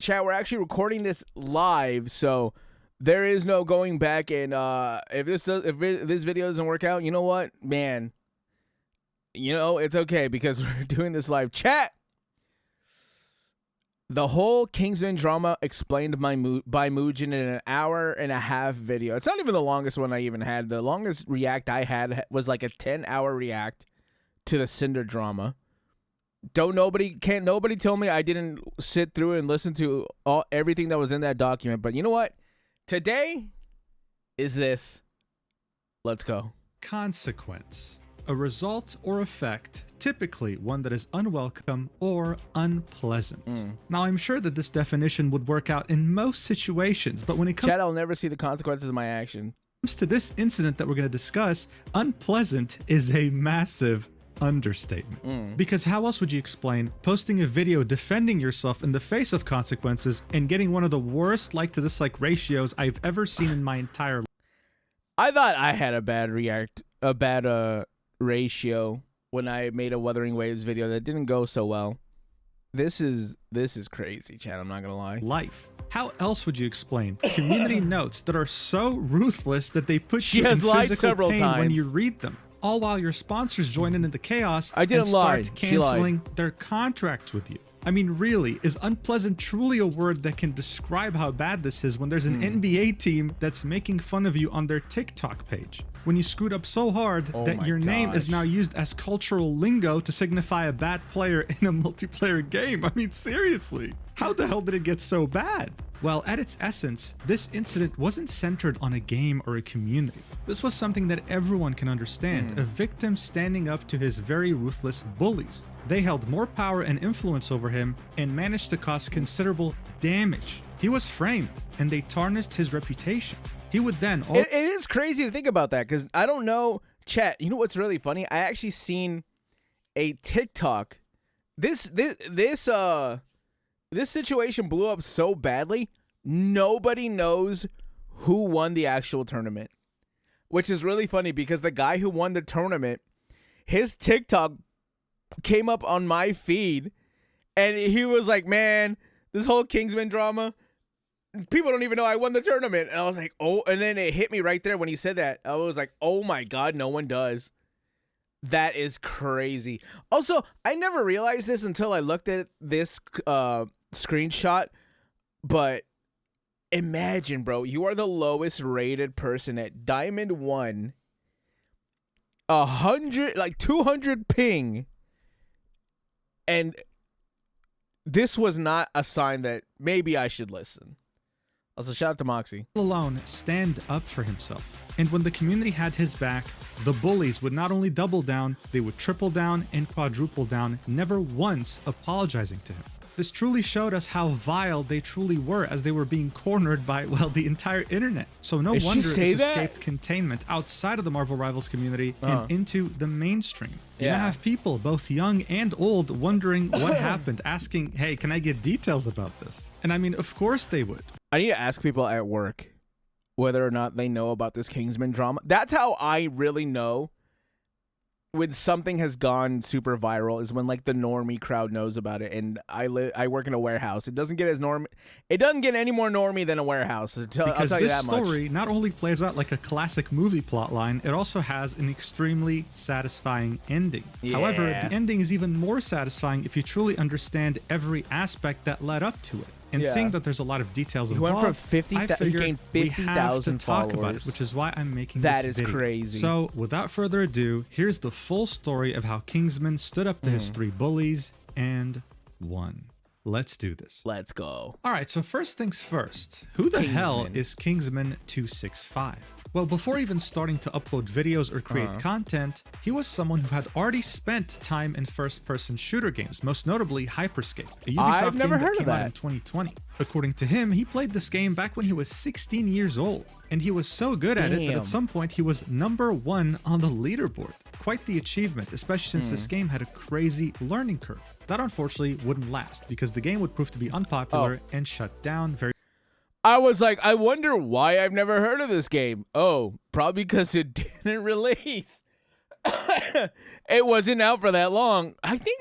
chat, we're actually recording this live, so there is no going back. And if this video doesn't work out, you know what, man? You know, it's okay because we're doing this live. Chat. The whole Kingsman drama explained by Mujin in an 1.5-hour video. It's not even the longest one I even had. The longest react I had was like a 10-hour react to the Cinder drama. Can't nobody tell me I didn't sit through and listen to everything that was in that document. But you know what? Today is this. Let's go. Consequence. A result or effect, typically one that is unwelcome or unpleasant. Now, I'm sure that this definition would work out in most situations, but when it comes Chad, I'll never see the consequences of my action. to this incident that we're going to discuss, unpleasant is a massive understatement. Because how else would you explain posting a video defending yourself in the face of consequences and getting one of the worst like to dislike ratios I've ever seen in my entire life? I thought I had a bad ratio when I made a Wuthering Waves video that didn't go so well. This is crazy, Chad. I'm not gonna lie. How else would you explain community notes that are so ruthless that they put She you in has lied physical several pain when times. you read them? All while your sponsors join in the chaos I didn't and lie. start She lied. canceling their contracts with you. I mean, really, is unpleasant truly a word that can describe how bad this is when there's an NBA team that's making fun of you on their TikTok page? When you screwed up so hard that your name is now used as cultural lingo to signify a bad player in a multiplayer game. I mean, seriously, how the hell did it get so bad? Well, at its essence, this incident wasn't centered on a game or a community. This was something that everyone can understand, a victim standing up to his very ruthless bullies. They held more power and influence over him and managed to cause considerable damage. He was framed, and they tarnished his reputation. He would then... It is crazy to think about that, because I don't know, chat, you know what's really funny? I actually seen a TikTok. This situation blew up so badly, nobody knows who won the actual tournament. Which is really funny, because the guy who won the tournament, his TikTok came up on my feed, and he was like, man, this whole Kingsman drama, people don't even know I won the tournament. And I was like, oh, and then it hit me right there when he said that. I was like, oh my God, no one does. That is crazy. Also, I never realized this until I looked at this screenshot, but imagine, bro, you are the lowest rated person at Diamond 1, 200 ping, and this was not a sign that maybe I should listen. Also, shout out to Moxie. Alone stand up for himself. And when the community had his back, the bullies would not only double down, they would triple down and quadruple down, never once apologizing to him. This truly showed us how vile they truly were as they were being cornered by, well, the entire internet. So no wonder this escaped containment outside of the Marvel Rivals community and into the mainstream. You now have people, both young and old, wondering what happened, asking, hey, can I get details about this? And I mean, of course they would. I need to ask people at work whether or not they know about this Kingsman drama. That's how I really know when something has gone super viral, is when like the normie crowd knows about it. And I work in a warehouse. It doesn't get any more normie than a warehouse. I'll tell you that much. Because this story not only plays out like a classic movie plotline, it also has an extremely satisfying ending. However, the ending is even more satisfying if you truly understand every aspect that led up to it. And seeing that there's a lot of details involved, went from 50, I figured we have to talk about it, which is why I'm making this video. That is crazy. So, without further ado, here's the full story of how Kingsman stood up to his 3 bullies and won. Let's do this. Let's go. All right, so first things first. Who the hell is Kingsman 265? Well, before even starting to upload videos or create content, he was someone who had already spent time in first-person shooter games, most notably Hyperscape, a Ubisoft game that came out in 2020. According to him, he played this game back when he was 16 years old, and he was so good at it that at some point he was #1 on the leaderboard. Quite the achievement, especially since this game had a crazy learning curve. That unfortunately wouldn't last, because the game would prove to be unpopular and shut down very... I was like, I wonder why I've never heard of this game. Oh, probably because it didn't release. It wasn't out for that long. I think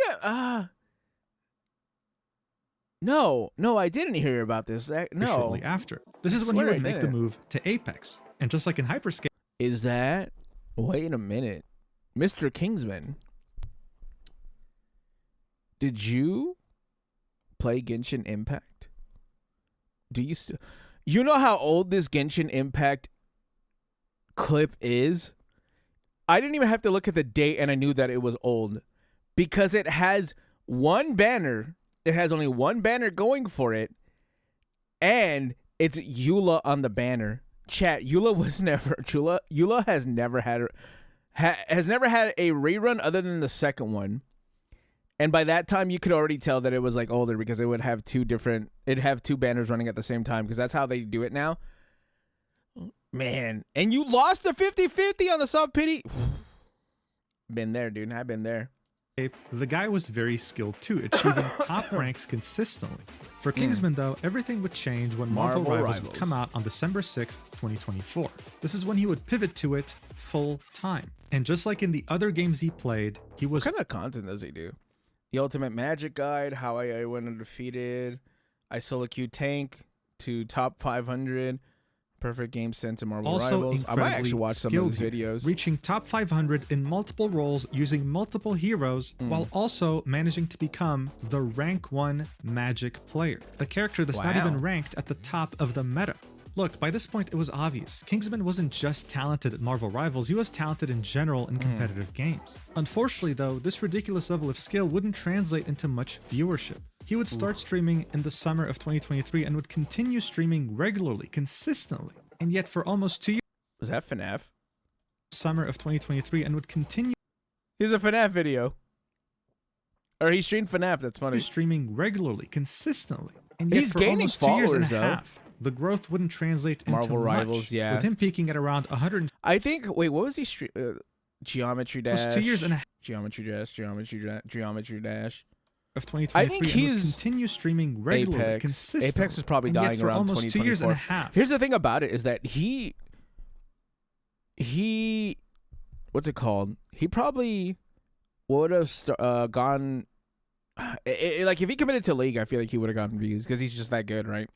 No, I didn't hear about this. No. Shortly after. This is when he would make the move to Apex. And just like in Hyperscape, Is that? Wait a minute. Mr. Kingsman. Did you play Genshin Impact? Do you still? You know how old this Genshin Impact clip is? I didn't even have to look at the date and I knew that it was old because it has one banner. It has only one banner going for it, and it's Eula on the banner. Chat, Eula has never had a rerun other than the second one. And by that time you could already tell that it was like older because it would have it'd have two banners running at the same time because that's how they do it now. Man, and you lost the 50-50 on the soft pity. Been there, dude. I've been there. the guy was very skilled too, achieving top ranks consistently. For Kingsman though, everything would change when Marvel Rivals would come out on December 6th, 2024. This is when he would pivot to it full time. And just like in the other games he played, he was— What kind of content does he do? The Ultimate Magic Guide, How I Went Undefeated, I Solo Queue Tank to Top 500, Perfect Game Sense, and Marvel Rivals. I might actually watch some of these videos. Reaching top 500 in multiple roles using multiple heroes, while also managing to become the rank 1 Magic player, a character that's not even ranked at the top of the meta. Look, by this point it was obvious. Kingsman wasn't just talented at Marvel Rivals, he was talented in general in competitive games. Unfortunately though, this ridiculous level of skill wouldn't translate into much viewership. He would start streaming in the summer of 2023 and would continue streaming regularly, consistently. And yet for almost 2 years— Was that FNAF? Summer of 2023 and would continue— Here's a FNAF video. Or he streamed FNAF, that's funny. Streaming regularly, consistently. And yet he's for gaining almost followers, 2 years and a half, the growth wouldn't translate into Marvel Rivals, much, yeah. with him peaking at around 100. I think, wait, what was he Geometry Dash? Almost 2 years and a half Geometry Dash. Of 2023, I think he's continue streaming regularly, Apex. consistently. Apex is probably dying for around almost 2024. 2 years and a half. Here's the thing about it is that he what's it called? He probably would have gone like if he committed to League, I feel like he would have gotten views because he's just that good, right?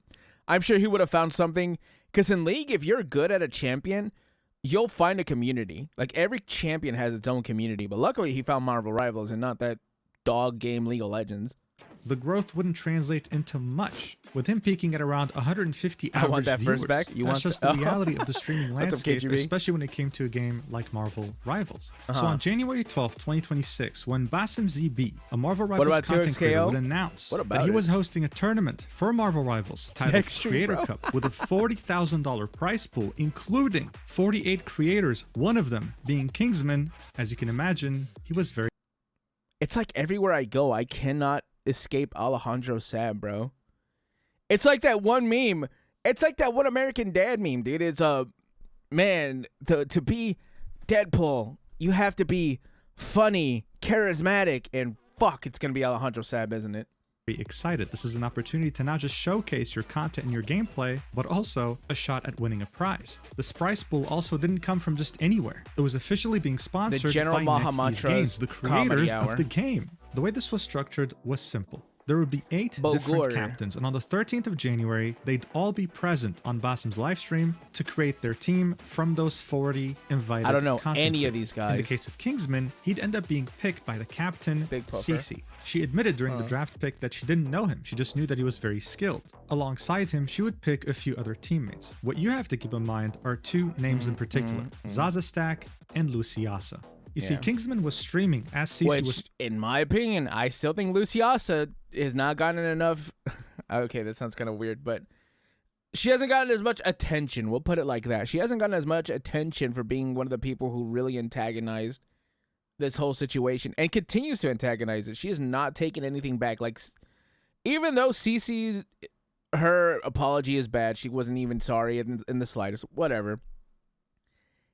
I'm sure he would have found something because in League, if you're good at a champion, you'll find a community. Like every champion has its own community, but luckily he found Marvel Rivals and not that dog game League of Legends. The growth wouldn't translate into much, with him peaking at around 150 average I want that viewers. first back. That's just the reality of the streaming landscape, KGB? especially when it came to a game like Marvel Rivals. So on January 12th, 2026, when Basim ZB, a Marvel Rivals content creator, would announce that he was hosting a tournament for Marvel Rivals titled Creator Cup with a $40,000 prize pool, including 48 creators, one of them being Kingsman. As you can imagine, he was very— It's like everywhere I go, I cannot escape Alejandro Sad, bro. It's like that one meme. It's like that one American Dad meme, dude. It's man, to be Deadpool, you have to be funny, charismatic, and fuck, it's gonna be Alejandro Sad, isn't it? excited. This is an opportunity to not just showcase your content and your gameplay, but also a shot at winning a prize. This prize pool also didn't come from just anywhere. It was officially being sponsored by NetEase Games, the creators of the game. The way this was structured was simple. There would be 8 different captains, and on the 13th of January, they'd all be present on Basim's livestream to create their team from those 40 invited. I don't know any of these guys. In the case of Kingsman, he'd end up being picked by the captain, Cece. She admitted during the draft pick that she didn't know him, she just knew that he was very skilled. Alongside him, she would pick a few other teammates. What you have to keep in mind are 2 names in particular, Zazastack and Luciasa. You see, Kingsman was streaming as Cece was— in my opinion, I still think Luciasa has not gotten enough— okay, that sounds kind of weird, but she hasn't gotten as much attention. We'll put it like that. She hasn't gotten as much attention for being one of the people who really antagonized this whole situation and continues to antagonize it. She has not taken anything back. Like, even though Cece's, her apology is bad, she wasn't even sorry in the slightest, whatever.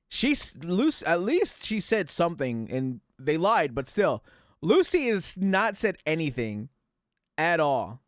At least she said something, and they lied, but still, Lucy has not said anything at all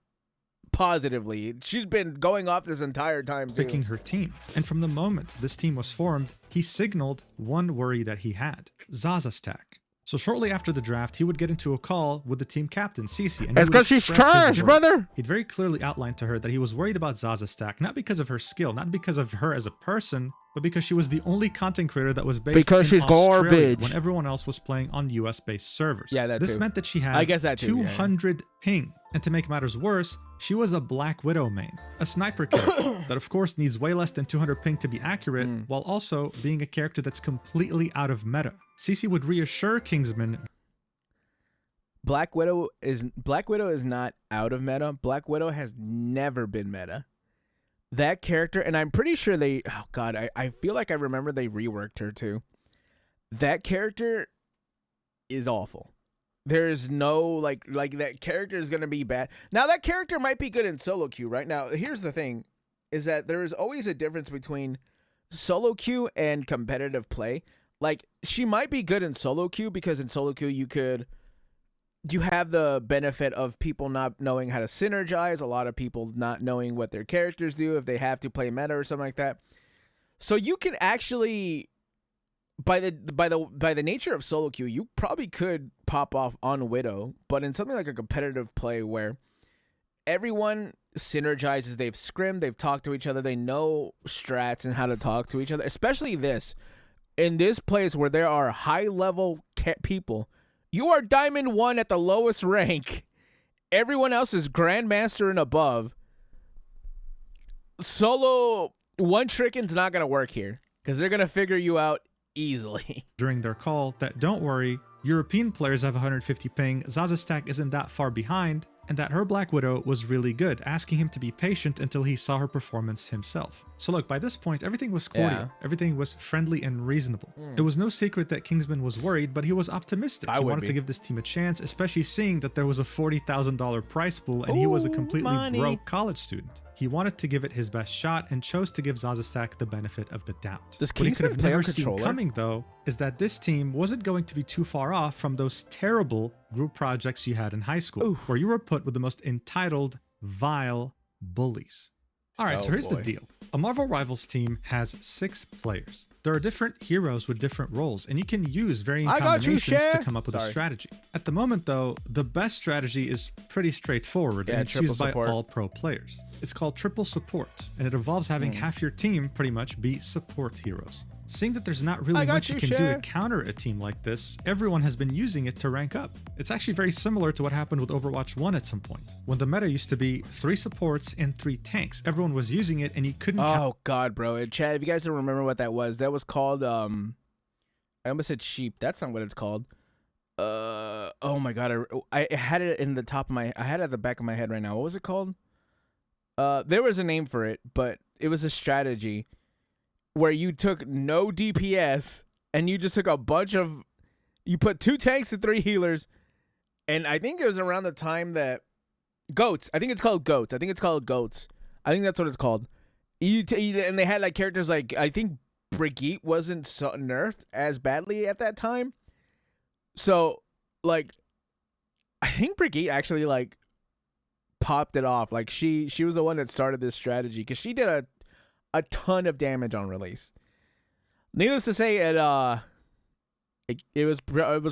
positively. She's been going off this entire time, picking her team. And from the moment this team was formed, he signaled one worry that he had: Zazastack. So shortly after the draft, he would get into a call with the team captain, Cece. And It's because she's trash, brother. He'd very clearly outlined to her that he was worried about Zaza Stack, not because of her skill, not because of her as a person, but because she was the only content creator that was based in she's Australia garbage. when everyone else was playing on US-based servers. Yeah, this too. meant that she had I guess that too, 200 ping. And to make matters worse, she was a Black Widow main, a sniper character that of course needs way less than 200 ping to be accurate, while also being a character that's completely out of meta. Cece would reassure Kingsman Black Widow is not out of meta. Black Widow has never been meta. That character, and I'm pretty sure they, oh god, I feel like I remember they reworked her too. That character is awful. There's no like that character is gonna be bad. Now that character might be good in solo queue. Right now, here's the thing, is that there is always a difference between solo queue and competitive play. Like, she might be good in solo queue because in solo queue you have the benefit of people not knowing how to synergize, a lot of people not knowing what their characters do if they have to play meta or something like that. So you can actually, by the nature of solo queue, you probably could pop off on Widow, but in something like a competitive play where everyone synergizes, they've scrimmed, they've talked to each other, they know strats and how to talk to each other, especially in this place where there are high level people. You are Diamond 1 at the lowest rank. Everyone else is Grandmaster and above. Solo one-tricking's not going to work here because they're going to figure you out easily. During their call that, don't worry, European players have 150 ping, Zaza Stack isn't that far behind, and that her Black Widow was really good, asking him to be patient until he saw her performance himself. So look, by this point, everything was cordial. Everything was friendly and reasonable. It was no secret that Kingsman was worried, but he was optimistic. He wanted to give this team a chance, especially seeing that there was a $40,000 prize pool and he was a completely broke college student. He wanted to give it his best shot and chose to give Zaza Stack the benefit of the doubt. What he could have never seen coming, though, is that this team wasn't going to be too far off from those terrible group projects you had in high school, where you were put with the most entitled, vile bullies. All right, so here's the deal. A Marvel Rivals team has 6 players. There are different heroes with different roles, and you can use varying combinations to come up with a strategy. At the moment, though, the best strategy is pretty straightforward, and it's used by all pro players. It's called triple support, and it involves having half your team pretty much be support heroes. Seeing that there's not really much you can do to counter a team like this, everyone has been using it to rank up. It's actually very similar to what happened with Overwatch 1 at some point, when the meta used to be 3 supports and 3 tanks. Everyone was using it and you couldn't Oh god, bro. And Chad, if you guys don't remember what that was called I almost said sheep. That's not what it's called. Oh my god, I had it in the top of my I had it at the back of my head right now. What was it called? There was a name for it, but it was a strategy where you took no DPS and you just took a bunch of, you put 2 tanks and 3 healers, and I think it was around the time that goats. I think it's called goats. I think that's what it's called. And they had like characters like, I think Brigitte wasn't nerfed as badly at that time, so like I think Brigitte actually like popped it off. Like she was the one that started this strategy because she did a ton of damage on release. Needless to say, it was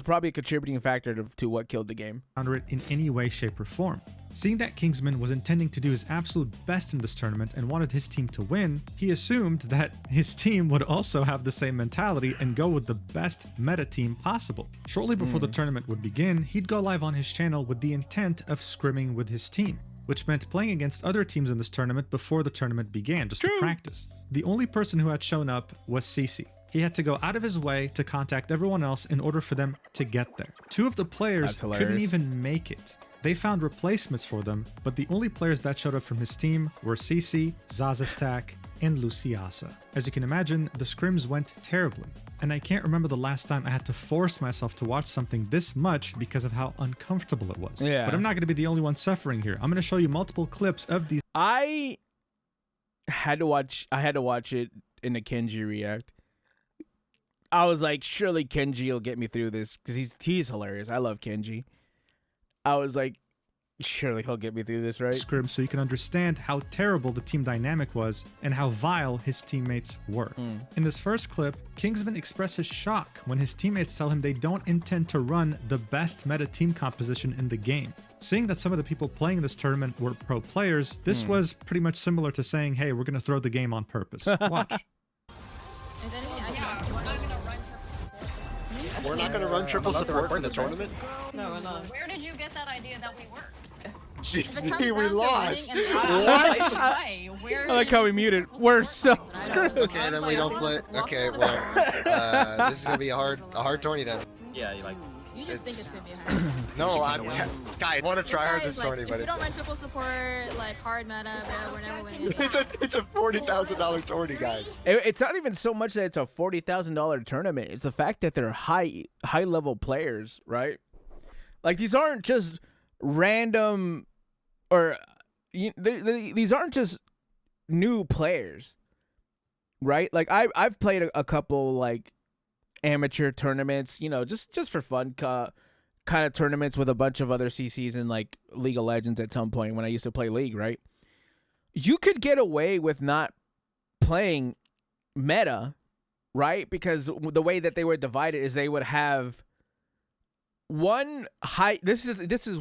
probably a contributing factor to what killed the game. Counter it in any way, shape, or form. Seeing that Kingsman was intending to do his absolute best in this tournament and wanted his team to win, he assumed that his team would also have the same mentality and go with the best meta team possible. Shortly before the tournament would begin, he'd go live on his channel with the intent of scrimming with his team, which meant playing against other teams in this tournament before the tournament began, just to practice. The only person who had shown up was Cece. He had to go out of his way to contact everyone else in order for them to get there. 2 of the players couldn't even make it. They found replacements for them, but the only players that showed up from his team were Cece, Zaza Stack, and Luciasa. As you can imagine, the scrims went terribly, and I can't remember the last time I had to force myself to watch something this much because of how uncomfortable it was. But I'm not going to be the only one suffering here. I'm going to show you multiple clips of these. I had to watch it in a Kenji react. I was like, surely Kenji will get me through this because he's hilarious. I love Kenji. I was like, Surely he'll get me through this, right? Scrim so you can understand how terrible the team dynamic was and how vile his teammates were. In this first clip, Kingsman expresses shock when his teammates tell him they don't intend to run the best meta team composition in the game. Seeing that some of the people playing this tournament were pro players, this was pretty much similar to saying, hey, we're going to throw the game on purpose. Watch. We're not going to run triple support for the tournament? No, we're not. Where did you get that idea that we were? Jeez, we lost. What? I like how we muted. We're so screwed. Okay, then we don't play. Okay, well, this is gonna be a hard tourney then. Yeah, you like. You just think it's gonna be hard. No, guys, I want to try hard this tourney, if but you don't run triple support, like hard meta, we're never winning. it's a $40,000 tourney, guys. It's not even so much that it's a $40,000 tournament. It's the fact that they're high level players, right? Like these aren't just random, or these aren't just new players, right? Like I've played a couple like amateur tournaments, you know, just for fun, kind of tournaments with a bunch of other CCs in like League of Legends at some point when I used to play League, right? You could get away with not playing meta, right? Because the way that they were divided is they would have one high. This is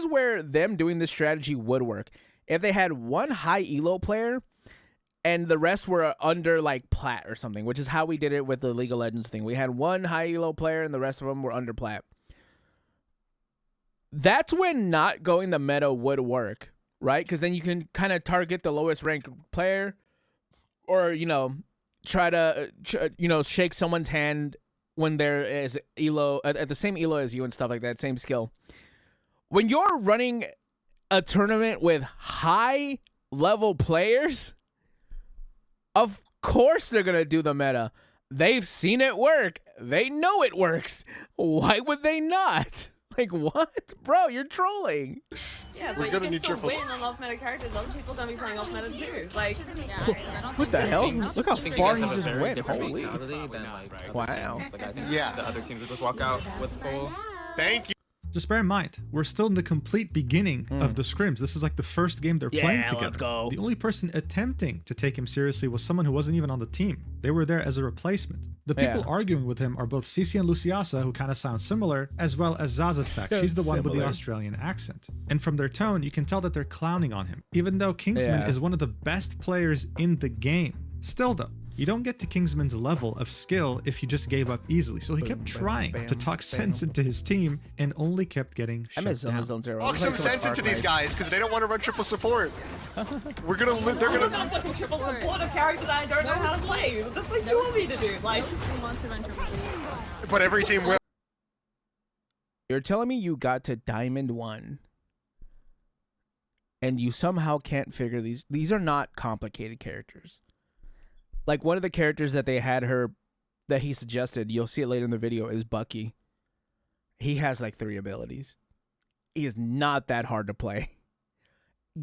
where them doing this strategy would work. If they had one high elo player and the rest were under like plat or something, which is how we did it with the League of Legends thing. We had one high elo player and the rest of them were under plat. That's when not going the meta would work, right? Because then you can kind of target the lowest ranked player, or you know, try to shake someone's hand when there is elo at the same elo as you and stuff like that, same skill. When you're running a tournament with high level players, of course they're gonna do the meta. They've seen it work. They know it works. Why would they not? Like, what? Bro, you're trolling. Yeah, We're but gonna you need can still triples. win on off-meta characters. Other people don't be playing off-meta too. Like, What the hell? Look how far he have a just very went. different Holy. mentality than like other Wow. teams. Like I think Yeah. the other teams would just walk out with full. Thank you. Just bear in mind, we're still in the complete beginning of the scrims. This is like the first game they're playing together. Let's go. The only person attempting to take him seriously was someone who wasn't even on the team. They were there as a replacement. The people Yeah. arguing with him are both Cici and Luciasa, who kind of sound similar, as well as Zaza Stack. So She's the one with the similar. Australian accent. And from their tone, you can tell that they're clowning on him, even though Kingsman Yeah. is one of the best players in the game. Still though, you don't get to Kingsman's level of skill if you just gave up easily. So he kept trying to talk sense into his team and only kept getting I shut miss down. Zone Zero. Talk some sense into these guys because they don't want to run triple support. They're gonna. I'm gonna fucking triple support a character that I don't know how to play. What the fuck do you want me to do? Like, Who wants to run triple support? But every team will. You're telling me you got to Diamond 1 and you somehow can't figure these. These are not complicated characters. Like one of the characters that they had her, that he suggested, you'll see it later in the video, is Bucky. He has like 3 abilities. He is not that hard to play.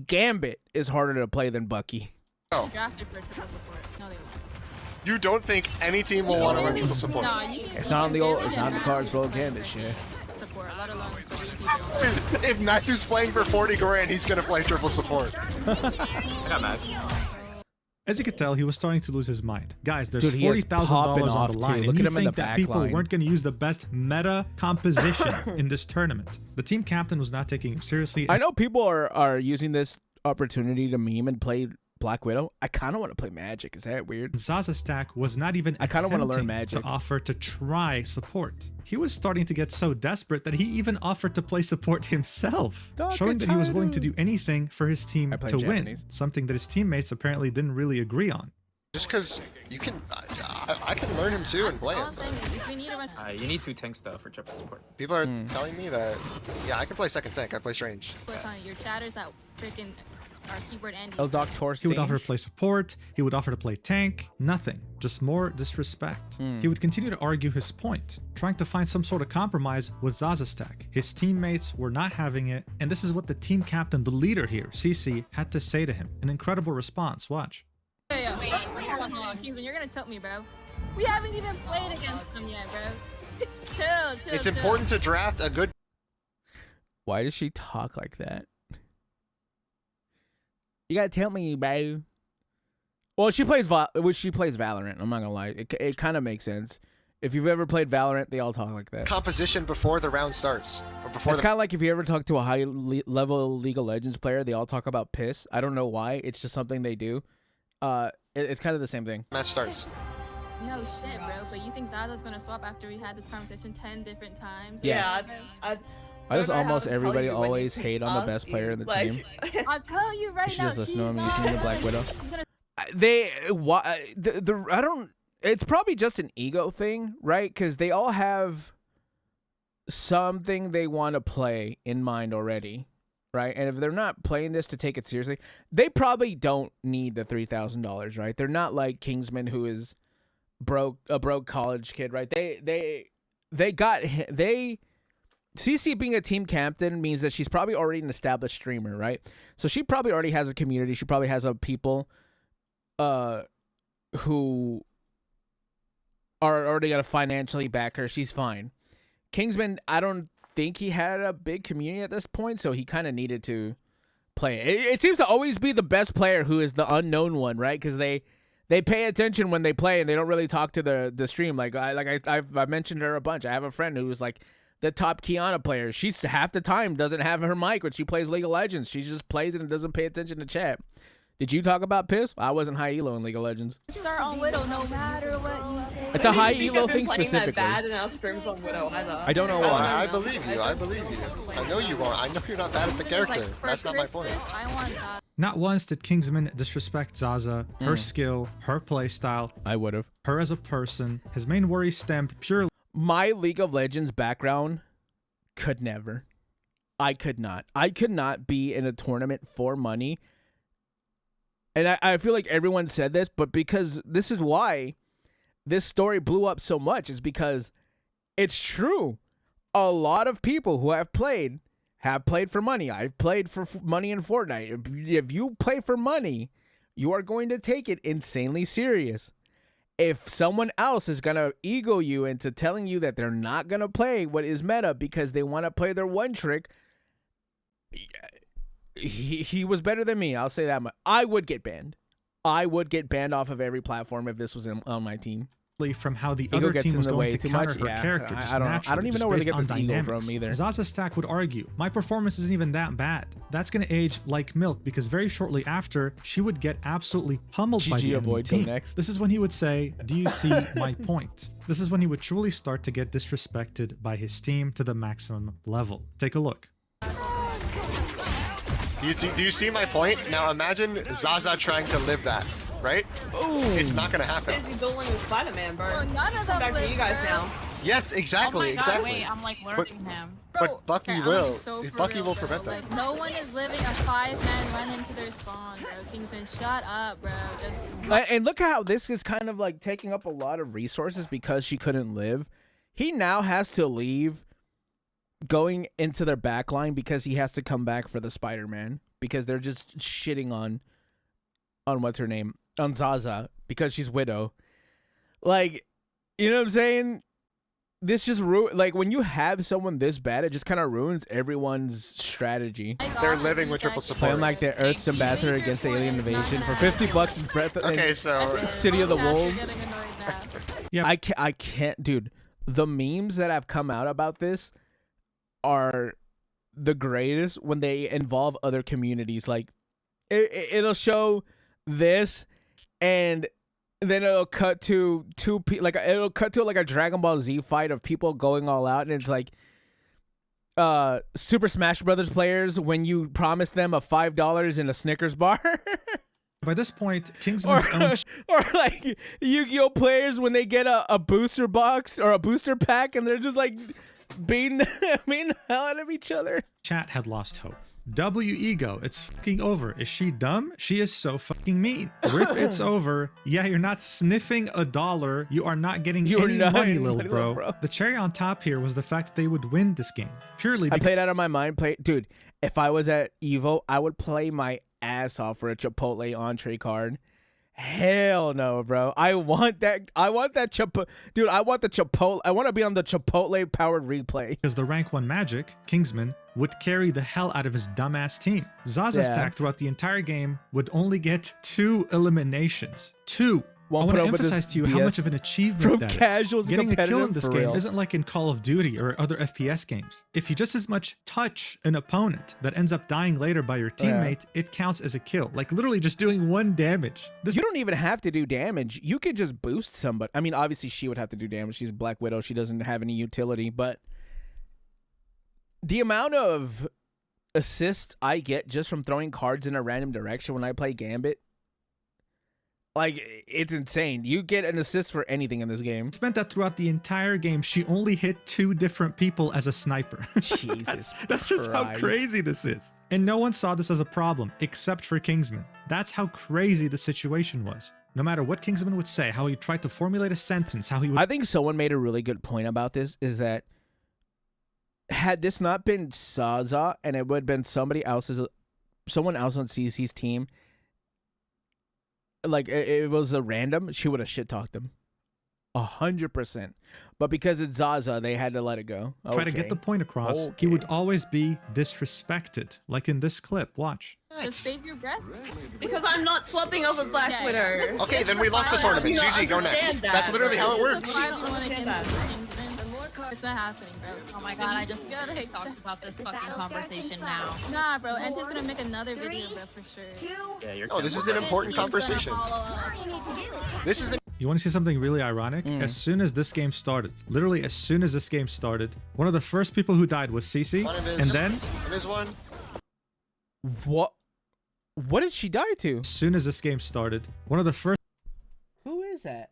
Gambit is harder to play than Bucky. Drafted for triple support. No, they won't. You don't think any team will want to run triple support? No, you can. It's not on the old. It's not on the cards for old Gambit shit. Support, let alone 3 people. If Matthew's playing for 40 grand, he's gonna play triple support. I got mad. As you could tell, he was starting to lose his mind. Guys, there's Dude, he is $40,000 popping on off, the line, too. and Look you at him in think the that back people line. weren't going to use the best meta composition in this tournament. The team captain was not taking him seriously. I know people are using this opportunity to meme and play Black Widow. I kind of want to play Magic. Is that weird? Zaza Stack was not even I kinda wanna learn attempting Magic. to offer to try support. He was starting to get so desperate that he even offered to play support himself, showing that he was willing to do anything for his team I play to win, Japanese. something that his teammates apparently didn't really agree on. Just because you can, I can learn him too and play All him. I'm saying is, if we need to run. You need 2 tanks though for triple support. People are telling me that, yeah, I can play second tank. I play strange. Your chatters that freaking are keyboard Andy. El Doctor He would offer to play support, he would offer to play tank, nothing, just more disrespect. He would continue to argue his point, trying to find some sort of compromise with Zaza Stack. His teammates were not having it, and this is what the team captain, the leader here, CC, had to say to him. An incredible response, watch. Yeah. Hold on. Kingsman, you're gonna tilt me, bro. We haven't even played against them yet, bro. chill. It's important to draft a good. Why does she talk like that? You gotta tell me, bro. Well, she plays Valorant. I'm not gonna lie. It kind of makes sense. If you've ever played Valorant, they all talk like that. Composition before the round starts. Or before It's kind of like if you ever talk to a high-level League of Legends player, they all talk about piss. I don't know why. It's just something they do. It's kind of the same thing. match starts. No shit, bro. But you think Zaza's gonna swap after we had this conversation 10 different times? Yes. Yeah, Why does don't know how almost to tell everybody you when you always keep hate on the best asking, player in the like- team? I'm telling you right You now. should just she's listen to him. not. Using the Black Widow. She's gonna I don't. It's probably just an ego thing, right? Because they all have something they want to play in mind already, right? And if they're not playing this to take it seriously, they probably don't need the $3,000, right? They're not like Kingsman, who is a broke college kid, right? CC being a team captain means that she's probably already an established streamer, right? So she probably already has a community. She probably has people who are already gonna financially back her. She's fine. Kingsman, I don't think he had a big community at this point, so he kind of needed to play. It seems to always be the best player who is the unknown one, right? Because they pay attention when they play and they don't really talk to the stream. I've mentioned her a bunch. I have a friend who's like the top Kiana player. She's half the time doesn't have her mic when she plays League of Legends. She just plays it and doesn't pay attention to chat. Did you talk about piss? I wasn't high elo in League of Legends. start on Widow no matter what you say. It's a high Because elo I've been thing playing specifically. That bad and now Screams on Widow either. I don't know Oh, why. I believe you. I believe you. I know you are. I know you're not bad at the character. For That's not my point. Christmas, I want Zaza. Not once did Kingsman disrespect Zaza, her skill, her playstyle, I would have. her as a person. His main worry stemmed purely My League of Legends background could never. I could not be in a tournament for money. And I feel like everyone said this, but because this is why this story blew up so much, is because it's true. A lot of people who have played for money. I've played for money in Fortnite. If you play for money, you are going to take it insanely serious. If someone else is going to ego you into telling you that they're not going to play what is meta because they want to play their one trick, he was better than me. I'll say that much. I would get banned. I would get banned off of every platform if this was on my team. from how the Ego other gets team in was the going way to too counter much. her Yeah, character. I just don't know. I naturally, don't even just know where to based get this on ego dynamics. from either. Zaza Stack would argue, my performance isn't even that bad. That's going to age like milk because very shortly after, she would get absolutely pummeled by GG the enemy avoid go team. next. This is when he would say, do you see my point? This is when he would truly start to get disrespected by his team to the maximum level. Take a look. Do you see my point? Now imagine Zaza trying to live that, right? It's not gonna happen. Busy dueling with Spider-Man, bro. Well, none of them Back to live, you guys bro. now. Yes, exactly, Oh my God, exactly. wait, I'm like learning him. But Bucky okay, will. I'm so for Bucky real, will bro. prevent that. Like, no one is living a 5-man run into their spawn, bro. Kingsman, shut up, bro. Just And look how this is kind of like taking up a lot of resources because she couldn't live. He now has to leave going into their back line because he has to come back for the Spider-Man because they're just shitting on what's her name? On Zaza because she's Widow. Like, you know what I'm saying? This just like when you have someone this bad, it just kind of ruins everyone's strategy. They're living with triple support. Playing like the Earth's ambassador against the alien invasion for $50 in breath. Okay, so City of the Wolves. Yeah. I can't, dude. The memes that have come out about this are the greatest when they involve other communities. Like, it'll show this, and then it'll cut to it'll cut to like a Dragon Ball Z fight of people going all out, and it's like Super Smash Brothers players when you promise them a $5 in a Snickers bar. By this point, Kingsman's own or like Yu-Gi-Oh players when they get a booster box or a booster pack and they're just like beating the hell out of each other. chat had lost hope. W ego, it's fucking over. Is she dumb? She is so fucking mean. Rip, it's over. Yeah, you're not sniffing $1. You are not getting any not money, getting little money, bro. little bro. The cherry on top here was the fact that they would win this game. Purely I because played out of my mind. Dude, if I was at Evo, I would play my ass off for a Chipotle entree card. Hell no, bro. I want that Chipotle. Dude, I want the Chipotle. I want to be on the Chipotle powered replay. Because the rank 1 Magic, Kingsman, would carry the hell out of his dumbass team. Zaza's Yeah. stack throughout the entire game would only get 2 eliminations. 2. Won't I put want to up with this emphasize to you how BS much of an achievement from that is. casuals to Getting a kill in competitive, this for game real. isn't like in Call of Duty or other FPS games. If you just as much touch an opponent that ends up dying later by your teammate, it counts as a kill. Like literally just doing 1 damage. This You don't even have to do damage. You could just boost somebody. I mean, obviously she would have to do damage. She's Black Widow. She doesn't have any utility, but the amount of assists I get just from throwing cards in a random direction when I play Gambit, like, it's insane. You get an assist for anything in this game. spent that throughout the entire game. She only hit 2 different people as a sniper. Jesus That's just how Christ. crazy this is. And no one saw this as a problem except for Kingsman. That's how crazy the situation was. No matter what Kingsman would say, how he tried to formulate a sentence, how he would I think someone made a really good point about this, is that had this not been Zaza and it would have been someone else on CC's team, like it was a random, she would have shit talked him 100%. But because it's Zaza, they had to let it go. try to get the point across. He would always be disrespected, like in this clip. Watch. Just save your breath. Because I'm not swapping over Black Yeah, Widow. yeah. Okay, then we lost the tournament. You don't GG, go understand next. that, That's literally how it bro. works. I don't don't want to understand cancel that. things, man. It's not happening, bro. Oh my god, I just talked about this fucking conversation now. Nah, bro. Anti's gonna make another video, bro, for sure. Yeah, you're Oh, this is an important conversation. This is an You want to see something really ironic? As soon as this game started, literally as soon as this game started, one of the first people who died was Cece, and then There's one. What did she die to? as soon as this game started, one of the first Who is that?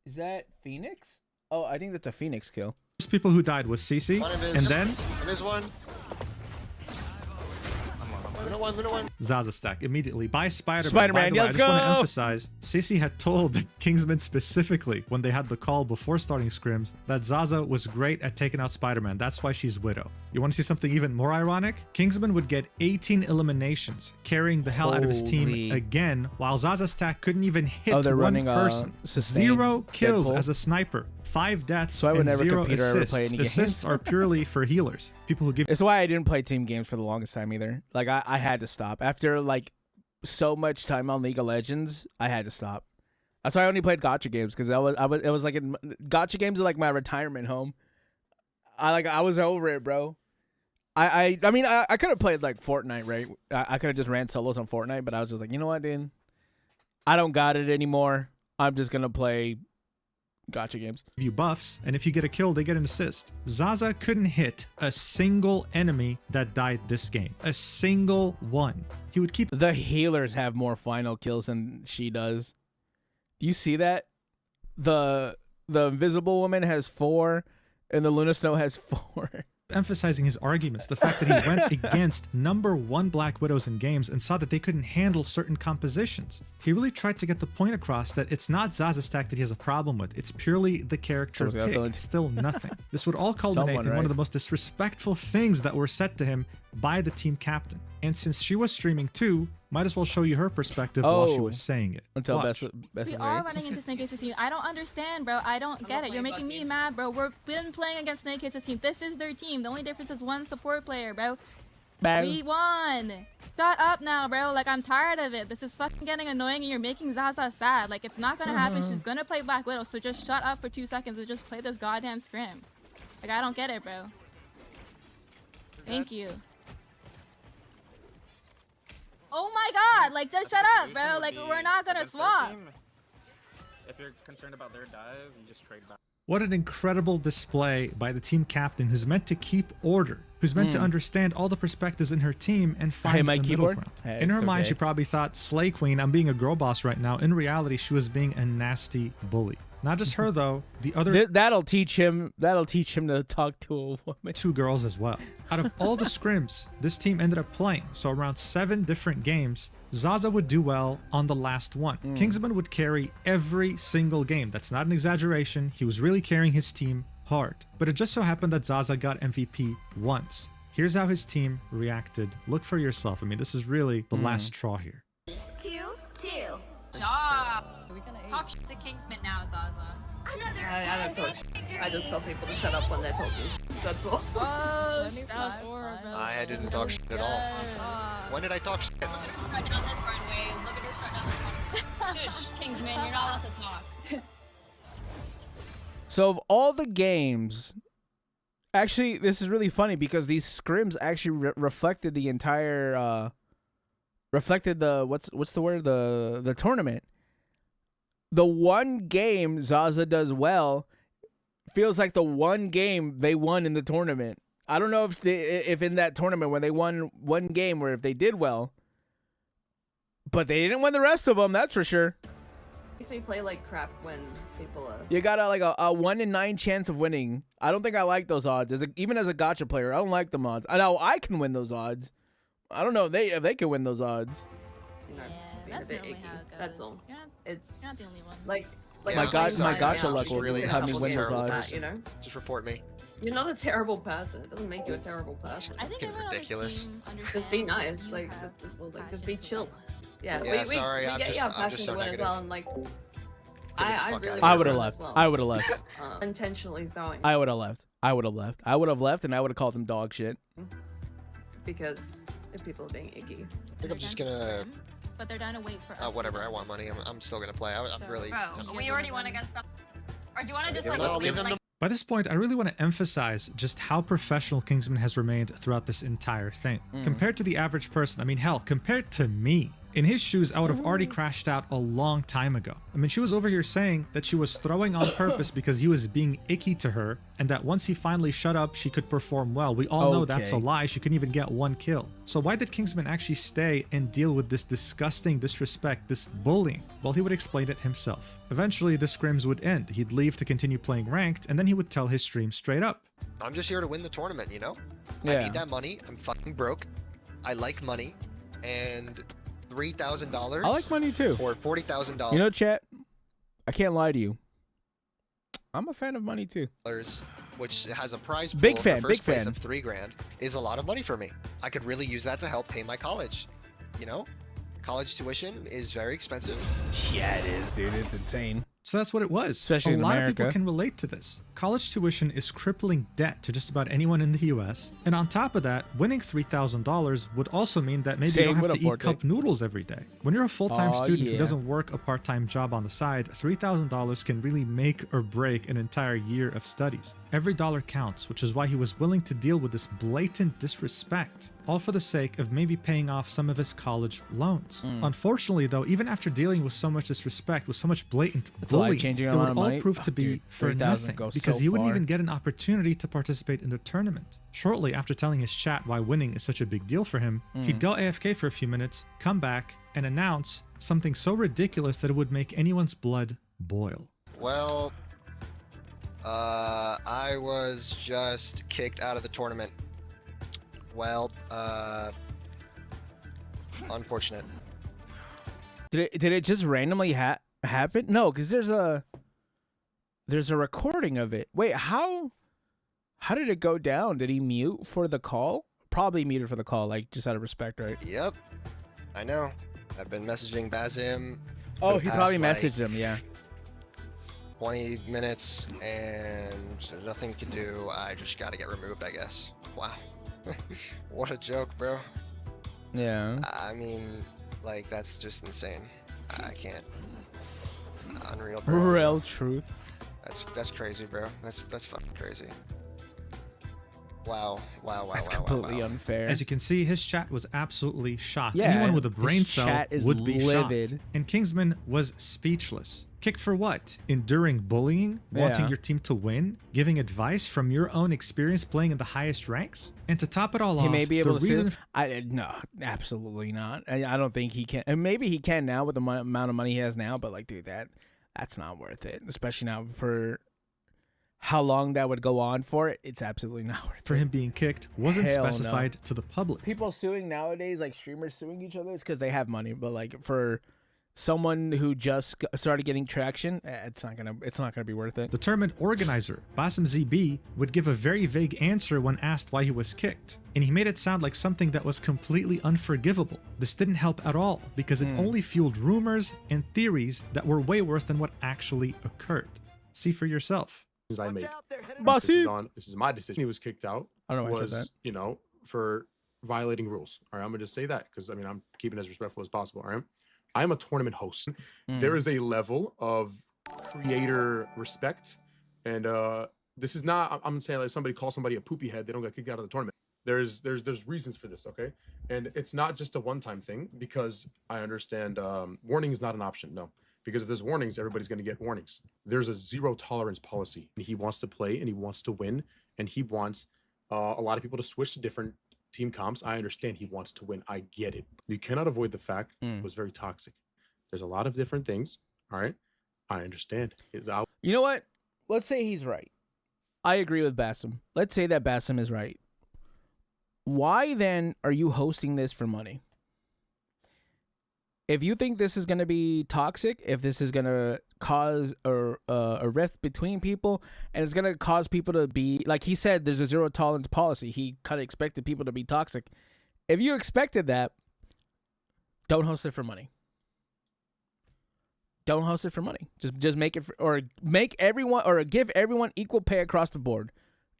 Is that Phoenix? Oh, I think that's a Phoenix kill. people who died was Cece, and then There's one. Luna one. Zaza stack immediately by Spider-Man. Spider-Man, By the way, yeah, I let's just want to go! emphasize, Cece had told Kingsman specifically when they had the call before starting scrims that Zaza was great at taking out Spider-Man. That's why she's Widow. You want to see something even more ironic? Kingsman would get 18 eliminations, carrying the hell out of his Holy. team again, while Zaza stack couldn't even hit they're one running, person. sustain 0 kills Deadpool. as a sniper. 5 deaths So I would and never 0 compete or ever assists. play any games. Assists are purely for healers. People who give It's why I didn't play team games for the longest time either. Like I had to stop after like so much time on League of Legends. I had to stop. That's why I only played gacha games, because it was like gacha games are like my retirement home. I was over it, bro. I mean I could have played like Fortnite, right? I could have just ran solos on Fortnite, but I was just like, you know what, dude? I don't got it anymore. I'm just gonna play gacha games. you buffs, and if you get a kill, they get an assist. Zaza couldn't hit a single enemy that died this game. A single one. He would keep The healers have more final kills than she does. Do you see that? The Invisible Woman has 4, and the Luna Snow has 4. emphasizing his arguments. The fact that he went against #1 Black Widows in games and saw that they couldn't handle certain compositions. He really tried to get the point across that it's not Zaza's stack that he has a problem with. It's purely the character Someone's gotta pick. fill it. Still nothing. This would all culminate Someone, in one right? of the most disrespectful things that were said to him by the team captain. And since she was streaming too, might as well show you her perspective while she Oh. was saying it. Until Watch. best We of are three. running into Snake Aces team. I don't understand, bro. I don't get it. You're making me mad, bro. We've been playing against Snake Aces team. This is their team. The only difference is one support player, bro. Bang. We won. Shut up now, bro. Like, I'm tired of it. This is fucking getting annoying, and you're making Zaza sad. Like, it's not gonna happen. She's gonna play Black Widow, so just shut up for 2 seconds and just play this goddamn scrim. Like, I don't get it, bro. Thank you. Oh my god! Like, just shut up, bro. Like, we're not gonna swap. If you're concerned about their dive, you just trade back. What an incredible display by the team captain, who's meant to keep order, who's meant to understand all the perspectives in her team and find my the keyboard? middle ground. Hey, In her it's mind, okay. she probably thought, Slay Queen, I'm being a girl boss right now. In reality, she was being a nasty bully. Not just her, though. The other That'll teach him. That'll teach him to talk to a woman. 2 girls as well. Out of all the scrims this team ended up playing, so around 7 different games, Zaza would do well on the last one. Kingsman would carry every single game. That's not an exaggeration. He was really carrying his team hard. But it just so happened that Zaza got MVP once. Here's how his team reacted. Look for yourself. I mean, this is really the last straw here. 2-2. Job. Talk shit to Kingsman now, Zaza. I don't talk shit. I just tell people to shut up when they're talking shit. That's all. Oh, that was horrible. I didn't talk shit at all. When did I talk shit? Look at her strut down this runway. Look at her strut down this one. Shush, Kingsman, you're not allowed to talk. So of all the games, actually, this is really funny because these scrims actually reflected the entire, reflected the what's the word, the tournament. The one game Zaza does well feels like the one game they won in the tournament. I don't know if in that tournament when they won one game or if they did well, but they didn't win the rest of them. That's for sure. Makes me play like crap when people are. You got a 1 in 9 chance of winning. I don't think I like those odds. Even as a gacha player, I don't like them odds. I know I can win those odds. I don't know if they can win those odds. You know, being That's a bit normally icky. how it goes. That's all. You're not the only one. Like Yeah, my I'm gacha sorry, luck I'm will really have me not win those terrible odds. person. You know, Just report me. you're not a terrible person. It doesn't make you a terrible person. I think Fucking everyone on this ridiculous. team understands Just be that nice. you Like, have just be passion chill. to- Yeah, Yeah, we sorry, I'm get just- your I'm passion just so to win as negative. well, and like, the I fuck really. outta I here. would have as left. well. I would have left. Intentionally throwing I would have left. I would have left. I would have left, and I would have called them dog shit. because if people are being icky. I think I'm just gonna. But they're down to wait for us. Whatever. I want money. I'm still gonna play. I'm So- really. Bro, we already won against them. Or do you want to just like I'll skip leave them like to By this point, I really want to emphasize just how professional Kingsman has remained throughout this entire thing. Compared to the average person, I mean, hell, compared to me. In his shoes, I would have already crashed out a long time ago. I mean, she was over here saying that she was throwing on purpose because he was being icky to her, and that once he finally shut up, she could perform well. We all know that's a Okay. lie. She couldn't even get one kill. So why did Kingsman actually stay and deal with this disgusting disrespect, this bullying? Well, he would explain it himself. Eventually, the scrims would end. He'd leave to continue playing ranked, and then he would tell his stream straight up. I'm just here to win the tournament. You know. I Yeah. need that money. I'm fucking broke. I like money, and $3,000. I like money too. Or $40,000. You know, chat, I can't lie to you. I'm a fan of money too. Which has a prize pool Big for fan, first big place fan. of $3,000, is a lot of money for me. I could really use that to help pay my college. You know, college tuition is very expensive. Yeah, it is, dude. It's insane. So that's what it was. Especially a in lot of America. people can relate to this. College tuition is crippling debt to just about anyone in the US. And on top of that, winning $3,000 would also mean that maybe you Same don't have with to a eat forte. cup noodles every day. When you're a full-time Aw, student who yeah. doesn't work a part-time job on the side, $3,000 can really make or break an entire year of studies. Every dollar counts, which is why he was willing to deal with this blatant disrespect, all for the sake of maybe paying off some of his college loans. Unfortunately, though, even after dealing with so much disrespect, with so much blatant a bullying, life-changing it amount would of all money. prove to Oh, be dude, for 3,000 nothing goes because so he wouldn't far. even get an opportunity to participate in the tournament. Shortly after telling his chat why winning is such a big deal for him, he'd go AFK for a few minutes, come back, and announce something so ridiculous that it would make anyone's blood boil. Well, I was just kicked out of the tournament. Well, unfortunate. Did it just randomly happen? No, because there's a recording of it. Wait, how did it go down? Did he mute for the call? Probably muted for the call, like just out of respect, right? Yep, I know. I've been messaging Bazim. Oh, the he past, probably like, messaged him. Yeah. 20 minutes and nothing to do. I just gotta get removed, I guess. Wow. What a joke, bro. Yeah. I mean, like, that's just insane. I can't. Unreal, bro. Real truth. That's crazy, bro. That's fucking crazy. Wow. That's completely unfair. As you can see, his chat was absolutely shocked. Yeah, Anyone with a his brain cell chat is would be livid. shocked. And Kingsman was speechless. Kicked for what? Enduring bullying? Wanting Yeah. your team to win? Giving advice from your own experience playing in the highest ranks? And to top it all He off, may be able the to reason sue. No, absolutely not. I don't think he can. And maybe he can now with the amount of money he has now. But like, dude, that's not worth it. Especially now for how long that would go on for. It's absolutely not worth for it. him being kicked wasn't Hell no. specified to the public. People suing nowadays, like streamers suing each other, it's because they have money. But like for someone who just started getting traction, it's not gonna be worth it. The tournament organizer, Basim ZB, would give a very vague answer when asked why he was kicked, and he made it sound like something that was completely unforgivable. This didn't help at all because it only fueled rumors and theories that were way worse than what actually occurred. See for yourself. I made. Basim. This is my decision. He was kicked out. I don't know why I was, said that. you know, for violating rules. All right, I'm gonna just say that because I mean I'm keeping it as respectful as possible. All right, I am a tournament host. There is a level of creator respect, and this is not. I'm saying like somebody calls somebody a poopy head, they don't get kicked out of the tournament. There's reasons for this, okay? And it's not just a one-time thing because I understand warning is not an option. No. Because if there's warnings, everybody's going to get warnings. There's a zero tolerance policy. He wants to play and he wants to win, and he wants a lot of people to switch to different team comps. I understand he wants to win. I get it. You cannot avoid the fact it was very toxic. There's a lot of different things. All right, I understand. His out. You know what? Let's say he's right. I agree with Basim. Let's say that Basim is right. Why then are you hosting this for money? If you think this is going to be toxic, if this is going to cause a rift between people, and it's going to cause people to be, like he said, there's a zero tolerance policy. He kind of expected people to be toxic. If you expected that, don't host it for money. Don't host it for money. Just make it, make everyone, or give everyone equal pay across the board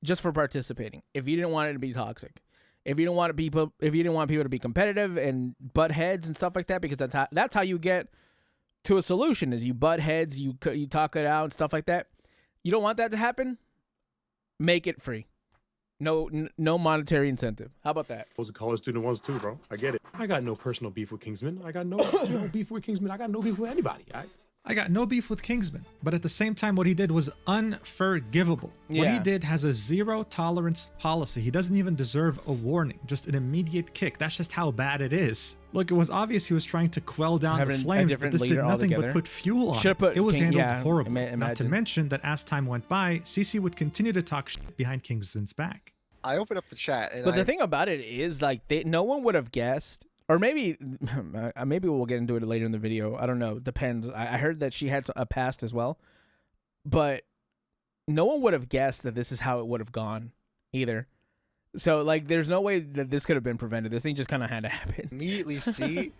just for participating. If you didn't want it to be toxic. If you didn't want people to be competitive and butt heads and stuff like that, because that's how you get to a solution. Is you butt heads, you talk it out and stuff like that. You don't want that to happen. Make it free. No monetary incentive. How about that? I was a college student once too, bro. I get it. I got no personal beef with Kingsman. I got no beef with Kingsman. I got no beef with anybody. I got no beef with Kingsman, but at the same time, what he did was unforgivable. What he did has a zero tolerance policy. He doesn't even deserve a warning, just an immediate kick. That's just how bad it is. Look, it was obvious he was trying to quell down the flames, but this did nothing but put fuel on it. It was handled horribly. Not to mention that as time went by, CC would continue to talk shit behind Kingsman's back. I opened up the chat, and the thing about it is, like, no one would have guessed. Or maybe we'll get into it later in the video. I don't know. Depends. I heard that she had a past as well. But no one would have guessed that this is how it would have gone either. So, like, there's no way that this could have been prevented. This thing just kind of had to happen. Immediately see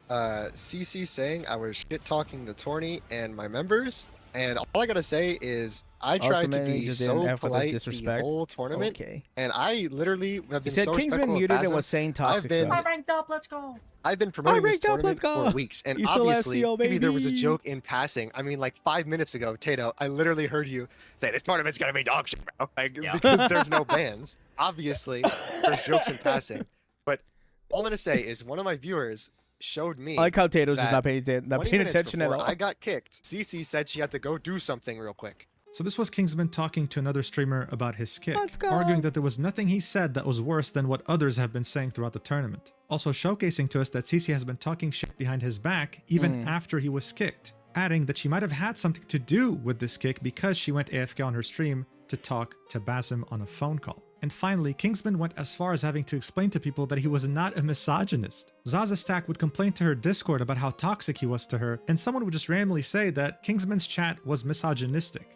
CC saying I was shit-talking the tourney and my members. And all I got to say is I tried to be so polite the whole tournament, and I literally have been so Kingsman muted and was saying toxic stuff. I ranked up, let's go. I've been promoting this tournament for weeks, and obviously maybe there was a joke in passing. I mean, like 5 minutes ago, Tato, I literally heard you say this tournament's gonna be dog shit, bro. Like, because there's no bans. Obviously, there's jokes in passing, but all I'm gonna say is one of my viewers showed me. I like how Tato's just not paying attention at all. I got kicked. CC said she had to go do something real quick. So this was Kingsman talking to another streamer about his kick, arguing that there was nothing he said that was worse than what others have been saying throughout the tournament. Also showcasing to us that CC has been talking shit behind his back even after he was kicked, adding that she might have had something to do with this kick because she went AFK on her stream to talk to Basim on a phone call. And finally, Kingsman went as far as having to explain to people that he was not a misogynist. Zaza Stack would complain to her Discord about how toxic he was to her, and someone would just randomly say that Kingsman's chat was misogynistic.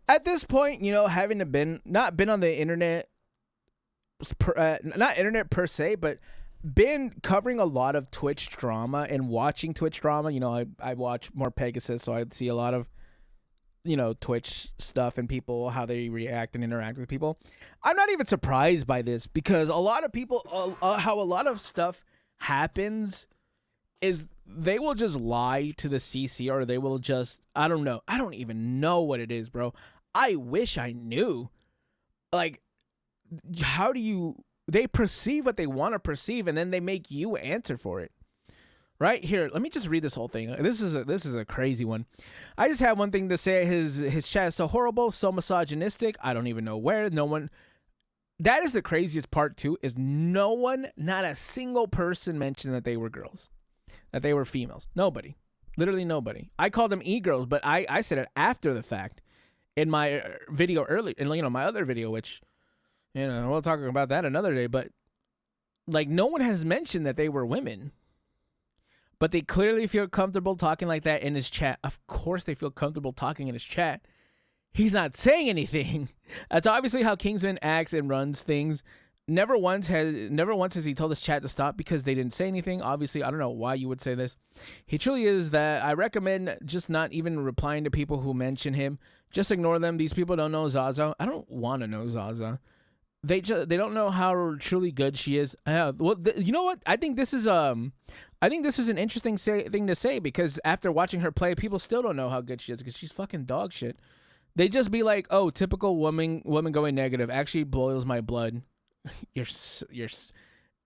At this point, you know, having not been on the internet, not internet per se, but been covering a lot of Twitch drama and watching Twitch drama. You know, I watch more Pegasus, so I see a lot of, you know, Twitch stuff and people, how they react and interact with people. I'm not even surprised by this because a lot of people, how a lot of stuff happens is they will just lie to the CC, or they will just, I don't know. I don't even know what it is, bro. I wish I knew. Like, how do they perceive what they want to perceive, and then they make you answer for it. Right here, let me just read this whole thing. This is a crazy one. I just have one thing to say. His chat is so horrible, so misogynistic. I don't even know where. No one. That is the craziest part too. Is no one, not a single person, mentioned that they were girls, that they were females. Nobody, literally nobody. I called them e-girls, but I said it after the fact in my video early, in, you know, my other video, which, you know, we'll talk about that another day. But Like, no one has mentioned that they were women. But they clearly feel comfortable talking like that in his chat. Of course they feel comfortable talking in his chat. He's not saying anything. That's obviously how Kingsman acts and runs things. Never once has he told his chat to stop because they didn't say anything. Obviously, I don't know why you would say this. He truly is that. I recommend just not even replying to people who mention him. Just ignore them. These people don't know Zaza. I don't want to know Zaza. They don't know how truly good she is. You know what? I think this is an interesting thing to say, because after watching her play, people still don't know how good she is because she's fucking dog shit. They just be like, "Oh, typical woman going negative." Actually boils my blood.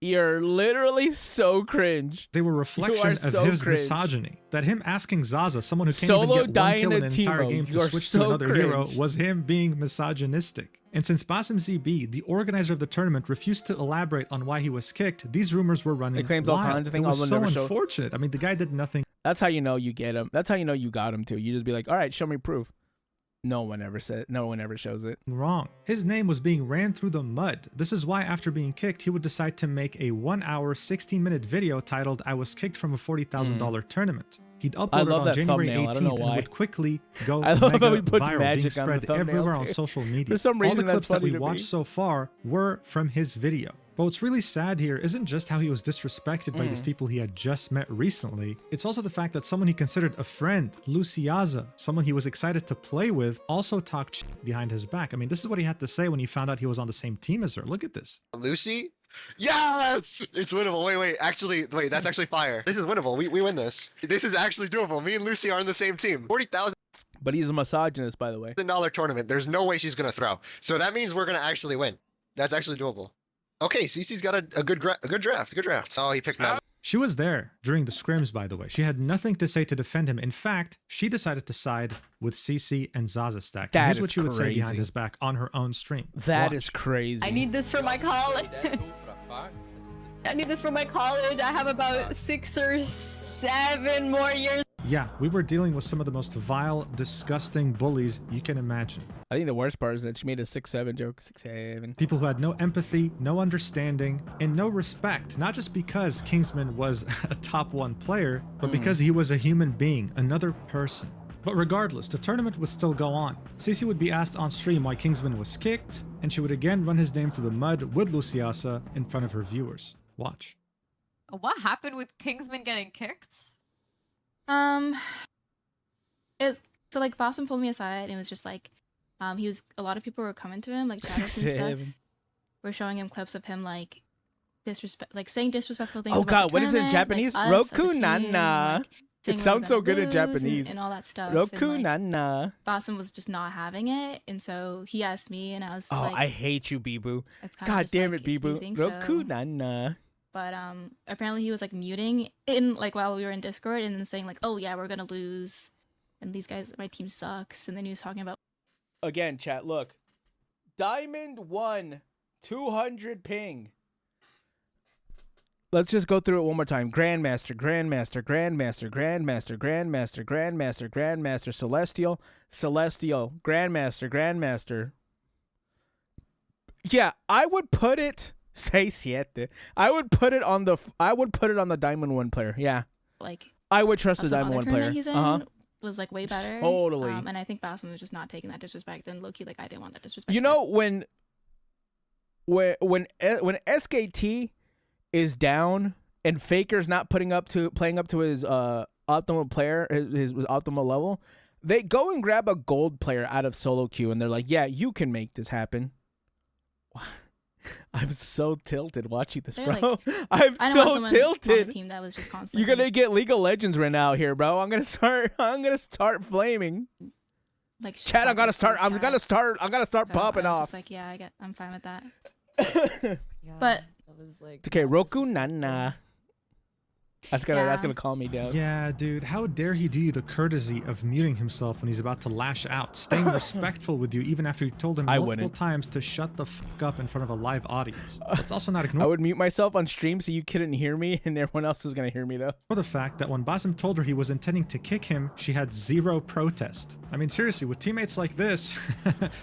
You're literally so cringe. They were reflection of his misogyny. That him asking Zaza, someone who can't Solo even get one kill in an entire Teemo. game, to switch to another hero, was him being misogynistic. And since Basim ZB, the organizer of the tournament, refused to elaborate on why he was kicked, these rumors were running claims all wild. kinds of things. It was so unfortunate. I mean, the guy did nothing. That's how you know you get him. That's how you know you got him too. You just be like, "All right, show me proof." No one ever shows it. Wrong. His name was being ran through the mud. This is why after being kicked, he would decide to make a 1 hour, 16-minute video titled "I was kicked from a $40,000 tournament." He'd upload it on January 18th and would quickly go mega viral, being spread everywhere on social media. For some reason, all the clips that we to watched me. so far were from his video. But what's really sad here isn't just how he was disrespected by these people he had just met recently. It's also the fact that someone he considered a friend, Luciaza, someone he was excited to play with, also talked shit behind his back. I mean, this is what he had to say when he found out he was on the same team as her. Look at this. Lucy? Yes! It's winnable. Wait, that's actually fire. This is winnable. We win this. This is actually doable. Me and Lucy are on the same team. 40,000. But he's a misogynist, by the way. $1,000 tournament. There's no way she's gonna throw. So that means we're gonna actually win. That's actually doable. Okay, Cece's got a good draft. Oh, he picked that. She was there during the scrims, by the way. She had nothing to say to defend him. In fact, she decided to side with Cece and Zaza Stack. And here's what she would say behind his back on her own stream. That is crazy. I need this for my college. I need this for my college. I have about 6 or 7 more years. Yeah, we were dealing with some of the most vile, disgusting bullies you can imagine. I think the worst part is that she made a 6'7" joke. 6'7". People who had no empathy, no understanding, and no respect. Not just because Kingsman was a top 1 player, but because he was a human being, another person. But regardless, the tournament would still go on. Cece would be asked on stream why Kingsman was kicked, and she would again run his name through the mud with Luciasa in front of her viewers. Watch. What happened with Kingsman getting kicked? So like Basim pulled me aside and it was just like, a lot of people were coming to him, like channels and stuff. We're showing him clips of him like saying disrespectful things. Oh about God, the what is it in tournament, Japanese? like us as a Roku team, nana. Like, It sounds so good in lose Japanese. and all that stuff. Roku and, like, nana. Basim was just not having it, and so he asked me, and I was Oh, like, I hate you, Bibu. it's kinda God just, damn like, it, Bibu. if you think Roku so. nana. But apparently he was like muting in like while we were in Discord and then saying like, oh yeah, we're gonna lose, and these guys, my team sucks, and then he was talking about. Again, chat, look. Diamond 1, 200 ping. Let's just go through it one more time. Grandmaster, Grandmaster, Grandmaster, Grandmaster, Grandmaster, Grandmaster, Grandmaster, Celestial, Celestial, Grandmaster, Grandmaster. Yeah, I would put it. Say siete. I would put it on the Diamond 1 player. Yeah. Like I would trust the some Diamond other 1 player. tournament he's in was like way better. Totally. And I think Basim was just not taking that disrespect, and low-key like I didn't want that disrespect. You know when SKT is down and Faker's not playing up to his optimal player, his optimal level, they go and grab a gold player out of solo queue and they're like, "Yeah, you can make this happen." I'm so tilted watching this, They're bro. like, I'm I so want tilted. on the team that was just constantly. You're gonna get League of Legends right out here, bro. I'm gonna start flaming. like Chat, I gotta start. I'm chat. gonna start So popping I was off. just like, yeah, I'm fine with that. Yeah, But- that was like, It's okay, Roku nana. That's Yeah. gonna calm me down. Yeah, dude, how dare he do you the courtesy of muting himself when he's about to lash out, staying respectful with you even after you told him I multiple wouldn't. times to shut the fuck up in front of a live audience. Let's also not I ignore would mute myself on stream so you couldn't hear me, and everyone else is gonna hear me though. the fact that when Basim told her he was intending to kick him, she had zero protest. I mean, seriously, with teammates like this,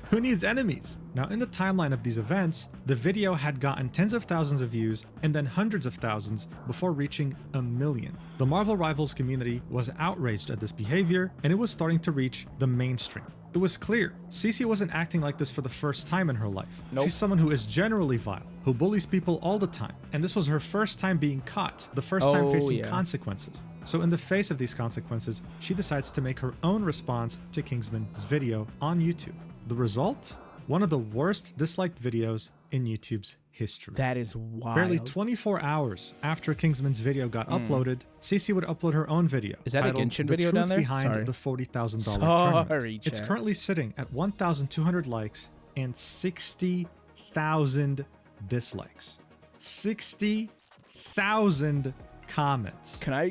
who needs enemies? Now, in the timeline of these events, the video had gotten tens of thousands of views and then hundreds of thousands before reaching 1 million. The Marvel Rivals community was outraged at this behavior, and it was starting to reach the mainstream. It was clear Cece wasn't acting like this for the first time in her life. Nope. She's someone who is generally vile, who bullies people all the time, and this was her first time being caught, the first time facing consequences. So in the face of these consequences, she decides to make her own response to Kingsman's video on YouTube. The result? One of the worst disliked videos in YouTube's history. That is wild. Barely 24 hours after Kingsman's video got uploaded, Cece would upload her own video. Is that a Genshin video down there? Behind the $40,000 tournament. It's currently sitting at 1,200 likes and 60,000 dislikes. 60,000 comments. Can I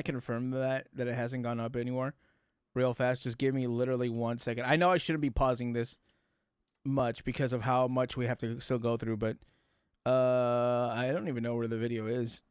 confirm that it hasn't gone up anymore? Real fast, just give me literally 1 second. I know I shouldn't be pausing this much because of how much we have to still go through, but I don't even know where the video is.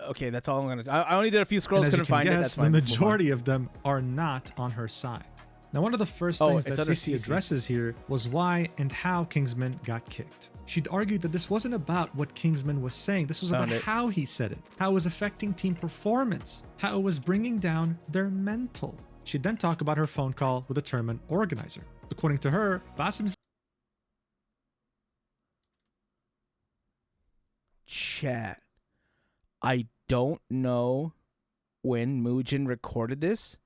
Okay, that's all I'm gonna. I only did a few scrolls, couldn't find it. That's fine. The majority of them are not on her side. Now, one of the first things that Cece addresses here was why and how Kingsman got kicked. She'd argued that this wasn't about what Kingsman was saying. This was about how he said it, how it was affecting team performance, how it was bringing down their mental. She'd then talk about her phone call with a tournament organizer. According to her, Basim's chat. I don't know when Mujin recorded this.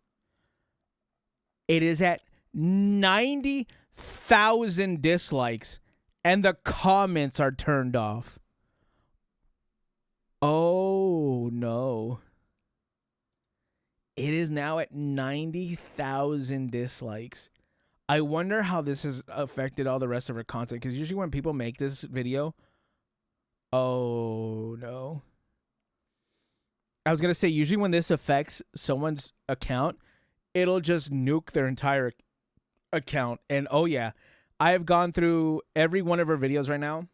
It is at 90,000 dislikes and the comments are turned off. Oh no. It is now at 90,000 dislikes. I wonder how this has affected all the rest of her content, because usually when people make this video, oh no. I was going to say, usually when this affects someone's account, it'll just nuke their entire account. And oh yeah, I have gone through every one of her videos right now.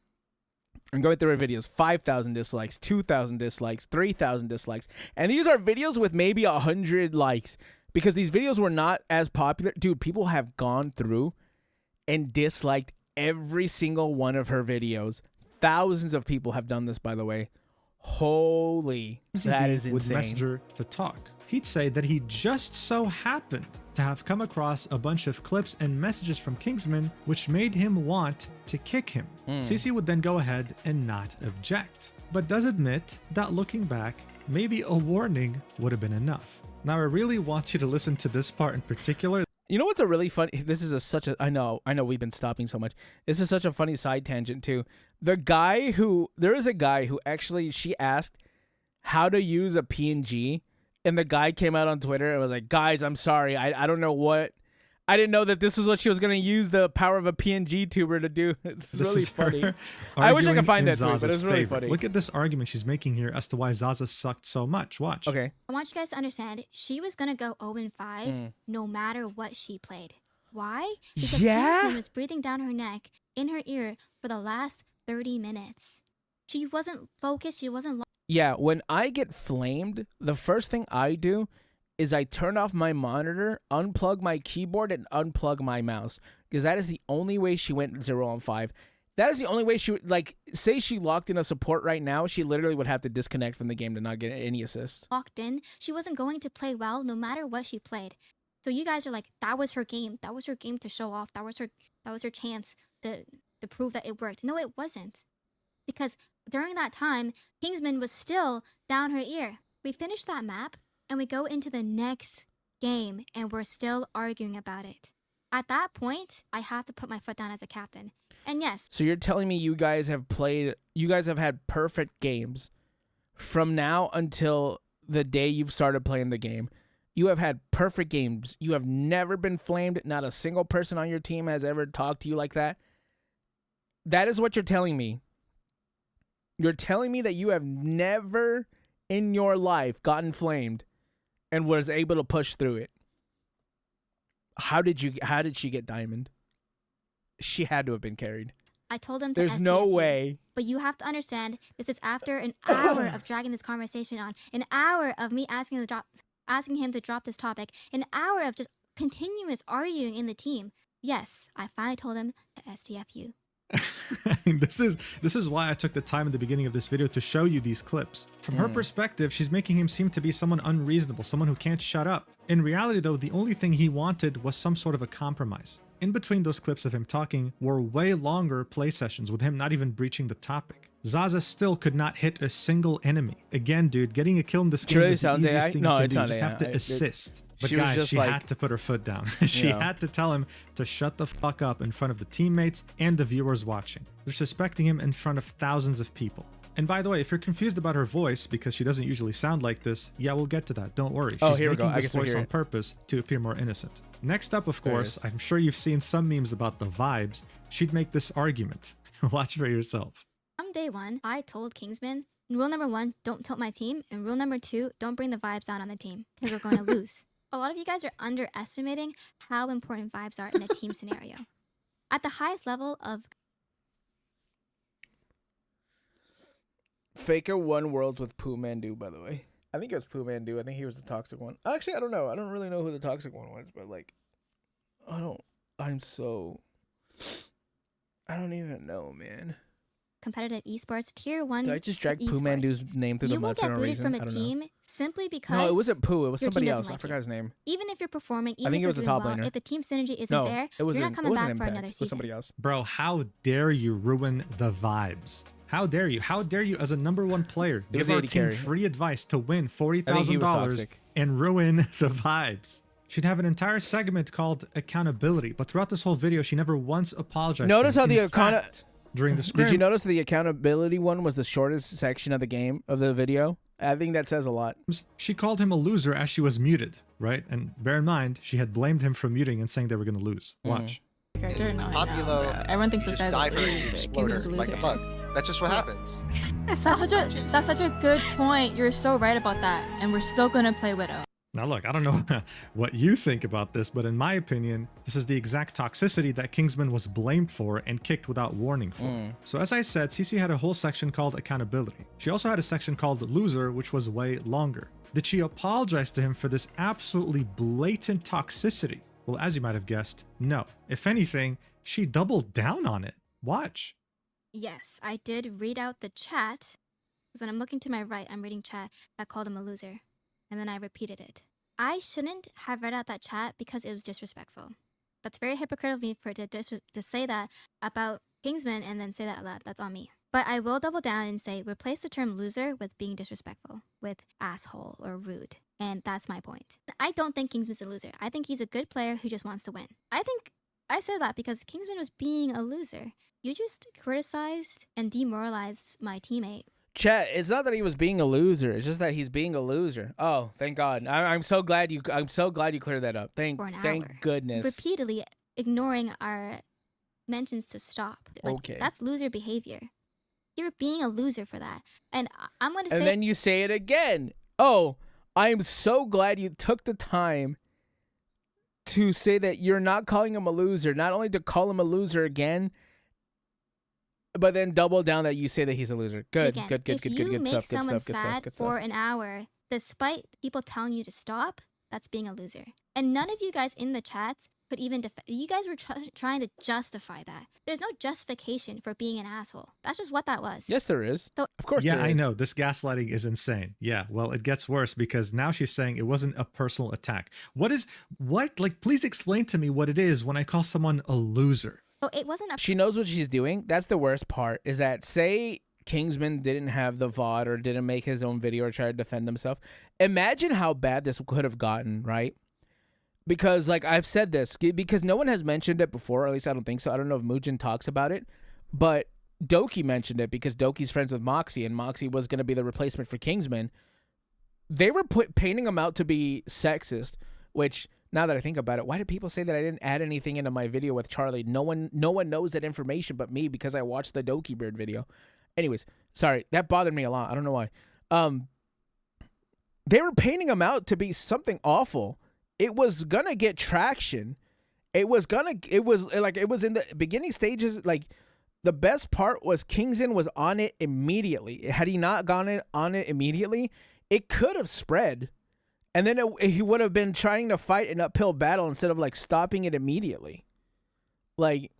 I'm going through her videos. 5,000 dislikes, 2,000 dislikes, 3,000 dislikes. And these are videos with maybe 100 likes. Because these videos were not as popular. Dude, people have gone through and disliked every single one of her videos. Thousands of people have done this, by the way. Holy, that is insane. With Messenger to talk. He'd say that he just so happened to have come across a bunch of clips and messages from Kingsman, which made him want to kick him. Cece would then go ahead and not object, but does admit that looking back, maybe a warning would have been enough. Now, I really want you to listen to this part in particular. You know what's a really funny... This is such a... I know we've been stopping so much. This is such a funny side tangent, too. There is a guy who actually... She asked how to use a PNG, and the guy came out on Twitter and was like, guys, I'm sorry. I don't know what... I didn't know that this is what she was going to use the power of a PNG tuber to do. It's really funny. I wish I could find that tweet, but it's really funny. Look at this argument she's making here as to why Zaza sucked so much. Watch. Okay. I want you guys to understand, she was going to go 0-5 no matter what she played. Why? Because Kingsman was breathing down her neck, in her ear, for the last 30 minutes. She wasn't focused. She wasn't... Yeah, when I get flamed, the first thing I do is I turn off my monitor, unplug my keyboard, and unplug my mouse. Because that is the only way she went 0-5. That is the only way she would, like, say she locked in a support right now, she literally would have to disconnect from the game to not get any assists. Locked in, she wasn't going to play well no matter what she played. So you guys are like, that was her game. That was her game to show off. That was her chance to prove that it worked. No, it wasn't. Because during that time, Kingsman was still down her ear. We finished that map, and we go into the next game, and we're still arguing about it. At that point, I have to put my foot down as a captain. And yes. So you're telling me you guys have had perfect games from now until the day you've started playing the game. You have had perfect games. You have never been flamed. Not a single person on your team has ever talked to you like that. That is what you're telling me. You're telling me that you have never in your life gotten flamed and was able to push through it. How did she get diamond? She had to have been carried. I told him to There's no way. But you have to understand, this is after an hour of dragging this conversation on, an hour of me asking him to drop this topic, an hour of just continuous arguing in the team. Yes, I finally told him to STF you. I mean, this is why I took the time in the beginning of this video to show you these clips. From her perspective, she's making him seem to be someone unreasonable, someone who can't shut up. In reality, though, the only thing he wanted was some sort of a compromise. In between those clips of him talking were way longer play sessions with him not even breaching the topic. Zaza still could not hit a single enemy. Again, dude, getting a kill in this game is the easiest thing you can do. You just have to assist. But guys, she had to put her foot down. She had to tell him to shut the fuck up in front of the teammates and the viewers watching. Disrespecting him in front of thousands of people. And by the way, if you're confused about her voice because she doesn't usually sound like this, yeah, we'll get to that. Don't worry. She's making this voice on purpose to appear more innocent. Next up, of course, I'm sure you've seen some memes about the vibes. She'd make this argument. Watch for yourself. From day one, I told Kingsman, rule number 1, don't tilt my team. And rule number 2, don't bring the vibes down on the team because we're going to lose. A lot of you guys are underestimating how important vibes are in a team scenario. At the highest level of... Faker won Worlds with Pooh Mandu, by the way. I think it was Pooh Mandu. I think he was the toxic one. Actually, I don't know. I don't really know who the toxic one was, but like, I don't even know, man. Competitive esports tier 1. Did I just drag Pooh Mandu's name through the mud for no reason? You will get booted from a team simply because... No, it wasn't Pooh. It was somebody else. Like I forgot his name. Even if you're performing, even I think if it was you're the top doing well, laner. if the team synergy isn't there, you're not coming back for another season. It was somebody else. Bro, how dare you ruin the vibes? How dare you? How dare you as a #1 player give our team free advice to win $40,000 and ruin the vibes? She'd have an entire segment called accountability, but throughout this whole video, she never once apologized. Notice how the during the scrim. Did you notice the accountability one was the shortest section of the video? I think that says a lot. She called him a loser as she was muted, right? And bear in mind, she had blamed him for muting and saying they were going to lose. Watch. Everyone thinks this guy's a loser. Like a bug. That's just what happens. That's such a good point. You're so right about that. And we're still gonna play Widow. Now look, I don't know what you think about this, but in my opinion, this is the exact toxicity that Kingsman was blamed for and kicked without warning for. So as I said, CC had a whole section called accountability. She also had a section called loser, which was way longer. Did she apologize to him for this absolutely blatant toxicity? Well, as you might have guessed, no. If anything, she doubled down on it. Watch. Yes, I did read out the chat. Because when I'm looking to my right, I'm reading chat that called him a loser. And then I repeated it. I shouldn't have read out that chat because it was disrespectful. That's very hypocritical of me for to say that about Kingsman and then say that aloud. That's on me. But I will double down and say replace the term loser with being disrespectful, with asshole or rude. And that's my point. I don't think Kingsman's a loser. I think he's a good player who just wants to win. I think I said that because Kingsman was being a loser. You just criticized and demoralized my teammate. Chat, it's not that he was being a loser. It's just that he's being a loser. Oh, thank God. I'm so glad you cleared that up. Thank goodness. Repeatedly ignoring our mentions to stop. Like, okay. That's loser behavior. You're being a loser for that. And I'm going to say... And then you say it again. Oh, I am so glad you took the time to say that you're not calling him a loser. Not only to call him a loser again, but then double down that you say that he's a loser. Good stuff. If you make someone sad for an hour, despite people telling you to stop, that's being a loser. And none of you guys in the chats could even you guys were trying to justify that. There's no justification for being an asshole. That's just what that was. Yes, there is. So, of course. Yeah, I know. This gaslighting is insane. Yeah, well, it gets worse because now she's saying it wasn't a personal attack. What? Like, please explain to me what it is when I call someone a loser. So it wasn't She knows what she's doing. That's the worst part, is that say Kingsman didn't have the VOD or didn't make his own video or try to defend himself. Imagine how bad this could have gotten, right? Because, like, I've said this, because no one has mentioned it before, or at least I don't think so. I don't know if Mujin talks about it, but Doki mentioned it because Doki's friends with Moxie, and Moxie was going to be the replacement for Kingsman. They were painting him out to be sexist, which... Now that I think about it, why did people say that I didn't add anything into my video with Charlie? No one knows that information but me because I watched the Doki Beard video. Anyways, sorry, that bothered me a lot. I don't know why. They were painting him out to be something awful. It was gonna get traction. It was in the beginning stages. Like, the best part was Kingsman was on it immediately. Had he not gone on it immediately, it could have spread. And then he would have been trying to fight an uphill battle instead of like stopping it immediately. Like,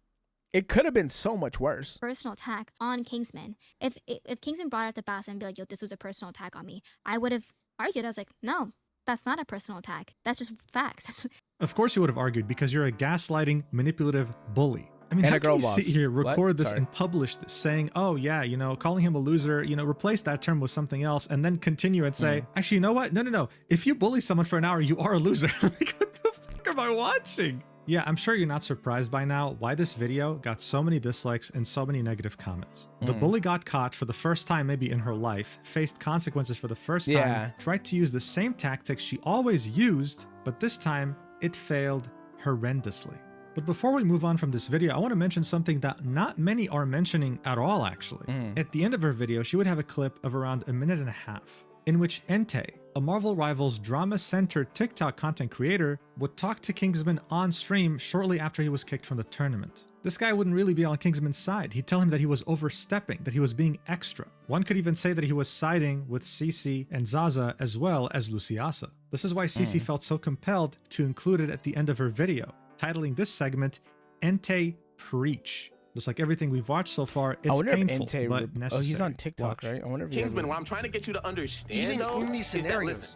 it could have been so much worse. Personal attack on Kingsman. If Kingsman brought it to Bass and be like, yo, this was a personal attack on me, I would have argued. I was like, no, that's not a personal attack. That's just facts. Of course you would have argued, because you're a gaslighting, manipulative bully. I mean, And how a girl can you boss. sit here, record this, Sorry. and publish this, saying, oh yeah, you know, calling him a loser, you know, replace that term with something else, and then continue and say, actually, you know what? No. If you bully someone for an hour, you are a loser. Like, what the fuck am I watching? Yeah, I'm sure you're not surprised by now why this video got so many dislikes and so many negative comments. The bully got caught for the first time maybe in her life, faced consequences for the first time, tried to use the same tactics she always used, but this time it failed horrendously. But before we move on from this video, I want to mention something that not many are mentioning at all, actually. At the end of her video, she would have a clip of around 1.5 minutes in which Entei, a Marvel Rivals drama-centered TikTok content creator, would talk to Kingsman on stream shortly after he was kicked from the tournament. This guy wouldn't really be on Kingsman's side. He'd tell him that he was overstepping, that he was being extra. One could even say that he was siding with Cici and Zaza as well as Luciasa. This is why Cici felt so compelled to include it at the end of her video, titling this segment, Entei Preach. Just like everything we've watched so far, it's painful, but necessary. Oh, he's on TikTok, Watch. right? I wonder if Kingsman, what I'm trying to get you to understand, Even though, in these is that, scenarios,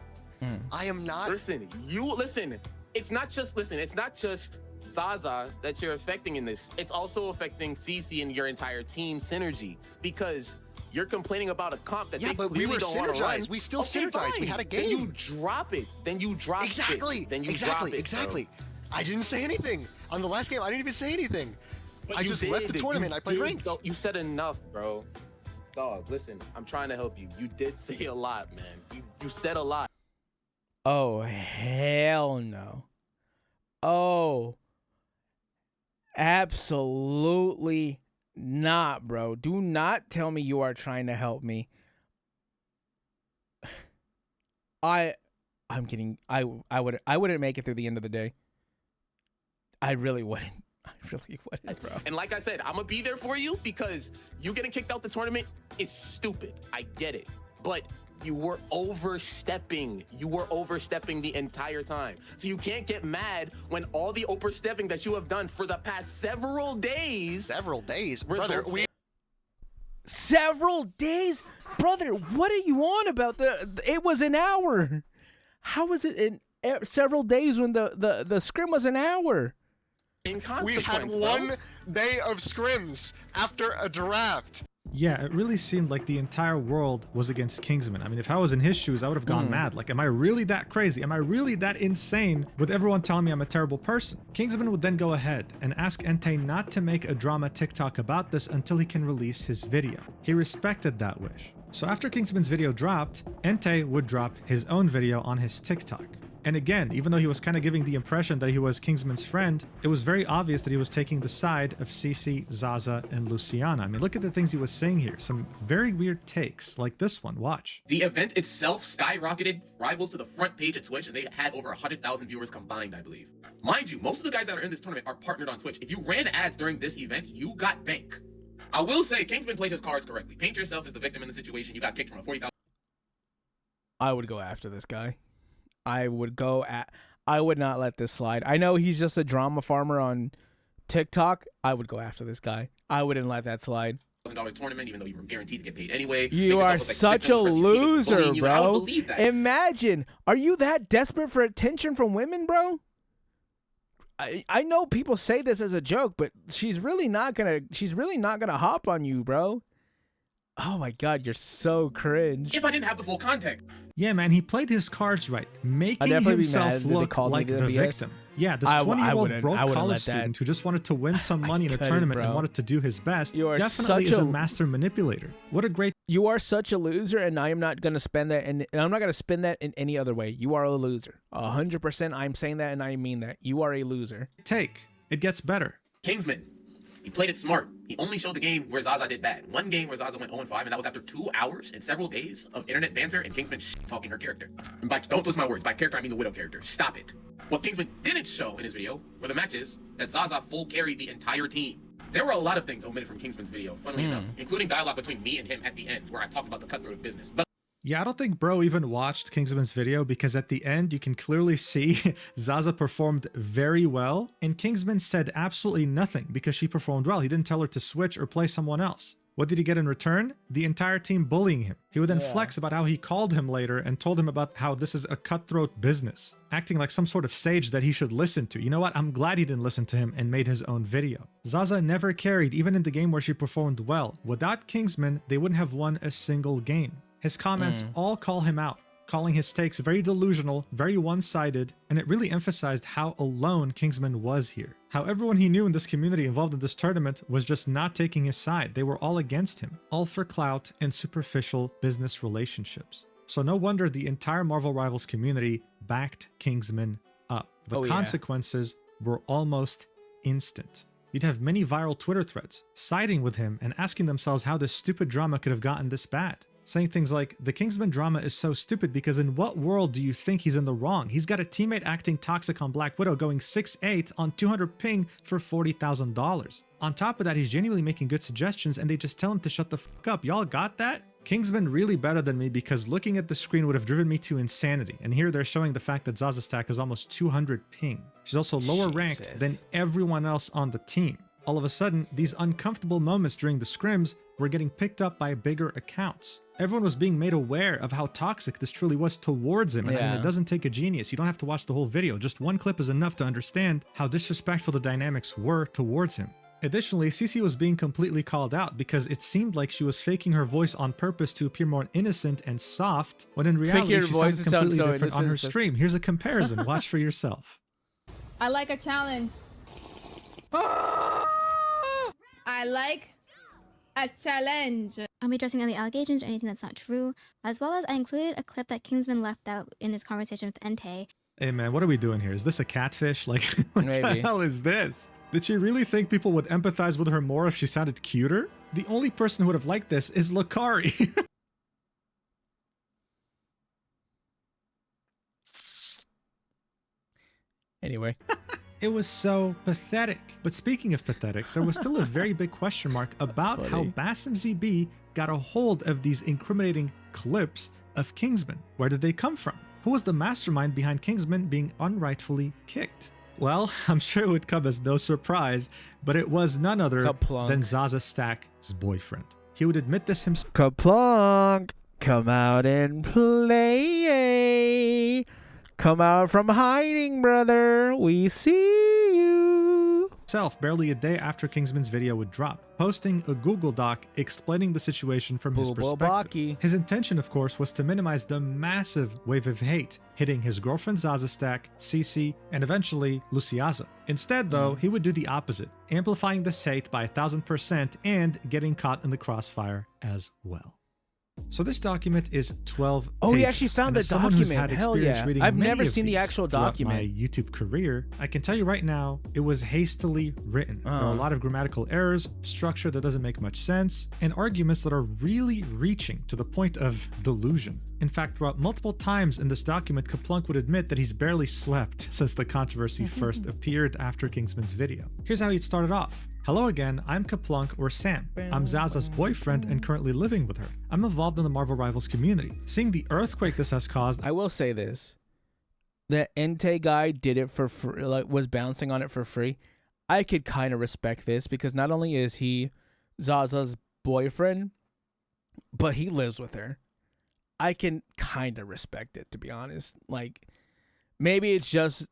I am not. listen, it's not just Zaza that you're affecting in this. It's also affecting Cici and your entire team synergy, because you're complaining about a comp that they but we clearly were don't want to run. synergized. We still Okay, synergized. We fine. had a Then game. you drop it. Exactly. Then you drop it. Exactly. I didn't say anything. On the last game, I didn't even say anything. But I you just left the did. tournament. You I played did, ranked. though. You said enough, bro. Dog, listen, I'm trying to help you. You did say a lot, man. You said a lot. Oh, hell no. Oh, absolutely not, bro. Do not tell me you are trying to help me. I'm kidding. I wouldn't make it through the end of the day. I really wouldn't. I really wouldn't, bro. And like I said, I'm gonna be there for you, because you getting kicked out the tournament is stupid. I get it. But you were overstepping. You were overstepping the entire time. So you can't get mad when all the overstepping that you have done for the past several days. Brother, Several days? Brother, what are you on about? It was an hour. How was it in several days when the scrim was an hour? In we consequence, had one day of scrims after a draft. Yeah, it really seemed like the entire world was against Kingsman. I mean, if I was in his shoes, I would have gone mad. Like, am I really that crazy? Am I really that insane with everyone telling me I'm a terrible person? Kingsman would then go ahead and ask Entei not to make a drama TikTok about this until he can release his video. He respected that wish. So after Kingsman's video dropped, Entei would drop his own video on his TikTok. And again, even though he was kind of giving the impression that he was Kingsman's friend, it was very obvious that he was taking the side of Cici, Zaza, and Luciana. I mean, look at the things he was saying here. Some very weird takes, like this one. Watch. The event itself skyrocketed Rivals to the front page of Twitch, and they had over 100,000 viewers combined, I believe. Mind you, most of the guys that are in this tournament are partnered on Twitch. If you ran ads during this event, you got bank. I will say, Kingsman played his cards correctly. Paint yourself as the victim in the situation. You got kicked from a 40,000. I would go after this guy. I would not let this slide. I know he's just a drama farmer on TikTok. I would go after this guy. I wouldn't let that slide. $1,000 tournament, even though you were guaranteed to get paid anyway. You are such a loser, bro. Imagine, are you that desperate for attention from women, bro? I know people say this as a joke, but she's really not gonna hop on you, bro. Oh my god, you're so cringe. If I didn't have the full context. Yeah, man, he played his cards right, making himself look like the victim. Yeah, this 20-year-old broke college student who just wanted to win some money in a tournament and wanted to do his best definitely is a master manipulator. What a great... You are such a loser, and I am not going to spend that, and I'm not going to spin that in any other way. You are a loser. 100%, I'm saying that, and I mean that. You are a loser. Take. It gets better. Kingsman. He played it smart. He only showed the game where Zaza did bad. One game where Zaza went 0-5, and that was after 2 hours and several days of internet banter and Kingsman talking her character. And don't twist my words. By character, I mean the Widow character. Stop it. What Kingsman didn't show in his video were the matches that Zaza full carried the entire team. There were a lot of things omitted from Kingsman's video, funnily enough, including dialogue between me and him at the end, where I talked about the cutthroat of business. But Yeah, I don't think bro even watched Kingsman's video because at the end you can clearly see Zaza performed very well and Kingsman said absolutely nothing because she performed well. He didn't tell her to switch or play someone else. What did he get in return? The entire team bullying him. He would then flex about how he called him later and told him about how this is a cutthroat business, acting like some sort of sage that he should listen to. You know what? I'm glad he didn't listen to him and made his own video. Zaza never carried, even in the game where she performed well. Without Kingsman, they wouldn't have won a single game. His comments all call him out, calling his takes very delusional, very one-sided, and it really emphasized how alone Kingsman was here. How everyone he knew in this community involved in this tournament was just not taking his side. They were all against him, all for clout and superficial business relationships. So no wonder the entire Marvel Rivals community backed Kingsman up. The consequences were almost instant. You'd have many viral Twitter threads siding with him and asking themselves how this stupid drama could have gotten this bad. Saying things like, the Kingsman drama is so stupid because in what world do you think he's in the wrong? He's got a teammate acting toxic on Black Widow going 6'8" on 200 ping for $40,000. On top of that, he's genuinely making good suggestions and they just tell him to shut the fuck up. Y'all got that? Kingsman really better than me because looking at the screen would have driven me to insanity. And here they're showing the fact that Zaza's stack is almost 200 ping. She's also lower ranked than everyone else on the team. All of a sudden, these uncomfortable moments during the scrims were getting picked up by bigger accounts. Everyone was being made aware of how toxic this truly was towards him. And I mean, it doesn't take a genius. You don't have to watch the whole video. Just one clip is enough to understand how disrespectful the dynamics were towards him. Additionally, Cece was being completely called out because it seemed like she was faking her voice on purpose to appear more innocent and soft, when in reality she sounded completely different on her stream. Here's a comparison. Watch for yourself. I like a challenge. I like a challenge. I'm addressing any allegations or anything that's not true, as well as I included a clip that Kingsman left out in his conversation with Entei. Hey man, what are we doing here? Is this a catfish? Like, what the hell is this? Did she really think people would empathize with her more if she sounded cuter? The only person who would have liked this is Lakari. Anyway. It was so pathetic. But speaking of pathetic, there was still a very big question mark about how Bassem ZB got a hold of these incriminating clips of Kingsman. Where did they come from? Who was the mastermind behind Kingsman being unrightfully kicked? Well, I'm sure it would come as no surprise, but it was none other than Zaza Stack's boyfriend. He would admit this himself. Kaplunk, come out and play. Come out from hiding, brother. We see you. Barely a day after Kingsman's video would drop, posting a Google Doc explaining the situation from his perspective. His intention, of course, was to minimize the massive wave of hate hitting his girlfriend Zaza Stack, Cece, and eventually Luciaza. Instead, though, he would do the opposite, amplifying this hate by 1000% and getting caught in the crossfire as well. So this document is 12 pages. Oh, he actually found the document. Had Hell experience reading I've many never of seen the these actual throughout document. my YouTube career. I can tell you right now, it was hastily written. There are a lot of grammatical errors, structure that doesn't make much sense, and arguments that are really reaching to the point of delusion. In fact, throughout multiple times in this document, Kaplunk would admit that he's barely slept since the controversy first appeared after Kingsman's video. Here's how he'd started off. Hello again, I'm Kaplunk or Sam. I'm Zaza's boyfriend and currently living with her. I'm involved in the Marvel Rivals community. Seeing the earthquake this has caused, I will say this. The Entei guy did it for free, like was bouncing on it for free. I could kind of respect this because not only is he Zaza's boyfriend, but he lives with her. I can kind of respect it, to be honest. Like, maybe it's just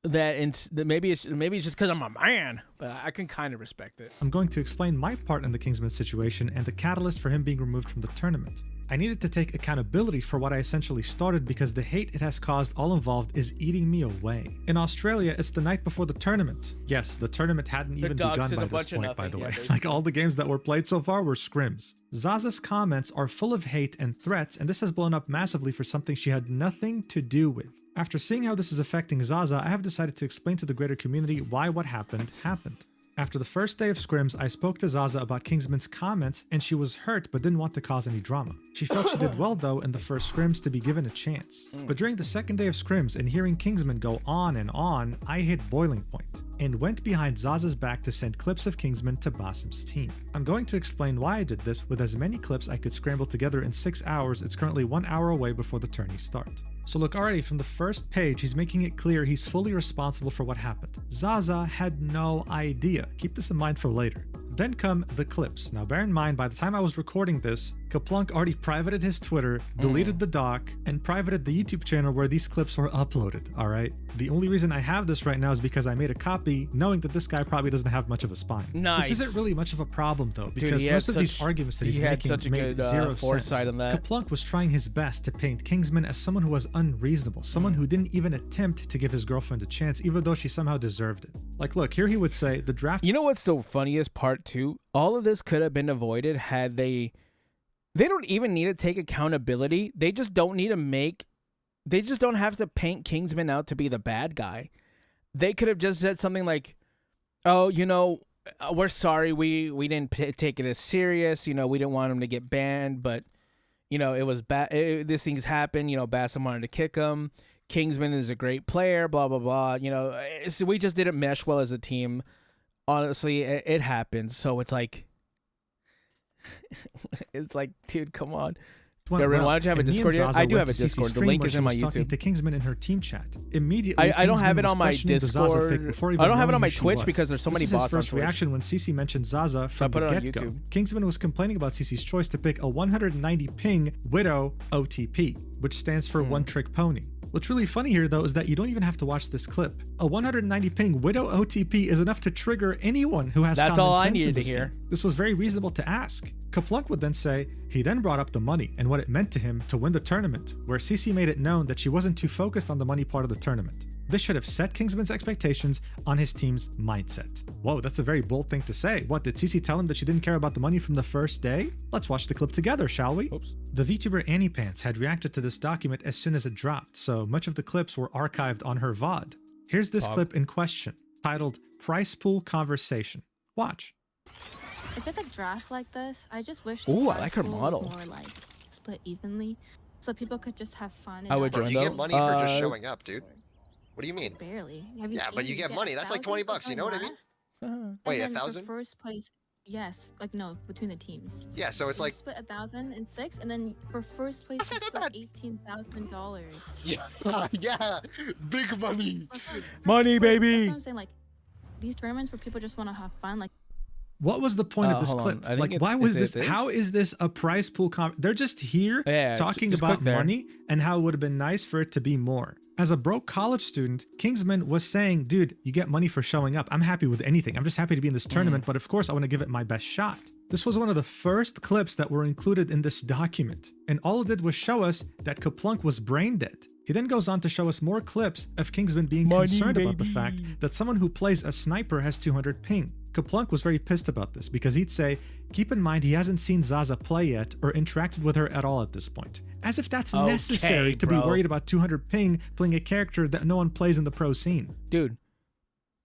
that maybe it's just because I'm a man, but I can kind of respect it. I'm going to explain my part in the Kingsman situation and the catalyst for him being removed from the tournament. I needed to take accountability for what I essentially started because the hate it has caused all involved is eating me away. In Australia, it's the night before the tournament. Yes, the tournament hadn't even begun by this point, by the way. Like, all the games that were played so far were scrims. Zaza's comments are full of hate and threats, and this has blown up massively for something she had nothing to do with. After seeing how this is affecting Zaza, I have decided to explain to the greater community why what happened happened. After the first day of scrims, I spoke to Zaza about Kingsman's comments, and she was hurt but didn't want to cause any drama. She felt she did well though in the first scrims to be given a chance. But during the second day of scrims and hearing Kingsman go on and on, I hit boiling point. and went behind Zaza's back to send clips of Kingsman to Basim's team. I'm going to explain why I did this with as many clips I could scramble together in 6 hours. It's currently 1 hour away before the tourneys start. So look, already from the first page, he's making it clear he's fully responsible for what happened. Zaza had no idea. Keep this in mind for later. Then come the clips. Now bear in mind, by the time I was recording this, Kaplunk already privated his Twitter, deleted the doc, and privated the YouTube channel where these clips were uploaded, alright? The only reason I have this right now is because I made a copy, knowing that this guy probably doesn't have much of a spine. Nice. This isn't really much of a problem though, because Dude, most of these arguments that he's making made zero sense. On that. Kaplunk was trying his best to paint Kingsman as someone who was unreasonable, someone who didn't even attempt to give his girlfriend a chance, even though she somehow deserved it. Like, look, here he would say, the draft... You know what's the funniest part too? All of this could have been avoided had they don't even need to take accountability. They just don't need to they just don't have to paint Kingsman out to be the bad guy. They could have just said something like, oh, you know, we're sorry, we didn't take it as serious, you know, we didn't want him to get banned, but, you know, it was bad, this thing's happened, you know, Basim wanted to kick him, Kingsman is a great player, blah, blah, blah, you know, so we just didn't mesh well as a team. Honestly, it happens, so it's like, dude, come on. Why don't you have a Discord yet? I do have a Discord. The link is in my YouTube. Talking to Kingsman in her team chat. Immediately, I don't have it on my Discord. I don't have it on my Twitch because there's so many bots on Twitch. This is his first reaction when CC mentioned Zaza from the get-go. Kingsman was complaining about CC's choice to pick a 190 ping Widow OTP, which stands for One Trick Pony. What's really funny here, though, is that you don't even have to watch this clip. A 190 ping Widow OTP is enough to trigger anyone who has common sense. That's all I needed to hear. This was very reasonable to ask. Kaplunk would then say, he then brought up the money and what it meant to him to win the tournament, where CC made it known that she wasn't too focused on the money part of the tournament. This should have set Kingsman's expectations on his team's mindset. Whoa, that's a very bold thing to say. What, did CC tell him that she didn't care about the money from the first day? Let's watch the clip together, shall we? Oops. The VTuber Annie Pants had reacted to this document as soon as it dropped, so much of the clips were archived on her VOD. Here's this clip in question, titled Price Pool Conversation. Watch. If it's a draft like this, I just wish I like her model. Was more like split evenly, so people could just have fun. I would join You get money for just showing up, dude. What do you mean? Barely. But you get money. That's like 20 bucks. You know what I mean? Wait, 1,000? First place, yes. Like no, between the teams. Yeah, so it's like split 1,006, and then for first place, you split $18,000. Yeah, yeah, big money. Money, baby. That's what I'm saying. Like these tournaments where people just want to have fun, like. What was the point of this clip? Like, why was this? How is this a prize pool? They're just here talking about money and how it would have been nice for it to be more. As a broke college student, Kingsman was saying, dude, you get money for showing up. I'm happy with anything. I'm just happy to be in this tournament, but of course I want to give it my best shot. This was one of the first clips that were included in this document, and all it did was show us that Kaplunk was brain dead. He then goes on to show us more clips of Kingsman being concerned about the fact that someone who plays a sniper has 200 ping. Kaplunk was very pissed about this because he'd say, keep in mind he hasn't seen Zaza play yet or interacted with her at all at this point. As if that's necessary to be worried about 200 ping playing a character that no one plays in the pro scene. Dude,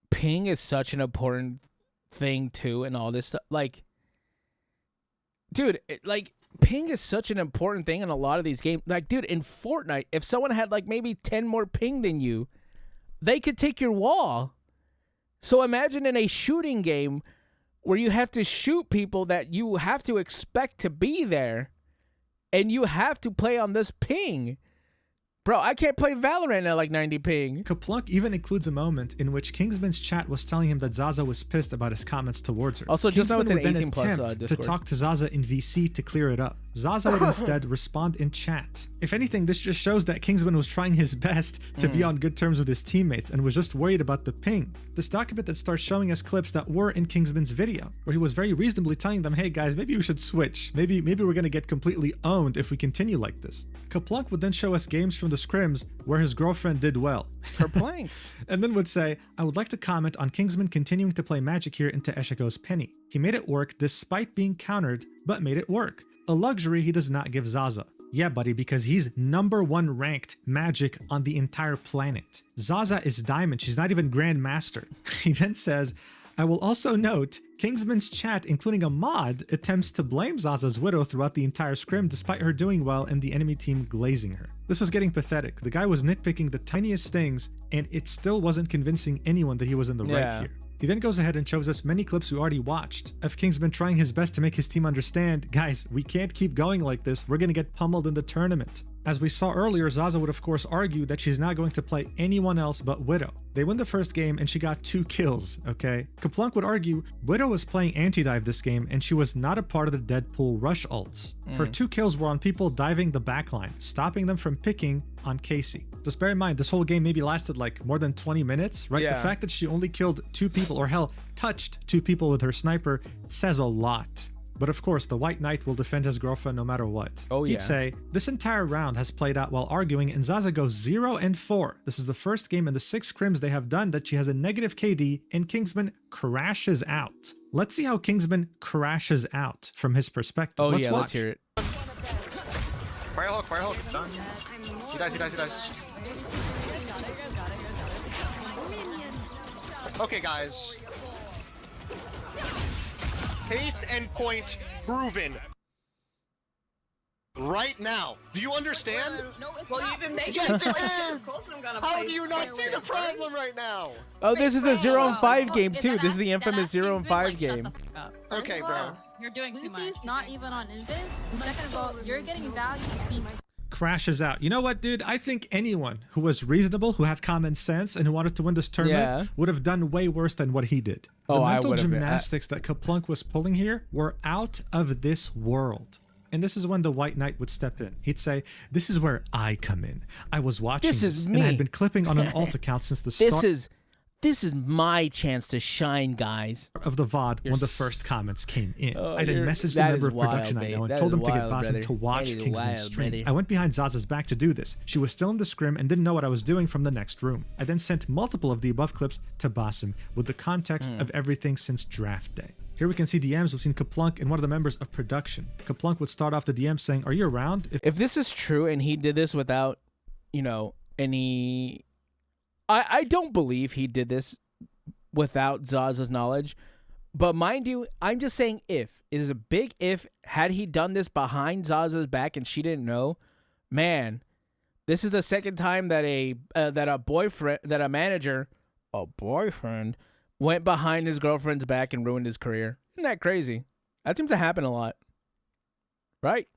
ping is such an important thing too and all this stuff. Like, dude, ping is such an important thing in a lot of these games. Like, dude, in Fortnite, if someone had like maybe 10 more ping than you, they could take your wall. So imagine in a shooting game where you have to shoot people that you have to expect to be there, and you have to play on this ping. Bro, I can't play Valorant at like 90 ping. Kaplunk even includes a moment in which Kingsman's chat was telling him that Zaza was pissed about his comments towards her. Also, just know it's an 18+ Discord. To talk to Zaza in VC to clear it up. Zaza would instead respond in chat. If anything, this just shows that Kingsman was trying his best to be on good terms with his teammates and was just worried about the ping. This document that starts showing us clips that were in Kingsman's video, where he was very reasonably telling them, hey guys, maybe we should switch. Maybe we're gonna get completely owned if we continue like this. Kaplunk would then show us games from the scrims where his girlfriend did well. Her playing. And then would say, I would like to comment on Kingsman continuing to play magic here into Eshiko's penny. He made it work despite being countered, but made it work. A luxury he does not give Zaza. Yeah, buddy, because he's #1 ranked magic on the entire planet. Zaza is diamond. She's not even grandmaster. He then says, I will also note, Kingsman's chat, including a mod, attempts to blame Zaza's Widow throughout the entire scrim despite her doing well and the enemy team glazing her. This was getting pathetic. The guy was nitpicking the tiniest things and it still wasn't convincing anyone that he was in the right here. He then goes ahead and shows us many clips we already watched of Kingsman trying his best to make his team understand, guys, we can't keep going like this, we're gonna get pummeled in the tournament. As we saw earlier, Zaza would of course argue that she's not going to play anyone else but Widow. They win the first game and she got 2 kills, okay? Kaplunk would argue Widow was playing anti-dive this game and she was not a part of the Deadpool rush ults. Her 2 kills were on people diving the backline, stopping them from picking on Casey. Just bear in mind, this whole game maybe lasted like more than 20 minutes, right? The fact that she only killed 2 people, or hell, touched 2 people with her sniper says a lot. But of course, the White Knight will defend his girlfriend no matter what. He'd say, this entire round has played out while arguing and Zaza goes 0-4. This is the first game in the 6 scrims they have done that she has a negative KD and Kingsman crashes out. Let's see how Kingsman crashes out from his perspective. Let's watch. Let's hear it. Fire Hulk, Fire Hulk. Done. He dies, he dies, he dies. Okay, guys. Pace and point proven. Right now. Do you understand? No, well, you've been making Yes, it How do you not see the problem right now? Oh, this is the 0-5 game too. This is the infamous 0-5 game. Okay, bro. You're doing too much. Lucy's not even on Invis. Second of all, you're getting value. Crashes out. You know what, dude? I think anyone who was reasonable, who had common sense, and who wanted to win this tournament would have done way worse than what he did. The mental gymnastics that Kaplunk was pulling here were out of this world. And this is when the White Knight would step in. He'd say, this is where I come in. I was watching this and I had been clipping on an alt account since the start. This is my chance to shine, guys. Of the VOD when the first comments came in. I then messaged the member of production I know and told him to get Basim to watch Kingsman's stream. I went behind Zaza's back to do this. She was still in the scrim and didn't know what I was doing from the next room. I then sent multiple of the above clips to Basim with the context of everything since draft day. Here we can see DMs between Kaplunk and one of the members of production. Kaplunk would start off the DM saying, are you around? If this is true and he did this without, you know, any... I don't believe he did this without Zaza's knowledge. But mind you, I'm just saying if. It is a big if. Had he done this behind Zaza's back and she didn't know, man, this is the second time that a boyfriend went behind his girlfriend's back and ruined his career. Isn't that crazy? That seems to happen a lot. Right?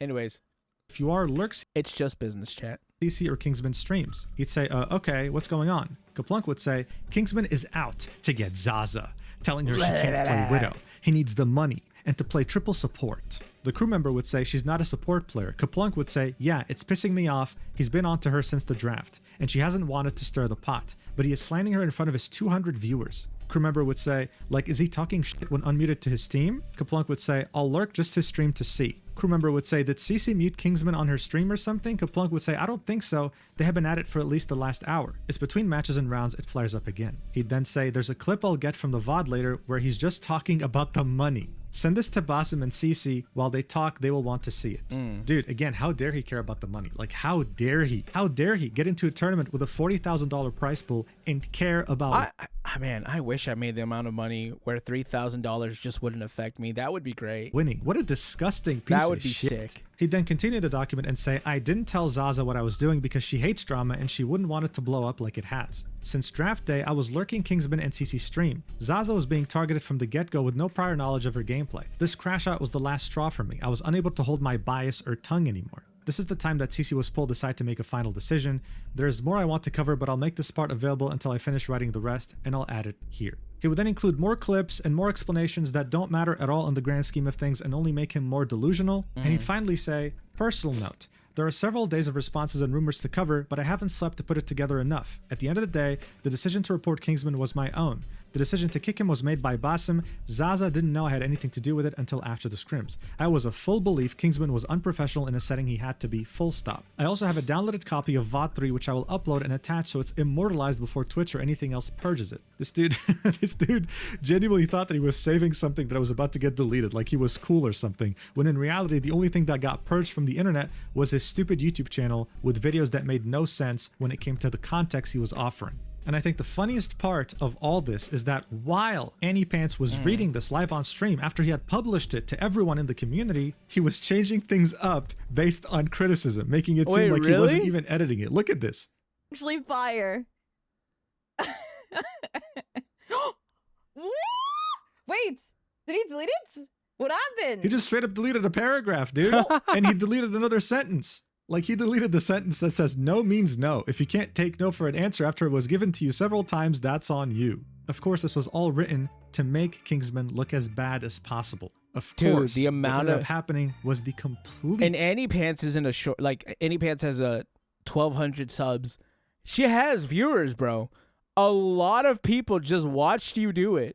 Anyways. If you are lurks, it's just business chat. CC or Kingsman streams. He'd say, okay, what's going on? Kaplunk would say, Kingsman is out to get Zaza, telling her she can't play Widow. He needs the money and to play triple support. The crew member would say she's not a support player. Kaplunk would say, yeah, it's pissing me off. He's been onto her since the draft, and she hasn't wanted to stir the pot, but he is slandering her in front of his 200 viewers. Crew member would say, like, is he talking shit when unmuted to his team? Kaplunk would say, I'll lurk just his stream to see. Crew member would say, did CC mute Kingsman on her stream or something? Kaplunk would say, I don't think so. They have been at it for at least the last hour. It's between matches and rounds, it flares up again. He'd then say, there's a clip I'll get from the VOD later where he's just talking about the money. Send this to Basim and CC. While they talk, they will want to see it. Dude, again, how dare he care about the money? Like, how dare he? How dare he get into a tournament with a $40,000 prize pool and care about it? Man, I wish I made the amount of money where $3,000 just wouldn't affect me. That would be great. Winning. What a disgusting piece of shit. That would be sick. He'd then continue the document and say, I didn't tell Zaza what I was doing because she hates drama and she wouldn't want it to blow up like it has. Since draft day, I was lurking Kingsman and CC stream. Zaza was being targeted from the get-go with no prior knowledge of her gameplay. This crash out was the last straw for me. I was unable to hold my bias or tongue anymore. This is the time that CC was pulled aside to make a final decision. There's more I want to cover, but I'll make this part available until I finish writing the rest, and I'll add it here. He would then include more clips and more explanations that don't matter at all in the grand scheme of things and only make him more delusional. And he'd finally say, personal note, there are several days of responses and rumors to cover, but I haven't slept to put it together enough. At the end of the day, the decision to report Kingsman was my own. The decision to kick him was made by Basim. Zaza didn't know I had anything to do with it until after the scrims. I was a full belief Kingsman was unprofessional in a setting he had to be, full stop. I also have a downloaded copy of VOD 3 which I will upload and attach so it's immortalized before Twitch or anything else purges it. This dude genuinely thought that he was saving something that was about to get deleted, like he was cool or something, when in reality the only thing that got purged from the internet was his stupid YouTube channel with videos that made no sense when it came to the context he was offering. And I think the funniest part of all this is that while Annie Pants was reading this live on stream, after he had published it to everyone in the community, he was changing things up based on criticism, making it seem like he wasn't even editing it. Look at this. Actually fire. Wait, did he delete it? What happened? He just straight up deleted a paragraph, dude. And he deleted another sentence. Like, he deleted the sentence that says no means no. If you can't take no for an answer after it was given to you several times, that's on you. Of course, this was all written to make Kingsman look as bad as possible. Of course, the amount what ended up happening was the complete... And Annie Pants isn't a short... Like, Annie Pants has a 1,200 subs. She has viewers, bro. A lot of people just watched you do it.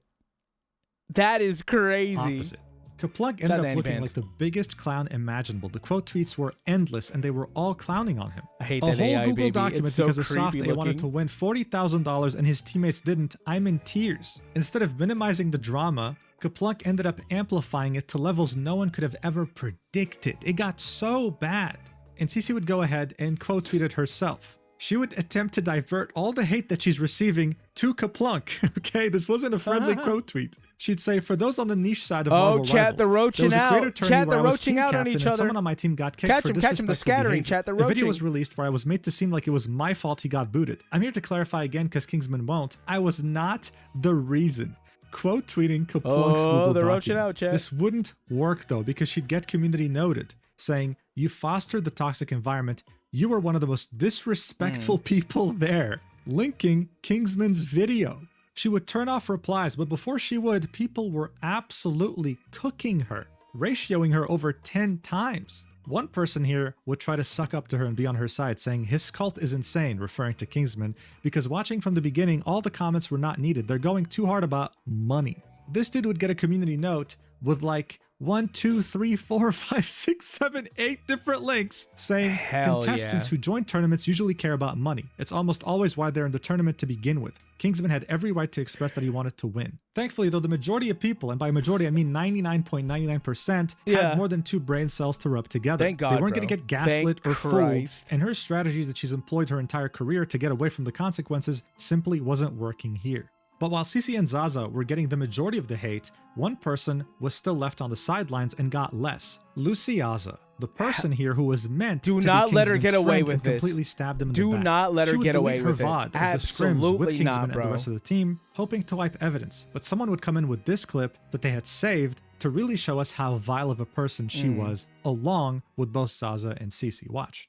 That is crazy. Opposite. Kaplunk ended up looking like the biggest clown imaginable. The quote tweets were endless, and they were all clowning on him. I hate a that whole AI, Google baby. document So because a soft creepy A wanted to looking. win $40,000 and his teammates didn't. I'm in tears. Instead of minimizing the drama, Kaplunk ended up amplifying it to levels no one could have ever predicted. It got so bad. And Cece would go ahead and quote tweet it herself. She would attempt to divert all the hate that she's receiving to Kaplunk. Okay, this wasn't a friendly quote tweet. She'd say, for those on the niche side of Marvel chat the Rivals, there was a creator out. tourney Chat where the I was roaching team out on captain each and other. someone on my team got kicked Catch for him, disrespectful the scattering, behavior. chat the The video roaching. was released where I was made to seem like it was my fault he got booted. I'm here to clarify again because Kingsman won't. I was not the reason. Quote tweeting Kaplunk's Google they're roaching document. out, chat. This wouldn't work though because she'd get community noted, saying, you fostered the toxic environment. You were one of the most disrespectful people there. Linking Kingsman's video. She would turn off replies, but before she would, people were absolutely cooking her, ratioing her over 10 times. One person here would try to suck up to her and be on her side, saying his cult is insane, referring to Kingsman, because watching from the beginning, all the comments were not needed. They're going too hard about money. This dude would get a community note with like 1, 2, 3, 4, 5, 6, 7, 8 different links saying contestants who join tournaments usually care about money. It's almost always why they're in the tournament to begin with. Kingsman had every right to express that he wanted to win. Thankfully, though, the majority of people, and by majority I mean 99.99%, had more than 2 brain cells to rub together. Thank God, they weren't bro. going to get gaslit Thank or fooled, Christ. and her strategy that she's employed her entire career to get away from the consequences simply wasn't working here. But while Cece and Zaza were getting the majority of the hate, one person was still left on the sidelines and got less. Luciaza, the person here who was meant to be not let her Kingsman's get away friend with and this. completely stabbed him in Do the back. not let her She would get away delete her with it. VOD of the scrims Absolutely with Kingsman not, and the bro. rest of the team, hoping to wipe evidence. But someone would come in with this clip that they had saved to really show us how vile of a person she was, along with both Zaza and Cece. Watch.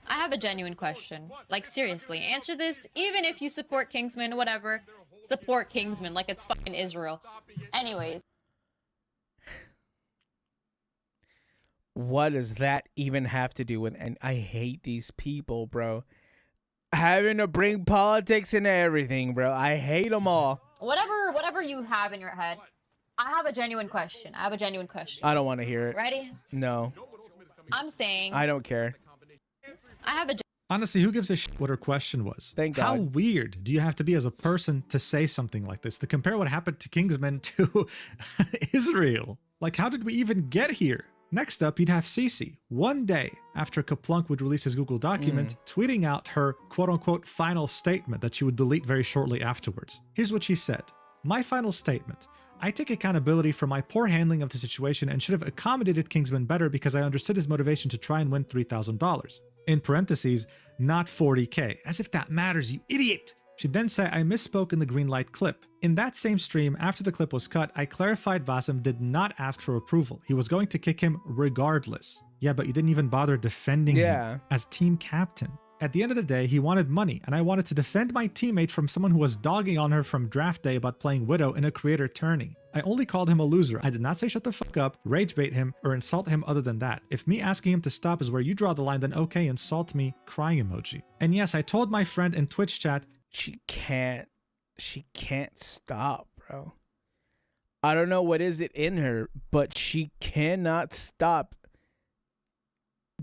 I have a genuine question. Like, seriously, answer this. Even if you support Kingsman, whatever, support Kingsman like it's fucking Israel. Anyways. What does that even have to do with? And I hate these people, bro. Having to bring politics into everything, bro. I hate them all. Whatever you have in your head, I have a genuine question. I don't want to hear it. Ready? No. I'm saying. I don't care. I have a. Honestly, who gives a shit what her question was? Thank How God. weird do you have to be as a person to say something like this? To compare what happened to Kingsman to Israel? Like, how did we even get here? Next up, you'd have Cece, one day after Kaplunk would release his Google document, tweeting out her quote-unquote final statement that she would delete very shortly afterwards. Here's what she said. My final statement. I take accountability for my poor handling of the situation and should have accommodated Kingsman better because I understood his motivation to try and win $3,000. In parentheses, not 40K. As if that matters, you idiot! She'd then say, I misspoke in the green light clip. In that same stream, after the clip was cut, I clarified Basim did not ask for approval. He was going to kick him regardless. Yeah, but you didn't even bother defending him as team captain. At the end of the day, he wanted money, and I wanted to defend my teammate from someone who was dogging on her from draft day about playing Widow in a creator tourney. I only called him a loser. I did not say shut the fuck up, rage bait him, or insult him other than that. If me asking him to stop is where you draw the line, then okay, insult me, crying emoji. And yes, I told my friend in Twitch chat, She can't stop, bro. I don't know what is it in her, but she cannot stop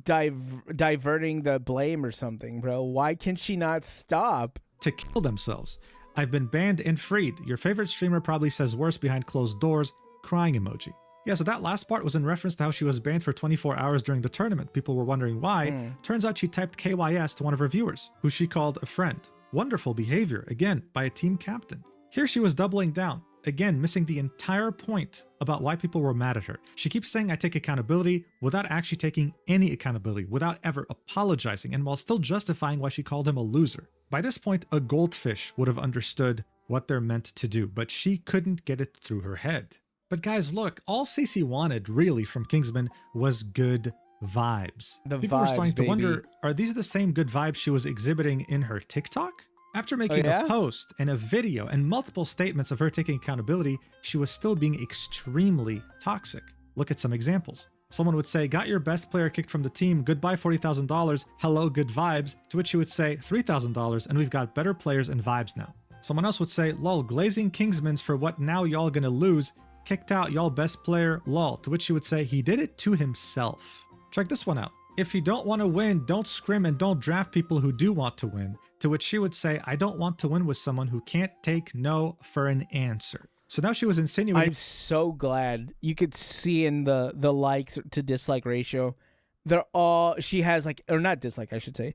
diverting the blame or something, bro. Why can she not stop? To kill themselves. I've been banned and freed. Your favorite streamer probably says worse behind closed doors, crying emoji. Yeah, so that last part was in reference to how she was banned for 24 hours during the tournament. People were wondering why. Turns out she typed KYS to one of her viewers, who she called a friend. Wonderful behavior, again, by a team captain. Here she was doubling down, again, missing the entire point about why people were mad at her. She keeps saying I take accountability without actually taking any accountability, without ever apologizing, and while still justifying why she called him a loser. By this point, a goldfish would have understood what they're meant to do, but she couldn't get it through her head. But guys, look, all Cece wanted really from Kingsman was good vibes. People were starting to wonder, are these the same good vibes she was exhibiting in her TikTok? After making a post and a video and multiple statements of her taking accountability, she was still being extremely toxic. Look at some examples. Someone would say, got your best player kicked from the team, goodbye $40,000, hello good vibes, to which she would say $3,000 and we've got better players and vibes now. Someone else would say, lol, glazing Kingsman's for what now y'all gonna lose, kicked out y'all best player, lol, to which she would say he did it to himself. Check this one out. If you don't want to win, don't scrim and don't draft people who do want to win. To which she would say, I don't want to win with someone who can't take no for an answer. So now she was insinuating. I'm so glad you could see in the likes to dislike ratio. They're all, she has like, or not dislike, I should say,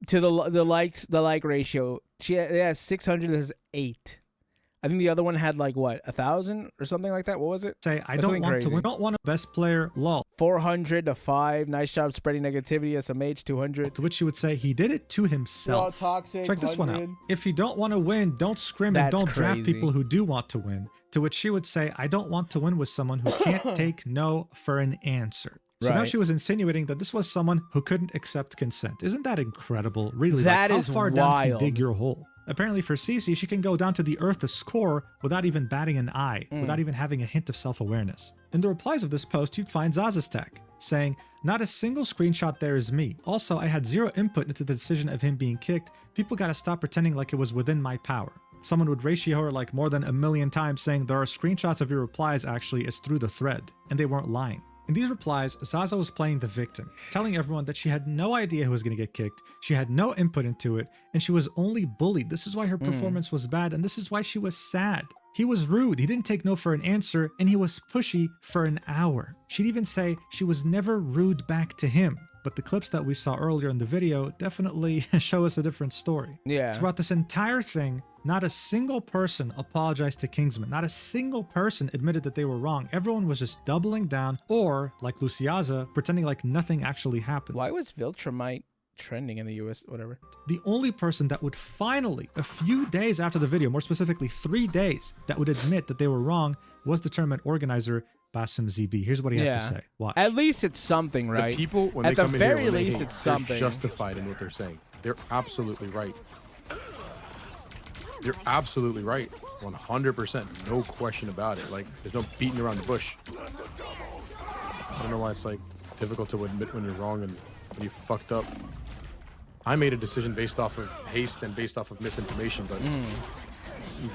to the like ratio. She has 600 as 8. I think the other one had like what, 1,000 or something like that. What was it? Say, I don't want to win. Don't want a best player, lol. 400 to 5. Nice job spreading negativity. SMH 200. To which she would say he did it to himself. Toxic, check this one out. If you don't want to win, don't scrim and don't draft people who do want to win. To which she would say, I don't want to win with someone who can't take no for an answer. So now she was insinuating that this was someone who couldn't accept consent. Isn't that incredible? Really, that like, is how far wild. down can you dig your hole? Apparently for Cece, she can go down to the earth to score without even batting an eye, without even having a hint of self-awareness. In the replies of this post, you'd find Zaza's tag, saying, not a single screenshot there is me. Also, I had zero input into the decision of him being kicked. People gotta stop pretending like it was within my power. Someone would ratio her like more than 1 million times saying there are screenshots of your replies actually, it's through the thread, and they weren't lying. In these replies, Zaza was playing the victim, telling everyone that she had no idea who was going to get kicked, she had no input into it, and she was only bullied. This is why her performance was bad, and this is why she was sad. He was rude, he didn't take no for an answer, and he was pushy for an hour. She'd even say she was never rude back to him. But the clips that we saw earlier in the video definitely show us a different story. Yeah. Throughout this entire thing, not a single person apologized to Kingsman. Not a single person admitted that they were wrong. Everyone was just doubling down or, like Luciaza, pretending like nothing actually happened. Why was Viltrumite trending in the US? Whatever. The only person that would finally, a few days after the video, more specifically 3 days, that would admit that they were wrong was the tournament organizer, Basim ZB. Here's what he had to say. Watch. At least it's something, right? The people, when at they the come in very here, least, it's something. They're justified in what they're saying. They're absolutely right. They're absolutely right. 100%. No question about it. Like, there's no beating around the bush. I don't know why it's like difficult to admit when you're wrong and when you fucked up. I made a decision based off of haste and based off of misinformation, but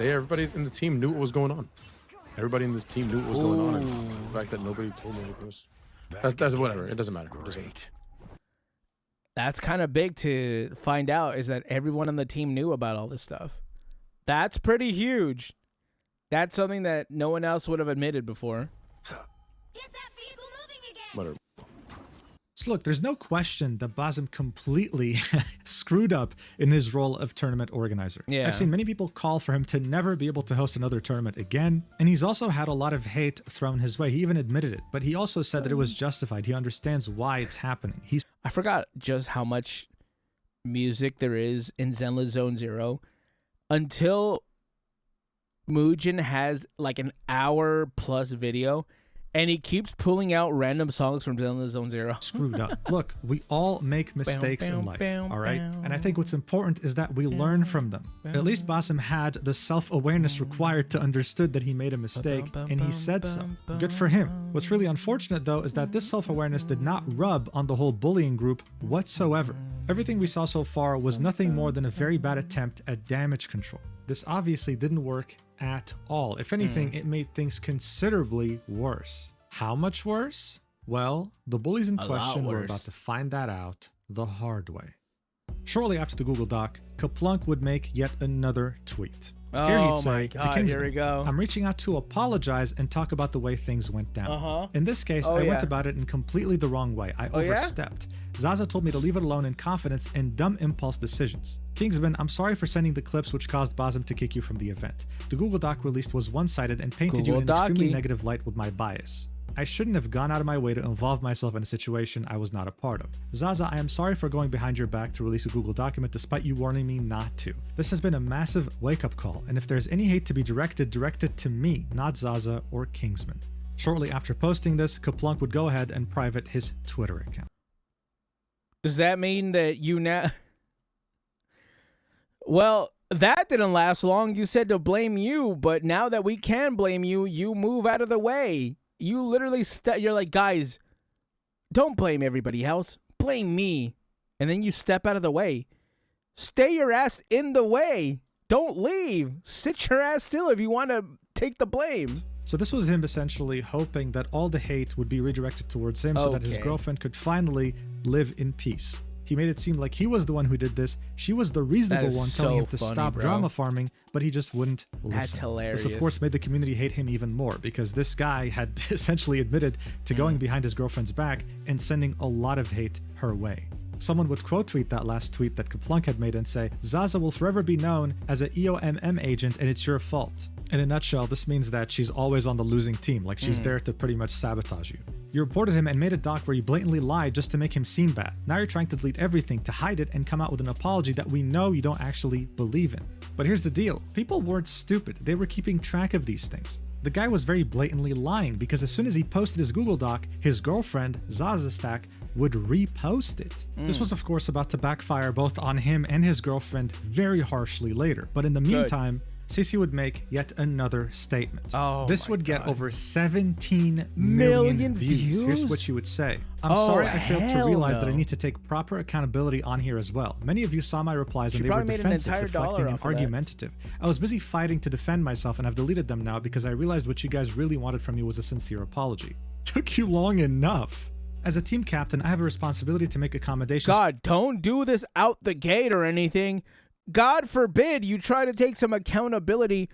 everybody in the team knew what was going on. Everybody in this team knew what was going on, and the fact that nobody told me it was that's whatever. It doesn't matter. It doesn't. That's kind of big to find out, is that everyone on the team knew about all this stuff. That's pretty huge. That's something that no one else would have admitted before. Whatever. So look, there's no question that Basim completely screwed up in his role of tournament organizer. Yeah. I've seen many people call for him to never be able to host another tournament again, and he's also had a lot of hate thrown his way. He even admitted it, but he also said that it was justified. He understands why it's happening. I forgot just how much music there is in Zenless Zone Zero. Until Mujin has like an hour plus video, and he keeps pulling out random songs from Zenless Zone Zero. Screwed up. Look, we all make mistakes in life, all right? And I think what's important is that we learn from them. At least Basim had the self-awareness required to understood that he made a mistake, and he said so. Good for him. What's really unfortunate, though, is that this self-awareness did not rub on the whole bullying group whatsoever. Everything we saw so far was nothing more than a very bad attempt at damage control. This obviously didn't work at all. If anything, it made things considerably worse. How much worse? Well, the bullies in question were about to find that out the hard way. Shortly after the Google Doc, Kaplunk would make yet another tweet. Here he'd say to Kingsman, here we go. I'm reaching out to apologize and talk about the way things went down. In this case, I went about it in completely the wrong way. I overstepped. Zaza told me to leave it alone in confidence and dumb impulse decisions. Kingsman, I'm sorry for sending the clips which caused Basm to kick you from the event. The Google Doc released was one-sided and painted you in an extremely negative light with my bias. I shouldn't have gone out of my way to involve myself in a situation I was not a part of. Zaza, I am sorry for going behind your back to release a Google document despite you warning me not to. This has been a massive wake-up call, and if there's any hate to be directed to me, not Zaza or Kingsman. Shortly after posting this, Kaplunk would go ahead and private his Twitter account. Does that mean that you now... Well, that didn't last long. You said to blame you, but now that we can blame you, you move out of the way. You literally, you're like, guys, don't blame everybody else. Blame me. And then you step out of the way. Stay your ass in the way. Don't leave. Sit your ass still if you want to take the blame. So this was him essentially hoping that all the hate would be redirected towards him so that his girlfriend could finally live in peace. He made it seem like he was the one who did this. She was the reasonable one telling him to stop drama farming, but he just wouldn't listen. That's hilarious. This, of course, made the community hate him even more because this guy had essentially admitted to going behind his girlfriend's back and sending a lot of hate her way. Someone would quote tweet that last tweet that Kaplunk had made and say, Zaza will forever be known as an EOMM agent and it's your fault. In a nutshell, this means that she's always on the losing team, like she's there to pretty much sabotage you. You reported him and made a doc where you blatantly lied just to make him seem bad. Now you're trying to delete everything to hide it and come out with an apology that we know you don't actually believe in. But here's the deal. People weren't stupid. They were keeping track of these things. The guy was very blatantly lying because as soon as he posted his Google Doc, his girlfriend, Zaza Stack, would repost it. This was of course about to backfire both on him and his girlfriend very harshly later. But in the meantime, Cece would make yet another statement. This would get over 17 million views. Here's what she would say. I'm sorry I failed to realize that I need to take proper accountability on here as well. Many of you saw my replies and they were defensive, deflecting, and argumentative. I was busy fighting to defend myself and I've deleted them now because I realized what you guys really wanted from me was a sincere apology. Took you long enough. As a team captain, I have a responsibility to make accommodations. God, don't do this out the gate or anything. God forbid you try to take some accountability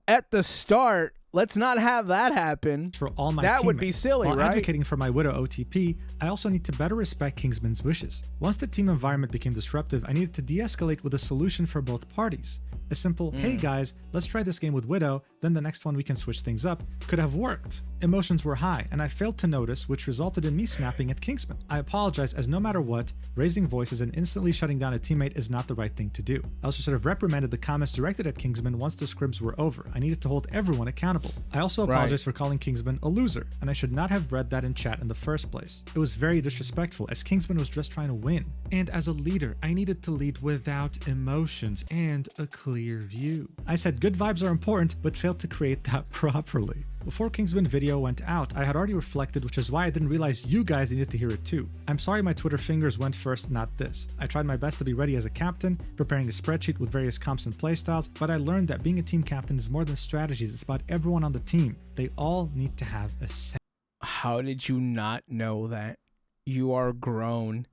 at the start. Let's not have that happen. For all my that teammates. Would be silly, While right? advocating for my widow OTP, I also need to better respect Kingsman's wishes. Once the team environment became disruptive, I needed to de-escalate with a solution for both parties. A simple, hey guys, let's try this game with Widow, then the next one we can switch things up, could have worked. Emotions were high, and I failed to notice, which resulted in me snapping at Kingsman. I apologize, as no matter what, raising voices and instantly shutting down a teammate is not the right thing to do. I also should have reprimanded the comments directed at Kingsman once the scrims were over. I needed to hold everyone accountable. I also apologize for calling Kingsman a loser, and I should not have read that in chat in the first place. It was very disrespectful, as Kingsman was just trying to win. And as a leader, I needed to lead without emotions and a clear view. I said good vibes are important, but failed to create that properly. Before Kingsman video went out, I had already reflected, which is why I didn't realize you guys needed to hear it too. I'm sorry my Twitter fingers went first, not this. I tried my best to be ready as a captain, preparing a spreadsheet with various comps and playstyles, but I learned that being a team captain is more than strategies, it's about everyone on the team. They all need to have a say. How did you not know that? You are grown.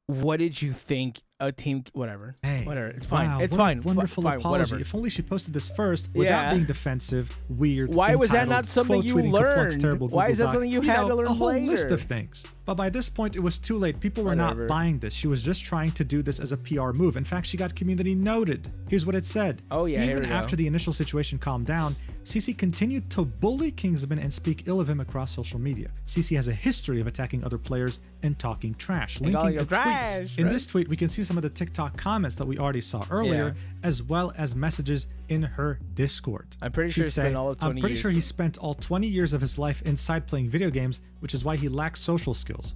What did you think a team... Whatever. Hey, whatever. It's fine. Wow, it's fine. Wonderful fine, apology. whatever. If only she posted this first without being defensive, weird, Why was that entitled, not something you learned? Why is that something you had to learn a whole later? list of things. But by this point, it was too late. People were not buying this. She was just trying to do this as a PR move. In fact, she got community noted. Here's what it said. Oh yeah, Even after the initial situation calmed down, CC continued to bully Kingsman and speak ill of him across social media. CC has a history of attacking other players and talking trash. Linking a tweet. In this tweet, we can see some of the TikTok comments that we already saw earlier, as well as messages in her Discord. I'm pretty sure he spent all of 20 I'm pretty years. sure he spent all 20 years of his life inside playing video games, which is why he lacks social skills.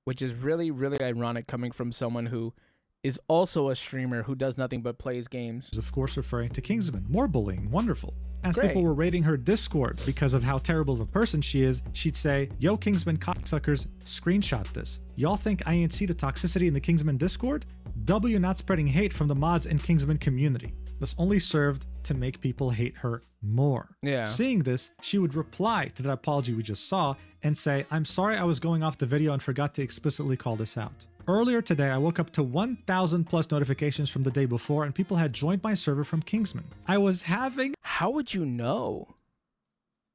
Which is really, really ironic coming from someone who is also a streamer who does nothing but plays games. Of course, referring to Kingsman. More bullying. Wonderful. As Great. people were raiding her Discord because of how terrible of a person she is, she'd say, yo, Kingsman cocksuckers, screenshot this. Y'all think I ain't see the toxicity in the Kingsman Discord? W not spreading hate from the mods and Kingsman community. This only served to make people hate her more. Yeah. Seeing this, she would reply to that apology we just saw and say, "I'm sorry I was going off the video and forgot to explicitly call this out. Earlier today, I woke up to 1,000 plus notifications from the day before and people had joined my server from Kingsman. I was having..." How would you know?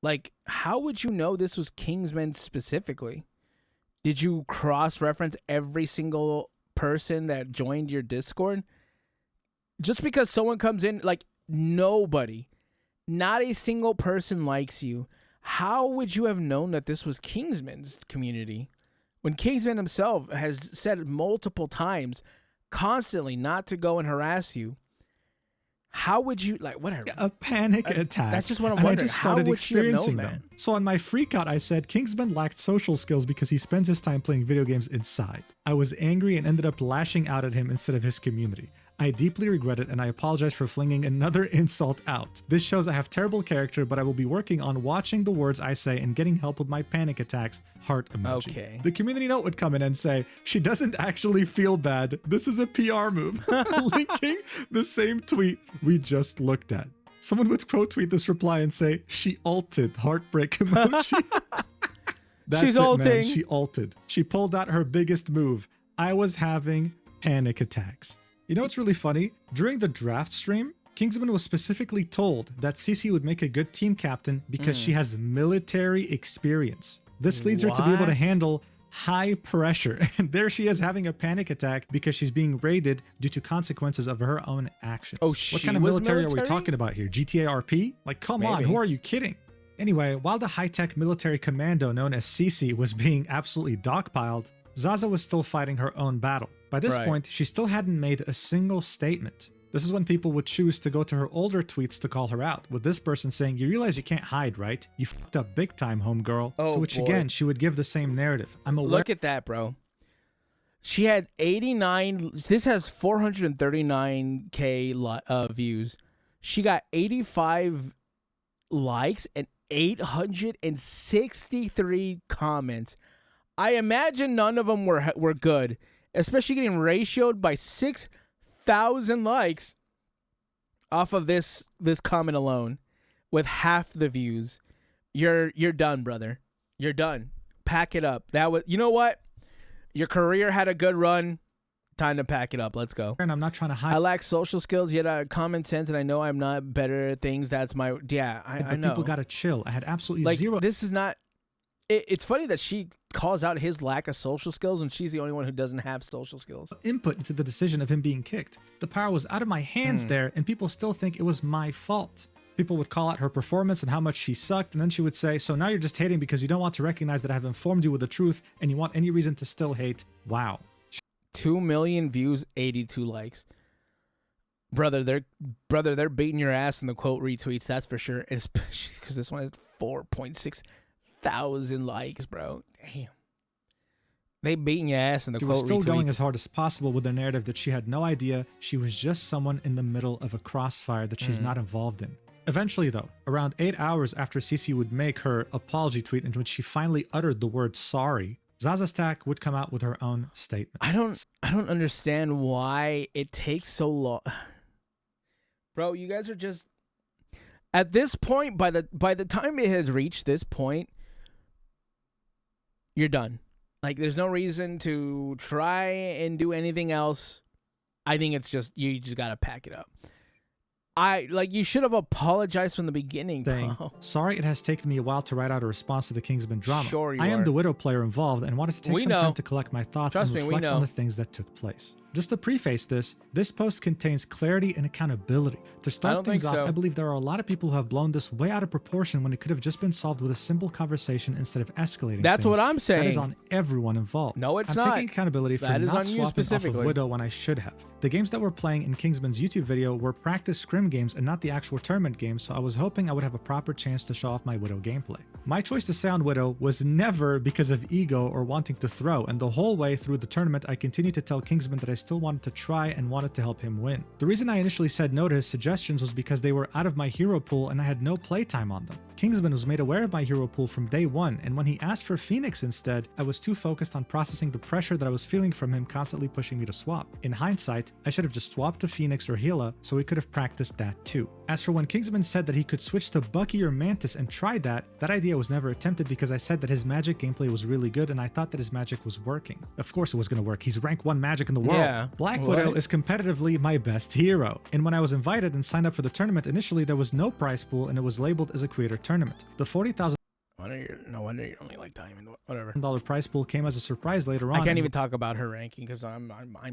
Like, how would you know this was Kingsman specifically? Did you cross-reference every single person that joined your Discord? Just because someone comes in, like, nobody, not a single person likes you, how would you have known that this was Kingsman's community? When Kingsman himself has said multiple times, constantly, not to go and harass you, how would you, like, whatever. A panic attack. That's just what I'm and wondering. I just started how would she have known experiencing that? them. So on my freakout, I said Kingsman lacked social skills because he spends his time playing video games inside. I was angry and ended up lashing out at him instead of his community. I deeply regret it and I apologize for flinging another insult out. This shows I have terrible character, but I will be working on watching the words I say and getting help with my panic attacks. Heart emoji. Okay. The community note would come in and say, "She doesn't actually feel bad. This is a PR move." Linking the same tweet we just looked at. Someone would quote tweet this reply and say, "She ulted." Heartbreak emoji. That's She's it, ulting. man. She ulted. She pulled out her biggest move. I was having panic attacks. You know what's really funny? During the draft stream, Kingsman was specifically told that Cece would make a good team captain because she has military experience. This leads her to be able to What? handle high pressure. And there she is having a panic attack because she's being raided due to consequences of her own actions. Oh, what she kind of was military are we military? talking about here? GTA RP? Like, come on, Maybe. who are you kidding? Anyway, while the high-tech military commando known as Cece was being absolutely dogpiled, Zaza was still fighting her own battle. By this Right. point, she still hadn't made a single statement. This is when people would choose to go to her older tweets to call her out, with this person saying, "You realize you can't hide, right? You fucked up big time, homegirl." Oh, to which boy. again, she would give the same narrative. "I'm aware." Look at that, bro. She had 89. This has 439K views. She got 85 likes and 863 comments. I imagine none of them were good, especially getting ratioed by 6,000 likes off of this comment alone, with half the views. You're done, brother. You're done. Pack it up. You know what? Your career had a good run. Time to pack it up. Let's go. And I'm not trying to hide. I lack social skills, yet I have common sense, and I know I'm not better at things. That's my I know. People gotta chill. I had absolutely zero. This is not. It's funny that she calls out his lack of social skills, and she's the only one who doesn't have social skills. Input into the decision of him being kicked. The power was out of my hands there, and people still think it was my fault. People would call out her performance and how much she sucked, and then she would say, "So now you're just hating because you don't want to recognize that I have informed you with the truth, and you want any reason to still hate." Wow. 2 million views, 82 likes. Brother, they're beating your ass in the quote retweets, that's for sure. Especially because this one has 4.6 thousand likes, bro. Damn. They beating your ass in the She quote was still retweets. going as hard as possible with their narrative that she had no idea she was just someone in the middle of a crossfire that she's not involved in. Eventually though, around 8 hours after Cece would make her apology tweet in which she finally uttered the word sorry, Zaza Stack would come out with her own statement. I don't understand why it takes so long. Bro, you guys are just at this point, by the time it has reached this point, you're done. Like, there's no reason to try and do anything else. I think it's just, you just gotta pack it up. You should have apologized from the beginning, Saying, bro. "Sorry, it has taken me a while to write out a response to the Kingsman drama. Sure you I am are. the Widow player involved and wanted to take We some know. time to collect my thoughts Trust and me, we reflect know. on the things that took place." Just to preface this post contains clarity and accountability. To start don't things think off, so. I believe there are a lot of people who have blown this way out of proportion when it could have just been solved with a simple conversation instead of escalating That's things. what I'm That saying. is on everyone involved. No, it's I'm not. taking accountability for That is not on you swapping off of specifically. Widow when I should have. The games that were playing in Kingsman's YouTube video were practice scrim games and not the actual tournament games, so I was hoping I would have a proper chance to show off my Widow gameplay. My choice to stay on Widow was never because of ego or wanting to throw, and the whole way through the tournament I continued to tell Kingsman that I still wanted to try and wanted to help him win. The reason I initially said no to his suggestions was because they were out of my hero pool and I had no playtime on them. Kingsman was made aware of my hero pool from day one, and when he asked for Phoenix instead, I was too focused on processing the pressure that I was feeling from him constantly pushing me to swap. In hindsight, I should have just swapped to Phoenix or Gila so we could have practiced that too. As for when Kingsman said that he could switch to Bucky or Mantis and try that idea was never attempted because I said that his magic gameplay was really good and I thought that his magic was working. Of course it was going to work. He's rank 1 magic in the world. Yeah. Black Widow is competitively my best hero. And when I was invited and signed up for the tournament, initially there was no prize pool and it was labeled as a creator tournament. The $40,000 no wonder you only like diamond. Whatever. prize pool came as a surprise later on. I can't even talk about her ranking because I'm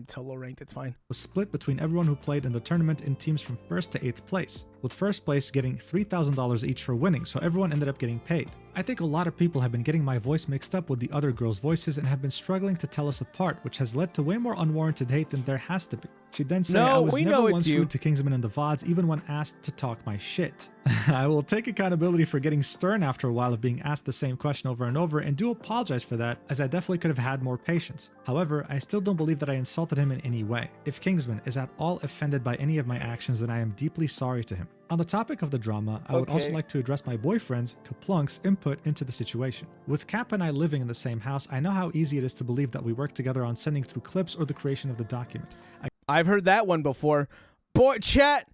so low ranked. It's fine. Was split between everyone who played in the tournament in teams from 1st to 8th place, with 1st place getting $3,000 each for winning, so everyone ended up getting paid. I think a lot of people have been getting my voice mixed up with the other girls' voices and have been struggling to tell us apart, which has led to way more unwarranted hate than there has to be. She then said I was never once rude to Kingsman in the VODs, even when asked to talk my shit. I will take accountability for getting stern after a while of being asked the same question over and over, and do apologize for that, as I definitely could have had more patience. However, I still don't believe that I insulted him in any way. If Kingsman is at all offended by any of my actions, then I am deeply sorry to him. On the topic of the drama, I would also like to address my boyfriend's, Kaplunk's, input into the situation. With Cap and I living in the same house, I know how easy it is to believe that we work together on sending through clips or the creation of the document. I've heard that one before. Boy, chat,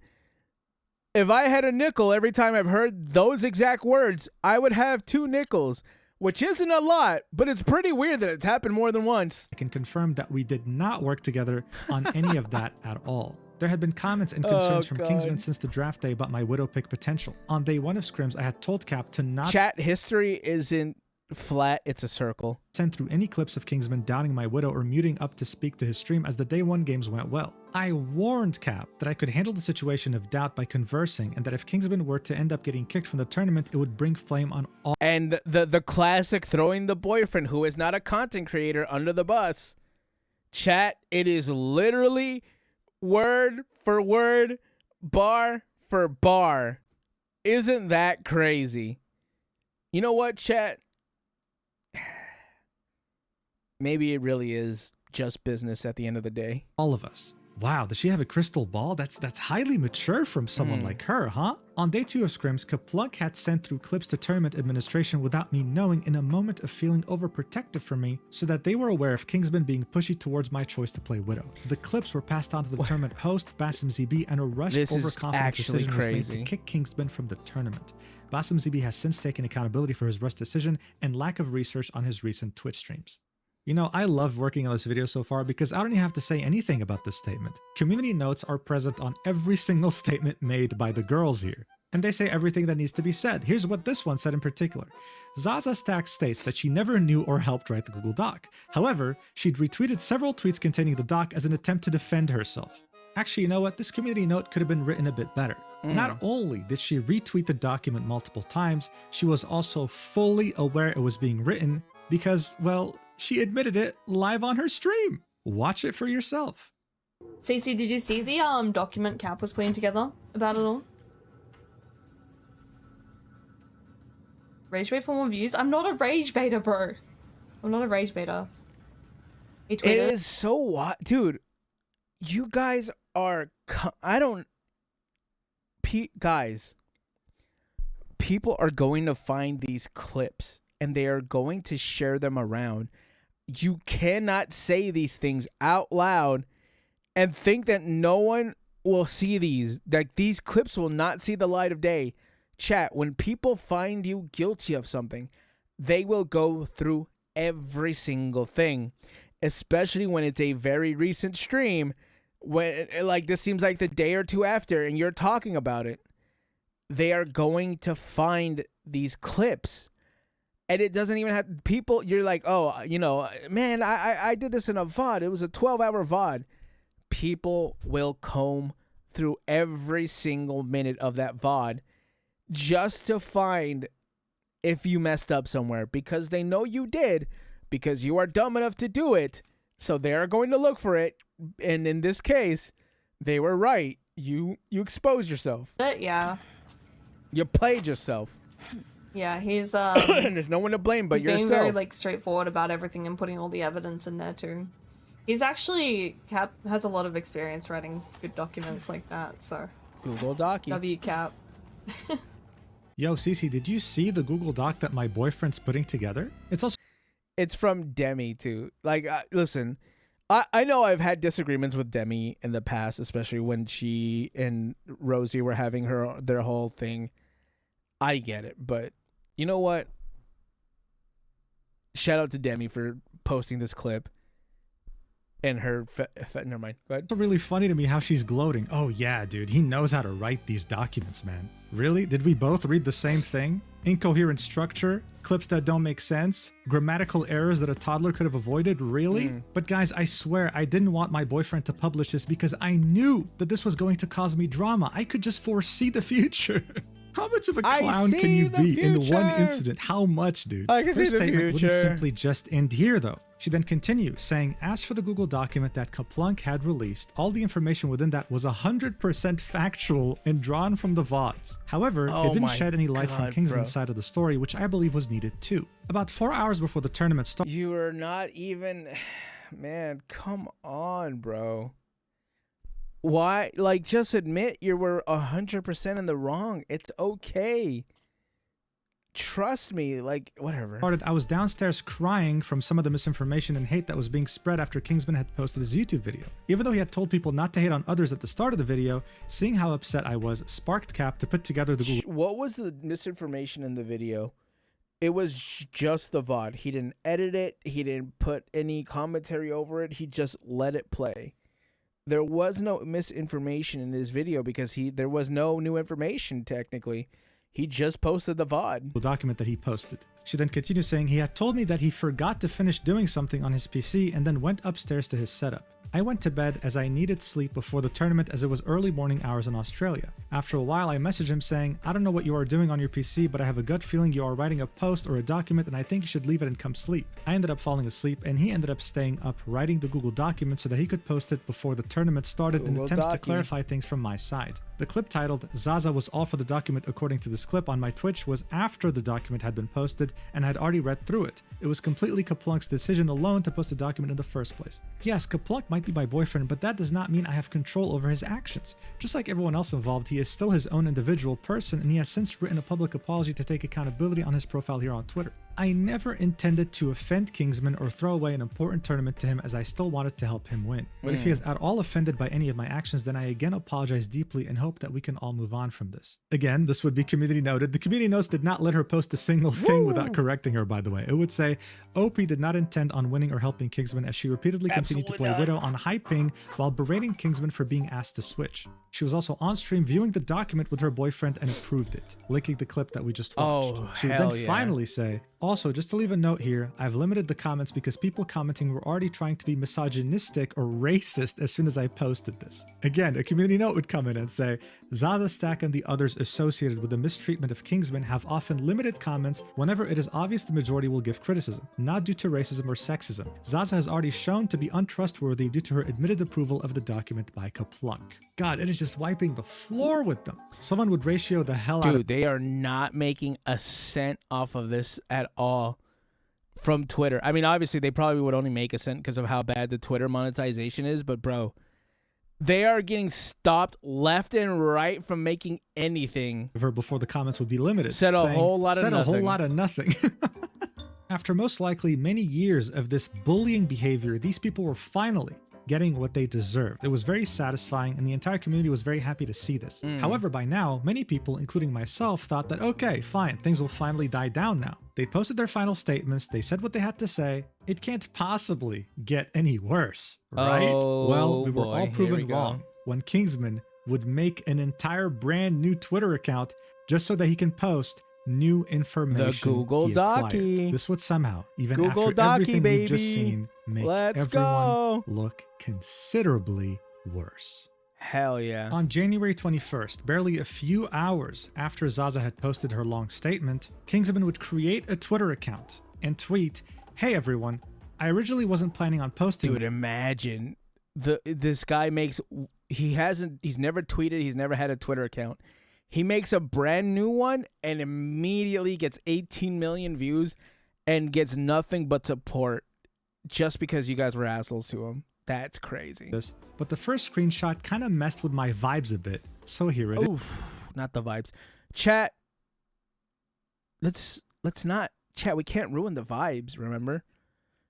if I had a nickel every time I've heard those exact words, I would have 2 nickels, which isn't a lot, but it's pretty weird that it's happened more than once. I can confirm that we did not work together on any of that at all. There had been comments and concerns from Kingsman since the draft day about my Widow pick potential. On day 1 of scrims, I had told Cap to not— Chat history isn't flat, it's a circle. Send through any clips of Kingsman downing my Widow or muting up to speak to his stream as the day 1 games went well. I warned Cap that I could handle the situation of doubt by conversing, and that if Kingsman were to end up getting kicked from the tournament, it would bring flame on all— And the classic throwing the boyfriend who is not a content creator under the bus. Chat, it is literally word for word, bar for bar. Isn't that crazy? You know what, chat? Maybe it really is just business at the end of the day. All of us. Wow, does she have a crystal ball? That's highly mature from someone like her, huh? On day 2 of scrims, Kaplunk had sent through clips to tournament administration without me knowing, in a moment of feeling overprotective for me, so that they were aware of Kingsman being pushy towards my choice to play Widow. The clips were passed on to the tournament host, Basim ZB, and a rushed, overconfident decision was made to kick Kingsman from the tournament. Basim ZB has since taken accountability for his rushed decision and lack of research on his recent Twitch streams. You know, I love working on this video so far because I don't even have to say anything about this statement. Community notes are present on every single statement made by the girls here, and they say everything that needs to be said. Here's what this one said in particular. Zaza Stack states that she never knew or helped write the Google Doc. However, she'd retweeted several tweets containing the doc as an attempt to defend herself. Actually, you know what? This community note could have been written a bit better. Not only did she retweet the document multiple times, she was also fully aware it was being written because, well, she admitted it live on her stream. Watch it for yourself. Cece, did you see the document Cap was putting together about it all? Rage bait for more views? I'm not a rage baiter, bro. I'm not a rage baiter. It is so what, dude. You guys are. Guys, people are going to find these clips and they are going to share them around. You cannot say these things out loud and think that no one will see these. Like, these clips will not see the light of day. Chat, when people find you guilty of something, they will go through every single thing, especially when it's a very recent stream, when, like, this seems like the day or two after and you're talking about it. They are going to find these clips. And it doesn't even have people. You're like, oh, you know, man, I did this in a VOD. It was a 12-hour VOD. People will comb through every single minute of that VOD just to find if you messed up somewhere, because they know you did, because you are dumb enough to do it. So they are going to look for it. And in this case, they were right. You exposed yourself. Yeah. You played yourself. Yeah, he's there's no one to blame but yourself. Being very, like, straightforward about everything and putting all the evidence in there too. He's actually, Cap has a lot of experience writing good documents like that, so. Google Docky. W Cap. Yo, Cece, did you see the Google Doc that my boyfriend's putting together? It's from Demi too. Like, listen, I know I've had disagreements with Demi in the past, especially when she and Rosie were having their whole thing. I get it, but you know what? Shout out to Demi for posting this clip. And her, never mind. Go ahead. It's really funny to me how she's gloating. Oh yeah, dude, he knows how to write these documents, man. Really? Did we both read the same thing? Incoherent structure, clips that don't make sense, grammatical errors that a toddler could have avoided, really? But guys, I swear, I didn't want my boyfriend to publish this because I knew that this was going to cause me drama. I could just foresee the future. How much of a clown can you be in one incident? How much, dude? I can Her see the statement future. wouldn't simply just end here, though. She then continues, saying, as for the Google document that Kaplunk had released, all the information within that was 100% factual and drawn from the VODs. However, it didn't shed any light from Kingsman's side of the story, which I believe was needed too. About 4 hours before the tournament started, You are not even... Man, come on, bro. Why? Like, just admit you were 100% in the wrong. It's okay. Trust me, like, whatever. I was downstairs crying from some of the misinformation and hate that was being spread after Kingsman had posted his YouTube video. Even though he had told people not to hate on others at the start of the video, seeing how upset I was sparked Cap to put together the Google... What was the misinformation in the video? It was just the VOD. He didn't edit it. He didn't put any commentary over it. He just let it play. There was no misinformation in this video because there was no new information, technically. He just posted the VOD. Document that he posted. She then continues saying he had told me that he forgot to finish doing something on his PC and then went upstairs to his setup. I went to bed as I needed sleep before the tournament as it was early morning hours in Australia. After a while, I messaged him saying, I don't know what you are doing on your PC, but I have a gut feeling you are writing a post or a document and I think you should leave it and come sleep. I ended up falling asleep and he ended up staying up writing the Google document so that he could post it before the tournament started in attempts to clarify things from my side. The clip titled, Zaza was all for the document according to this clip on my Twitch was after the document had been posted and I had already read through it. It was completely Kaplunk's decision alone to post the document in the first place. Yes, Kaplunk might be my boyfriend, but that does not mean I have control over his actions. Just like everyone else involved, he is still his own individual person and he has since written a public apology to take accountability on his profile here on Twitter. I never intended to offend Kingsman or throw away an important tournament to him as I still wanted to help him win. But if he is at all offended by any of my actions, then I again apologize deeply and hope that we can all move on from this. Again, this would be community noted. The community notes did not let her post a single thing without correcting her, by the way. It would say, OP did not intend on winning or helping Kingsman as she repeatedly continued to play Widow on high ping while berating Kingsman for being asked to switch. She was also on stream viewing the document with her boyfriend and approved it, linking the clip that we just watched. She would then finally say, also, just to leave a note here, I've limited the comments because people commenting were already trying to be misogynistic or racist as soon as I posted this. Again, a community note would come in and say, Zaza Stack and the others associated with the mistreatment of Kingsman have often limited comments whenever it is obvious the majority will give criticism, not due to racism or sexism. Zaza has already shown to be untrustworthy due to her admitted approval of the document by Kaplunk. God, it is just wiping the floor with them. Someone would ratio the hell out of... Dude, they are not making a cent off of this at all from Twitter. I mean, obviously, they probably would only make a cent because of how bad the Twitter monetization is, but bro, they are getting stopped left and right from making anything. Before the comments would be limited. Said a whole lot of nothing. After most likely many years of this bullying behavior, these people were finally getting what they deserved. It was very satisfying and the entire community was very happy to see this. However, by now, many people, including myself, thought that okay, fine, things will finally die down now. They posted their final statements, they said what they had to say. It can't possibly get any worse, right? Well, we were all proven wrong when Kingsman would make an entire brand new Twitter account just so that he can post new information. The Google Docky. This would somehow, even Google after Docky, everything baby. we've just seen, make everyone look considerably worse. Hell yeah. On January 21st, barely a few hours after Zaza had posted her long statement, Kingsman would create a Twitter account and tweet, "Hey everyone, I originally wasn't planning on posting..." Dude, imagine this guy he's never tweeted, he's never had a Twitter account. He makes a brand new one and immediately gets 18 million views and gets nothing but support just because you guys were assholes to him. That's crazy. But the first screenshot kind of messed with my vibes a bit. So here it is. Not the vibes. Chat. Let's not. Chat, we can't ruin the vibes, remember?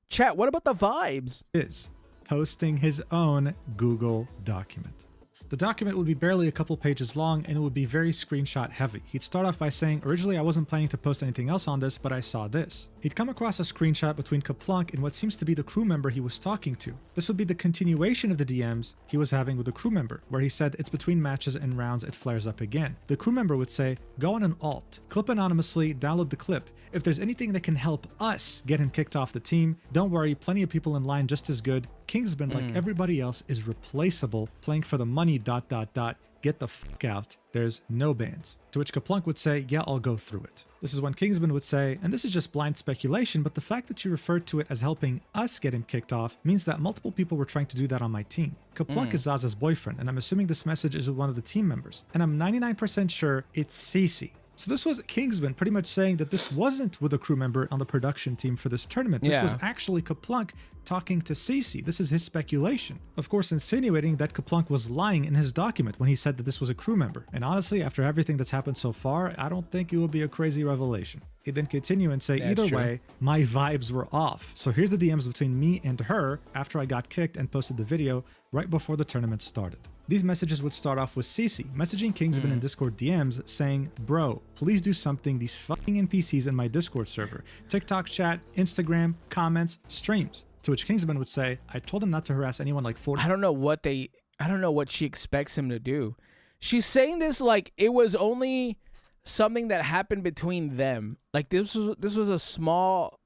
Chat, what about the vibes? Is posting his own Google document. The document would be barely a couple pages long and it would be very screenshot heavy. He'd start off by saying, originally I wasn't planning to post anything else on this, but I saw this. He'd come across a screenshot between Kaplunk and what seems to be the crew member he was talking to. This would be the continuation of the DMs he was having with the crew member, where he said it's between matches and rounds it flares up again. The crew member would say, go on an alt, clip anonymously, download the clip. If there's anything that can help us get him kicked off the team, don't worry, plenty of people in line just as good. Kingsman, like everybody else, is replaceable, playing for the money, ... Get the fuck out. There's no bans. To which Kaplunk would say, yeah, I'll go through it. This is when Kingsman would say, and this is just blind speculation, but the fact that you referred to it as helping us get him kicked off means that multiple people were trying to do that on my team. Kaplunk is Zaza's boyfriend, and I'm assuming this message is with one of the team members. And I'm 99% sure it's Cece. So this was Kingsman pretty much saying that this wasn't with a crew member on the production team for this tournament. This was actually Kaplunk talking to Cece. This is his speculation. Of course, insinuating that Kaplunk was lying in his document when he said that this was a crew member. And honestly, after everything that's happened so far, I don't think it will be a crazy revelation. He'd then continue and say, either way, my vibes were off. So here's the DMs between me and her after I got kicked and posted the video right before the tournament started. These messages would start off with Cece messaging Kingsman in Discord DMs saying, bro, please do something, these fucking NPCs in my Discord server. TikTok chat, Instagram, comments, streams. To which Kingsman would say, I told him not to harass anyone like 40. I don't know what she expects him to do. She's saying this like it was only something that happened between them. Like this was a small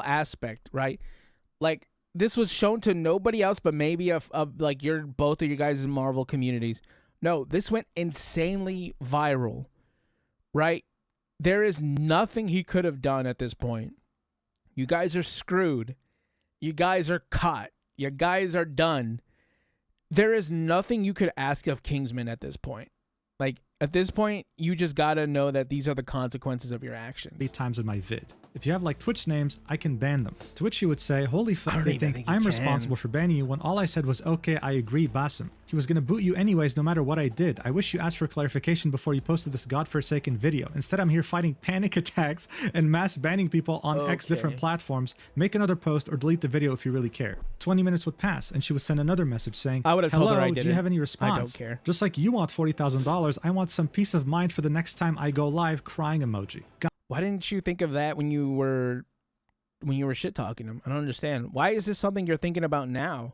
aspect, right? Like this was shown to nobody else but maybe of like both of you guys' Marvel communities. No, this went insanely viral, right? There is nothing he could have done at this point. You guys are screwed. You guys are caught. You guys are done. There is nothing you could ask of Kingsman at this point. Like, at this point, you just gotta know that these are the consequences of your actions. 8 times in my vid. If you have like Twitch names, I can ban them. To which she would say, holy fuck, they think I'm responsible for banning you when all I said was, okay, I agree, Basim. He was gonna boot you anyways no matter what I did. I wish you asked for clarification before you posted this godforsaken video. Instead, I'm here fighting panic attacks and mass banning people on X different platforms. Make another post or delete the video if you really care. 20 minutes would pass and she would send another message saying, I would have told her I didn't. Do you have any response? I don't care. Just like you want $40,000, I want some peace of mind for the next time I go live, crying emoji. Why didn't you think of that when you were shit talking him? I don't understand. Why is this something you're thinking about now?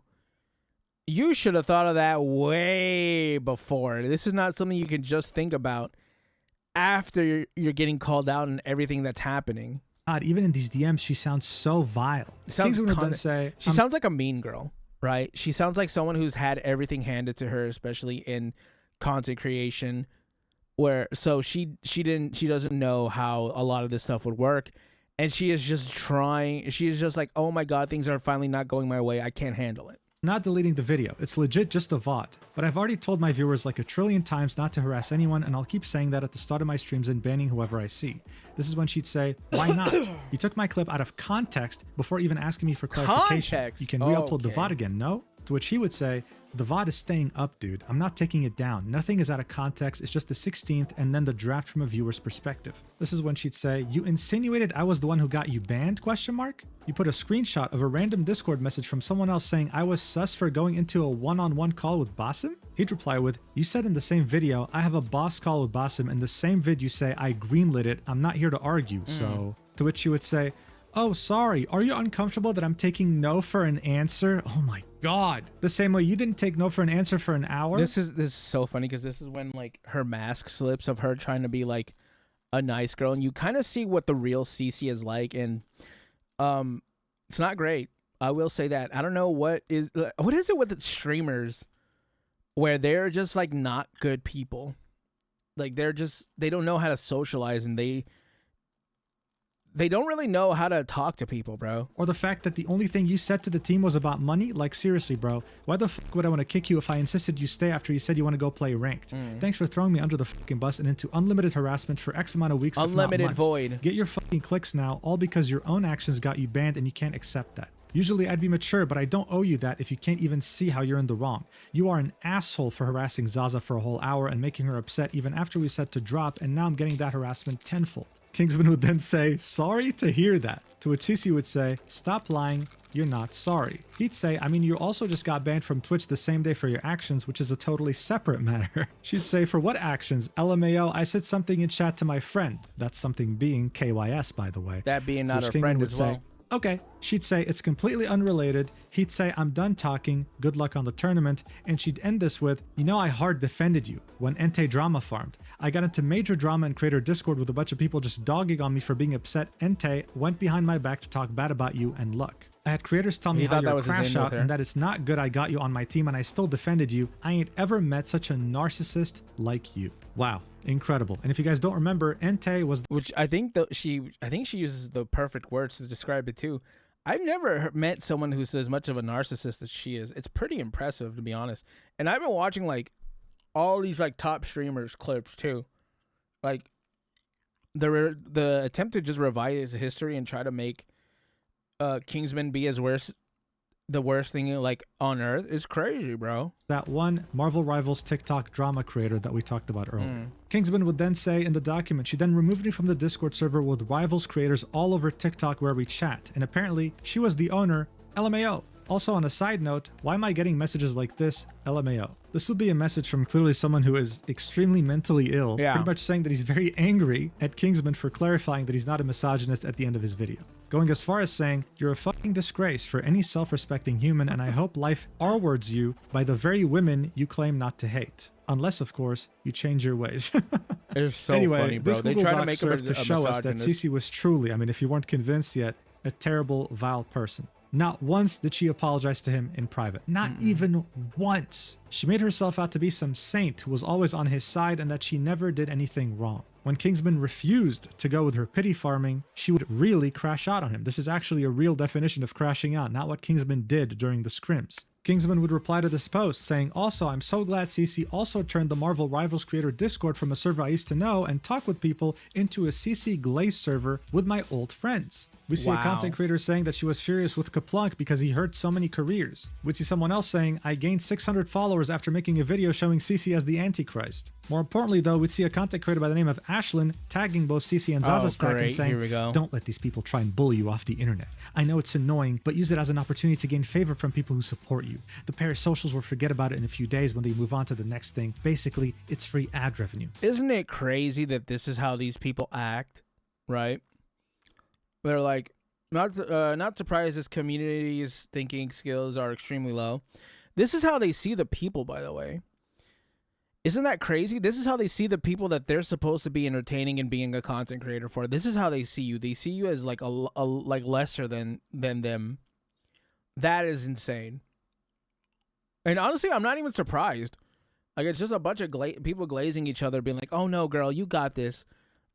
You should have thought of that way before. This is not something you can just think about after you're getting called out and everything that's happening. God, even in these DMs, she sounds so vile. She sounds like a mean girl, right? She sounds like someone who's had everything handed to her, especially in content creation. She doesn't know how a lot of this stuff would work, and she is just like, oh my god, things are finally not going my way, I can't handle it. Not deleting the video, it's legit just a VOD. But I've already told my viewers like a trillion times not to harass anyone, and I'll keep saying that at the start of my streams and banning whoever I see. This is when she'd say, why not? You took my clip out of context before even asking me for clarification. You can re-upload the VOD again, no? To which he would say, the VOD is staying up, dude. I'm not taking it down. Nothing is out of context. It's just the 16th and then the draft from a viewer's perspective. This is when she'd say, you insinuated I was the one who got you banned, ? You put a screenshot of a random Discord message from someone else saying I was sus for going into a one-on-one call with Basim? He'd reply with, you said in the same video, I have a boss call with Basim. In the same vid you say, I greenlit it. I'm not here to argue, so... To which she would say, oh, sorry. Are you uncomfortable that I'm taking no for an answer? Oh my god. The same way you didn't take no for an answer for an hour? This is so funny because this is when like her mask slips of her trying to be like a nice girl, and you kind of see what the real Cece is like, and it's not great. I will say that. I don't know what is it with the streamers where they're just like not good people. Like they don't know how to socialize, and they don't really know how to talk to people, bro. Or the fact that the only thing you said to the team was about money? Like, seriously, bro. Why the fuck would I want to kick you if I insisted you stay after you said you want to go play ranked? Thanks for throwing me under the fucking bus and into unlimited harassment for X amount of weeks, unlimited if not months. void. Get your fucking clicks now, all because your own actions got you banned and you can't accept that. Usually I'd be mature, but I don't owe you that if you can't even see how you're in the wrong. You are an asshole for harassing Zaza for a whole hour and making her upset even after we said to drop, and now I'm getting that harassment tenfold. Kingsman would then say, sorry to hear that. To which Cece would say, stop lying, you're not sorry. He'd say, I mean, you also just got banned from Twitch the same day for your actions, which is a totally separate matter. She'd say, for what actions? LMAO, I said something in chat to my friend. That's something being KYS, by the way. That being not her friend would as say, well. okay. She'd say, it's completely unrelated. He'd say, I'm done talking. Good luck on the tournament. And she'd end this with, you know, I hard defended you when Entei drama farmed. I got into major drama in creator Discord with a bunch of people just dogging on me for being upset. Entei went behind my back to talk bad about you, and look. I had creators tell me how you're a crash out and that it's not good I got you on my team and I still defended you. I ain't ever met such a narcissist like you. Wow. Incredible. And if you guys don't remember, Entei was... Which I think she uses the perfect words to describe it too. I've never met someone who's as much of a narcissist as she is. It's pretty impressive, to be honest. And I've been watching like all these like top streamers clips too. Like the attempt to just revise history and try to make Kingsman be the worst thing like on earth is crazy, bro. That one Marvel Rivals TikTok drama creator that we talked about earlier. Kingsman would then say in the document, she then removed me from the Discord server with Rivals creators all over TikTok where we chat, and apparently she was the owner. LMAO. Also, on a side note, why am I getting messages like this? LMAO. This would be a message from clearly someone who is extremely mentally ill, pretty much saying that he's very angry at Kingsman for clarifying that he's not a misogynist at the end of his video. Going as far as saying, you're a fucking disgrace for any self-respecting human, and I hope life R-words you by the very women you claim not to hate. Unless, of course, you change your ways. It's so anyway, funny, bro. This They Google try to Doc make served to show us that Cece was truly, I mean, if you weren't convinced yet, a terrible, vile person. Not once did she apologize to him in private. Not even once. She made herself out to be some saint who was always on his side and that she never did anything wrong. When Kingsman refused to go with her pity farming, she would really crash out on him. This is actually a real definition of crashing out, not what Kingsman did during the scrims. Kingsman would reply to this post saying, also, I'm so glad CC also turned the Marvel Rivals creator Discord from a server I used to know and talk with people into a CC Glaze server with my old friends. We see a content creator saying that she was furious with Kaplunk because he hurt so many careers. We'd see someone else saying, I gained 600 followers after making a video showing CC as the Antichrist. More importantly though, we'd see a content creator by the name of Ashlyn tagging both CC and Zaza Stack and saying, don't let these people try and bully you off the internet. I know it's annoying, but use it as an opportunity to gain favor from people who support you. The parasocials will forget about it in a few days when they move on to the next thing. Basically, it's free ad revenue. Isn't it crazy that this is how these people act, right? They're like, not surprised this community's thinking skills are extremely low. This is how they see the people, by the way. Isn't that crazy? This is how they see the people that they're supposed to be entertaining and being a content creator for. This is how they see you. They see you as like like lesser than them. That is insane. And honestly, I'm not even surprised. Like, it's just a bunch of people glazing each other, being like, "Oh no, girl, you got this."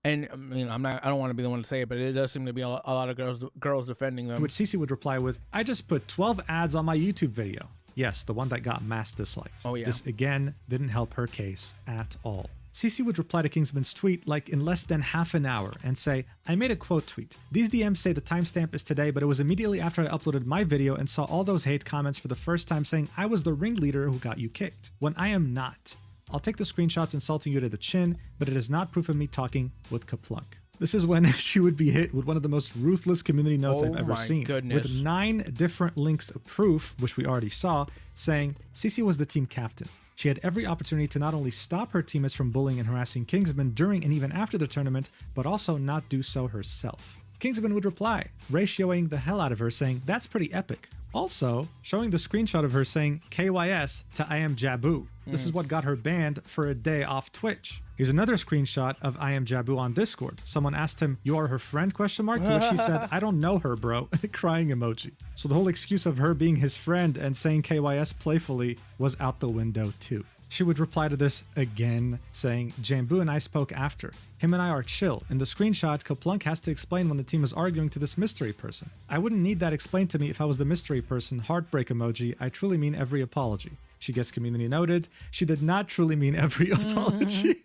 And I mean, I don't want to be the one to say it, but it does seem to be a lot of girls defending them. Which Cece would reply with, I just put 12 ads on my YouTube video. Yes, the one that got mass dislikes. Oh yeah. This again didn't help her case at all. Cece would reply to Kingsman's tweet like in less than half an hour and say, I made a quote tweet. These DMs say the timestamp is today, but it was immediately after I uploaded my video and saw all those hate comments for the first time saying I was the ringleader who got you kicked, when I am not. I'll take the screenshots insulting you to the chin, but it is not proof of me talking with Kaplunk. This is when she would be hit with one of the most ruthless community notes I've ever seen. Goodness. With 9 different links of proof, which we already saw, saying Cece was the team captain. She had every opportunity to not only stop her teammates from bullying and harassing Kingsman during and even after the tournament, but also not do so herself. Kingsman would reply, ratioing the hell out of her, saying, that's pretty epic. Also, showing the screenshot of her saying KYS to I am Jabu. This is what got her banned for a day off Twitch. Here's another screenshot of I am Jabu on Discord. Someone asked him, you are her friend, ? To which she said, I don't know her, bro. Crying emoji. So the whole excuse of her being his friend and saying KYS playfully was out the window too. She would reply to this again, saying, Jambu and I spoke after. Him and I are chill. In the screenshot, Kaplunk has to explain when the team is arguing to this mystery person. I wouldn't need that explained to me if I was the mystery person. Heartbreak emoji. I truly mean every apology. She gets community noted. She did not truly mean every apology.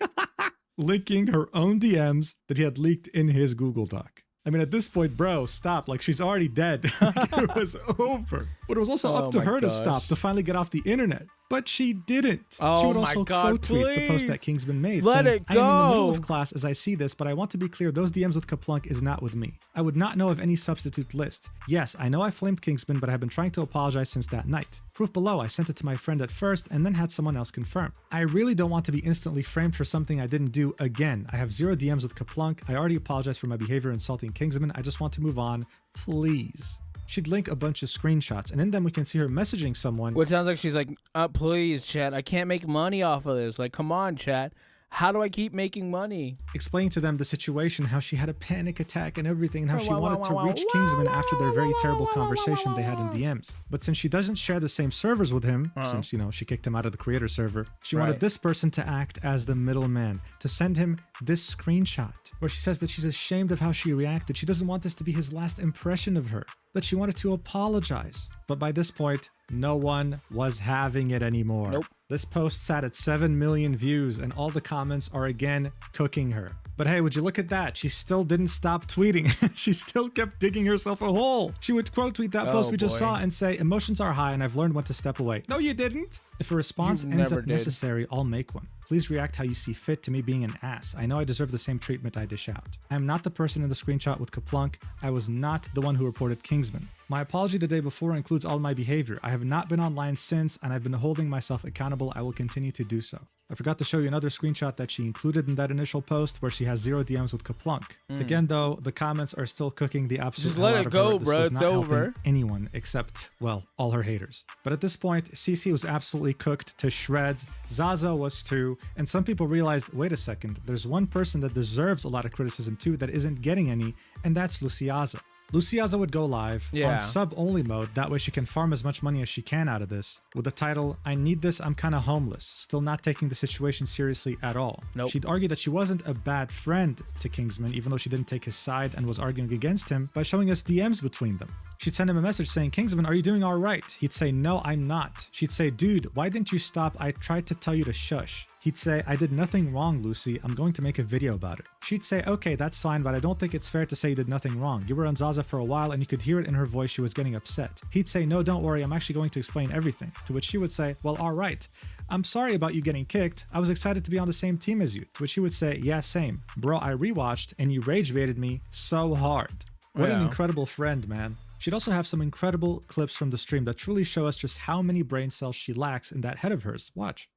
Linking her own DMs that he had leaked in his Google Doc. I mean, at this point, bro, stop. Like, she's already dead. Like, it was over. But it was also up to her to stop, to finally get off the internet. But she didn't. She would also quote tweet the post that Kingsman made. Let saying, it go. I am in the middle of class as I see this, but I want to be clear, those DMs with Kaplunk is not with me. I would not know of any substitute list. Yes, I know I flamed Kingsman, but I have been trying to apologize since that night. Proof below, I sent it to my friend at first and then had someone else confirm. I really don't want to be instantly framed for something I didn't do again. I have 0 DMs with Kaplunk. I already apologized for my behavior insulting Kingsman. I just want to move on. Please. She'd link a bunch of screenshots, and in them we can see her messaging someone. Which sounds like she's like, please, chat, I can't make money off of this. Like, come on, chat. How do I keep making money? Explaining to them the situation, how she had a panic attack and everything, and how she wanted to reach Kingsman after their very terrible conversation they had in DMs. But since she doesn't share the same servers with him, since, you know, she kicked him out of the creator server, she wanted this person to act as the middleman, to send him this screenshot, where she says that she's ashamed of how she reacted. She doesn't want this to be his last impression of her, that she wanted to apologize. But by this point, no one was having it anymore. Nope. This post sat at 7 million views, and all the comments are again cooking her. But hey, would you look at that? She still didn't stop tweeting. She still kept digging herself a hole. She would quote tweet that post we just saw and say, emotions are high and I've learned when to step away. No, you didn't. If a response ends up necessary, I'll make one. Please react how you see fit to me being an ass. I know I deserve the same treatment I dish out. I am not the person in the screenshot with Kaplunk. I was not the one who reported Kingsman. My apology the day before includes all my behavior. I have not been online since, and I've been holding myself accountable. I will continue to do so. I forgot to show you another screenshot that she included in that initial post where she has 0 DMs with Kaplunk. Again, though, the comments are still cooking the absolute hell out of her. This was not helping anyone except, well, all her haters. But at this point, CC was absolutely cooked to shreds. Zaza was too. And some people realized, wait a second, there's one person that deserves a lot of criticism too that isn't getting any, and that's Luciaza. Luciaza would go live on sub-only mode, that way she can farm as much money as she can out of this, with the title, I need this, I'm kinda homeless, still not taking the situation seriously at all. Nope. She'd argue that she wasn't a bad friend to Kingsman, even though she didn't take his side and was arguing against him by showing us DMs between them. She'd send him a message saying, Kingsman, are you doing all right? He'd say, no, I'm not. She'd say, dude, why didn't you stop? I tried to tell you to shush. He'd say, I did nothing wrong, Lucy. I'm going to make a video about it. She'd say, okay, that's fine, but I don't think it's fair to say you did nothing wrong. You were on Zaza for a while and you could hear it in her voice she was getting upset. He'd say, no, don't worry, I'm actually going to explain everything. To which she would say, well, all right. I'm sorry about you getting kicked. I was excited to be on the same team as you. To which she would say, yeah, same. Bro, I rewatched and you rage baited me so hard. What an incredible friend, man. She'd also have some incredible clips from the stream that truly show us just how many brain cells she lacks in that head of hers. Watch.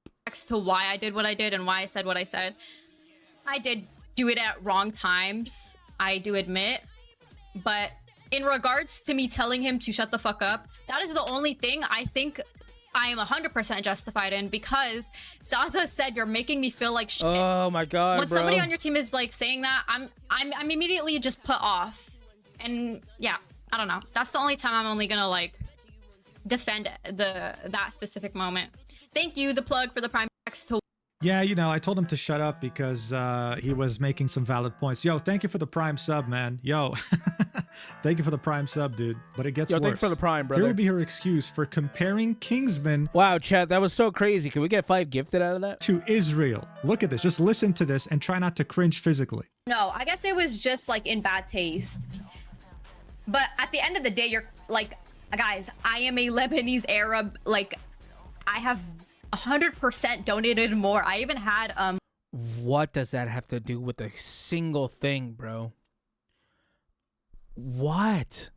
To why I did what I did and why I said what I said. I did do it at wrong times, I do admit. But in regards to me telling him to shut the fuck up, that is the only thing I think I am 100% justified in, because Zaza said you're making me feel like shit. Oh my god, when somebody on your team is like saying that, I'm immediately just put off. And yeah, I don't know. That's the only time I'm only gonna like defend that specific moment. Thank you, the plug for the Prime X to. Yeah, you know, I told him to shut up because he was making some valid points. Yo, thank you for the Prime sub, man. Yo, thank you for the Prime sub, dude. But it gets worse. Thank you for the Prime, brother. Here would be her excuse for comparing Kingsman. Wow, chat, that was so crazy. Can we get 5 gifted out of that? To Israel. Look at this. Just listen to this and try not to cringe physically. No, I guess it was just like in bad taste. But at the end of the day, you're like, guys, I am a Lebanese Arab. Like, I have 100% donated more. I even had What does that have to do with a single thing, bro? What?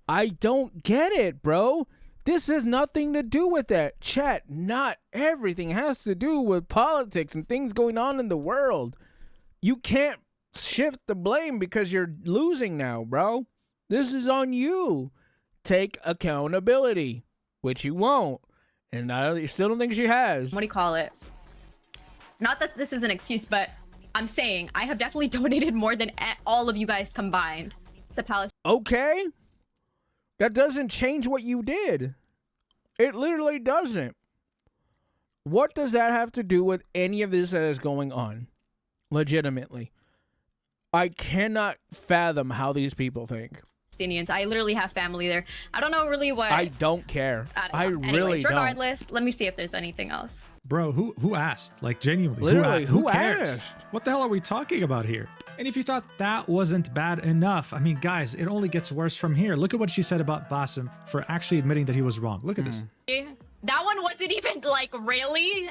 I don't get it, bro. This has nothing to do with that. Chat, not everything has to do with politics and things going on in the world. You can't shift the blame because you're losing now, bro. This is on you. Take accountability, which you won't. And I still don't think she has. What do you call it? Not that this is an excuse, but I'm saying I have definitely donated more than all of you guys combined to Palestine. Okay. That doesn't change what you did. It literally doesn't. What does that have to do with any of this that is going on? Legitimately. I cannot fathom how these people think. I literally have family there. I don't know really what. I don't care. I really Anyways, don't. regardless, let me see if there's anything else. Bro, who asked? Like, genuinely, literally, who cares? asked? What the hell are we talking about here? And if you thought that wasn't bad enough, I mean, guys, it only gets worse from here. Look at what she said about Basim for actually admitting that he was wrong. Look at this. That one wasn't even like really.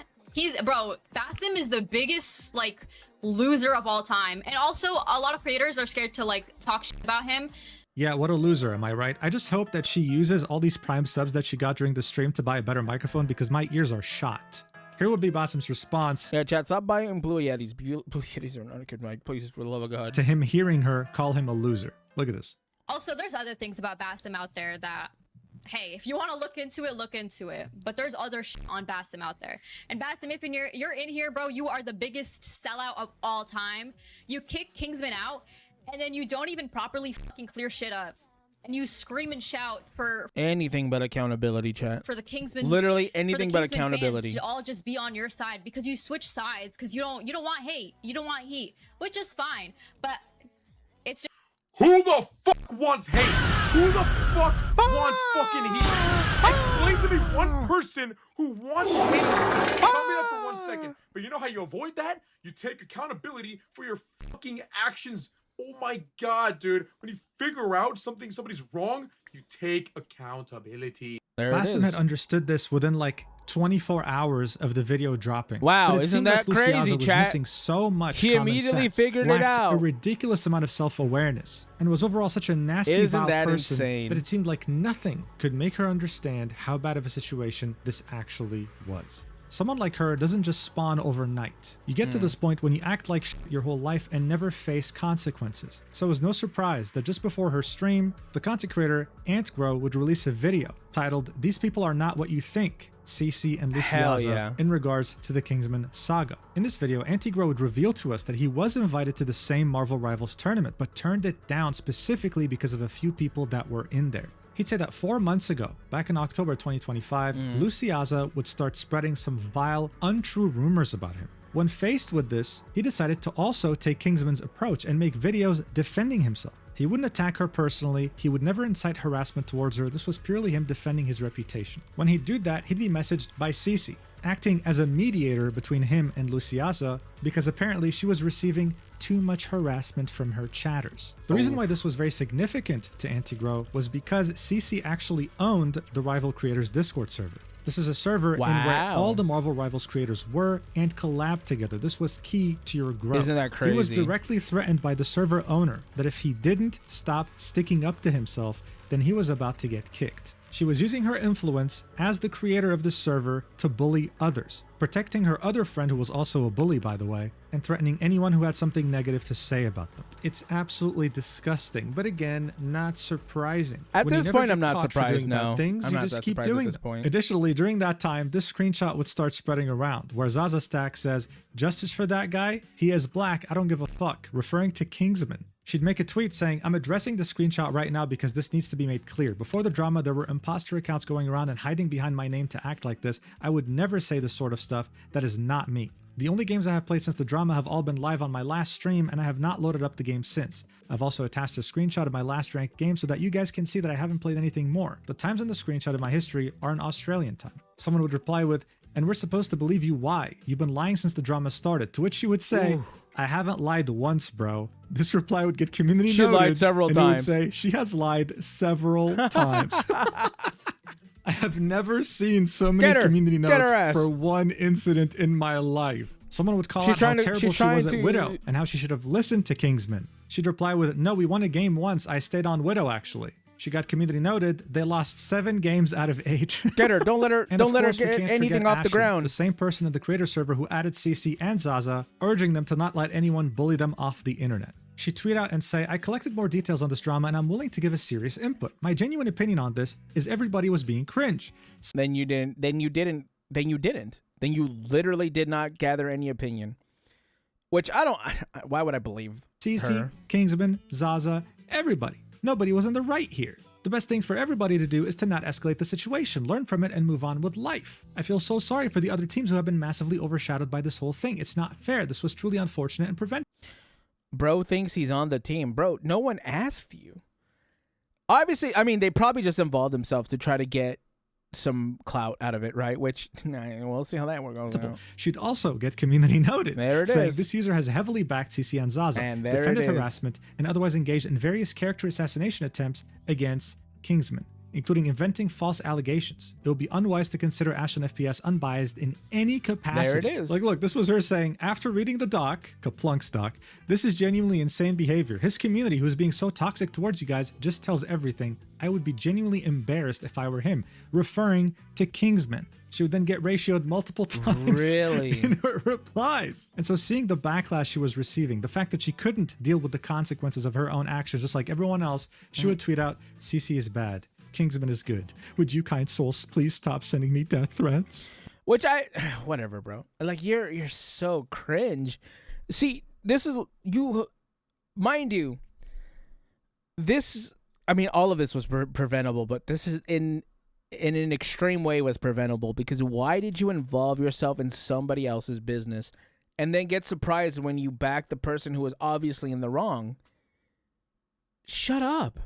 Bro, Basim is the biggest like loser of all time. And also a lot of creators are scared to like talk shit about him. Yeah, what a loser, am I right? I just hope that she uses all these Prime subs that she got during the stream to buy a better microphone because my ears are shot. Here would be Basim's response. Yeah, chat, stop buying Blue Yetis. Blue Yetis are not a good mic. Please, for the love of God. To him hearing her call him a loser. Look at this. Also, there's other things about Basim out there that, hey, if you want to look into it, look into it. But there's other shit on Basim out there. And Basim, if you're in here, bro, you are the biggest sellout of all time. You kick Kingsman out, and then you don't even properly fucking clear shit up. And you scream and shout for anything but accountability, chat. For the Kingsman, literally anything but accountability. Fans to all just be on your side because you switch sides because you don't want hate, you don't want heat, which is fine. But it's just who the fuck wants hate? Who the fuck wants fucking heat? Explain to me one person who wants hate. Tell me that for 1 second. But you know how you avoid that? You take accountability for your fucking actions. Oh my God, dude. When you figure out somebody's wrong, you take accountability. Basim had understood this within like 24 hours of the video dropping. Wow, isn't that crazy, was chat? Missing so much He immediately figured it out. A ridiculous amount of self-awareness, and was overall such a nasty, vile person that it seemed like nothing could make her understand how bad of a situation this actually was. Someone like her doesn't just spawn overnight. You get to this point when you act like shit your whole life and never face consequences. So it was no surprise that just before her stream, the content creator AntGrow would release a video titled "These People Are Not What You Think," Cece and Luciaza, in regards to the Kingsman saga. In this video, AntGrow would reveal to us that he was invited to the same Marvel Rivals tournament, but turned it down specifically because of a few people that were in there. He'd say that 4 months ago, back in October 2025, Luciaza would start spreading some vile, untrue rumors about him. When faced with this, he decided to also take Kingsman's approach and make videos defending himself. He wouldn't attack her personally, he would never incite harassment towards her, this was purely him defending his reputation. When he'd do that, he'd be messaged by Cece, acting as a mediator between him and Luciaza because apparently she was receiving too much harassment from her chatters. The reason why this was very significant to AntGrow was because Cece actually owned the Rival Creators Discord server. This is a server in where all the Marvel Rivals creators were and collabed together. This was key to your growth. Isn't that crazy? He was directly threatened by the server owner that if he didn't stop sticking up to himself, then he was about to get kicked. She was using her influence as the creator of the server to bully others, protecting her other friend who was also a bully, by the way, and threatening anyone who had something negative to say about them. It's absolutely disgusting, but again, not surprising. At this point, I'm not surprised, no. Things, you just keep doing them. Additionally, during that time, this screenshot would start spreading around, where Zaza Stack says, "Justice for that guy? He is black, I don't give a fuck," referring to Kingsman. She'd make a tweet saying, "I'm addressing the screenshot right now because this needs to be made clear. Before the drama, there were imposter accounts going around and hiding behind my name to act like this. I would never say this sort of stuff. That is not me. The only games I have played since the drama have all been live on my last stream, and I have not loaded up the game since. I've also attached a screenshot of my last ranked game so that you guys can see that I haven't played anything more. The times in the screenshot of my history are in Australian time." Someone would reply with, "And we're supposed to believe you, why? You've been lying since the drama started." To which she would say, "I haven't lied once, bro." This reply would get community noted. She lied several times. He would say, "She has lied several times." I have never seen so many community notes for one incident in my life. Someone would call out how terrible she was at Widow and how she should have listened to Kingsman. She'd reply with, "No, we won a game once. I stayed on Widow, actually." She got community noted. They lost 7 games out of 8. Get her. Don't let her get anything off the ground. The same person in the creator server who added CC and Zaza, urging them to not let anyone bully them off the internet. She'd tweet out and say, "I collected more details on this drama and I'm willing to give a serious input. My genuine opinion on this is everybody was being cringe." Then you literally did not gather any opinion. Which why would I believe CC, her? Kingsman, Zaza, everybody. Nobody was in the right here. The best thing for everybody to do is to not escalate the situation, learn from it, and move on with life. I feel so sorry for the other teams who have been massively overshadowed by this whole thing. It's not fair. This was truly unfortunate and preventable. Bro thinks he's on the team. Bro, no one asked you. Obviously, I mean, they probably just involved themselves to try to get some clout out of it, right? Which we'll see how that goes out. She'd also get community noted. There it saying is. This user has heavily backed CC and Zaza, And there defended it is. harassment, and otherwise engaged in various character assassination attempts against Kingsman, including inventing false allegations. It will be unwise to consider Ashlyn FPS unbiased in any capacity. There it is. Like, look, this was her saying, after reading the doc, Kaplunk's doc, this is genuinely insane behavior. His community, who is being so toxic towards you guys, just tells everything. I would be genuinely embarrassed if I were him, referring to Kingsman. She would then get ratioed multiple times Really? in her replies. And so seeing the backlash she was receiving, the fact that she couldn't deal with the consequences of her own actions, just like everyone else, she would tweet out, CC is bad. Kingsman is good. Would you kind souls please stop sending me death threats? Which whatever, bro. Like you're so cringe. See, this is you, mind you. This, I mean, all of this was preventable, but this is in an extreme way was preventable because why did you involve yourself in somebody else's business and then get surprised when you back the person who was obviously in the wrong? Shut up.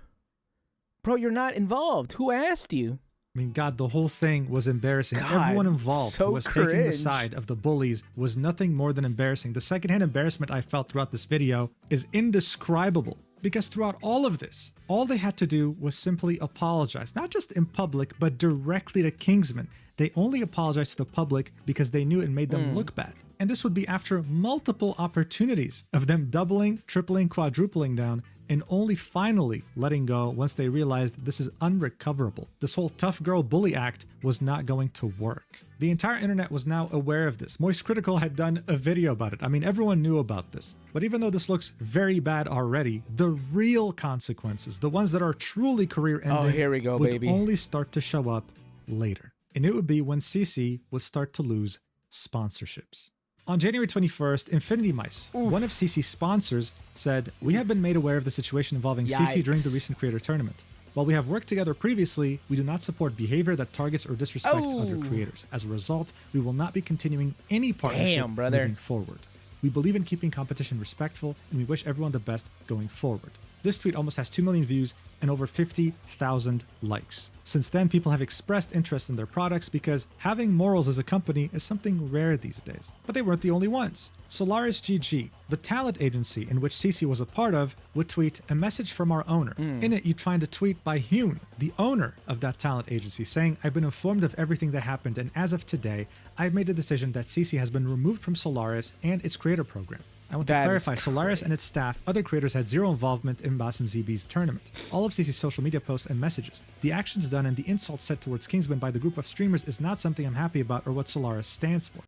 Bro, you're not involved. Who asked you? I mean, God, the whole thing was embarrassing. God, Everyone involved so who was taking the cringe. side of the bullies was nothing more than embarrassing. The secondhand embarrassment I felt throughout this video is indescribable because throughout all of this, all they had to do was simply apologize, not just in public, but directly to Kingsman. They only apologized to the public because they knew it made them look bad. And this would be after multiple opportunities of them doubling, tripling, quadrupling down, and only finally letting go once they realized this is unrecoverable. This whole tough girl bully act was not going to work. The entire internet was now aware of this. Moist Critical had done a video about it. I mean, everyone knew about this. But even though this looks very bad already, the real consequences, the ones that are truly career-ending, here we go, would baby. only start to show up later. And it would be when CC would start to lose sponsorships. On January 21st, Infinity Mice, one of CC's sponsors, said, "We have been made aware of the situation involving CC during the recent creator tournament. While we have worked together previously, we do not support behavior that targets or disrespects other creators. As a result, we will not be continuing any partnership moving forward. We believe in keeping competition respectful, and we wish everyone the best going forward." This tweet almost has 2 million views and over 50,000 likes. Since then, people have expressed interest in their products because having morals as a company is something rare these days. But they weren't the only ones. Solaris GG, the talent agency in which CC was a part of, would tweet a message from our owner. In it, you'd find a tweet by Hune, the owner of that talent agency, saying, "I've been informed of everything that happened, and as of today, I've made a decision that CC has been removed from Solaris and its creator program. I want to clarify, Solaris and its staff, other creators had zero involvement in Basim ZB's tournament. All of CC's social media posts and messages, the actions done and the insults said towards Kingsman by the group of streamers is not something I'm happy about or what Solaris stands for."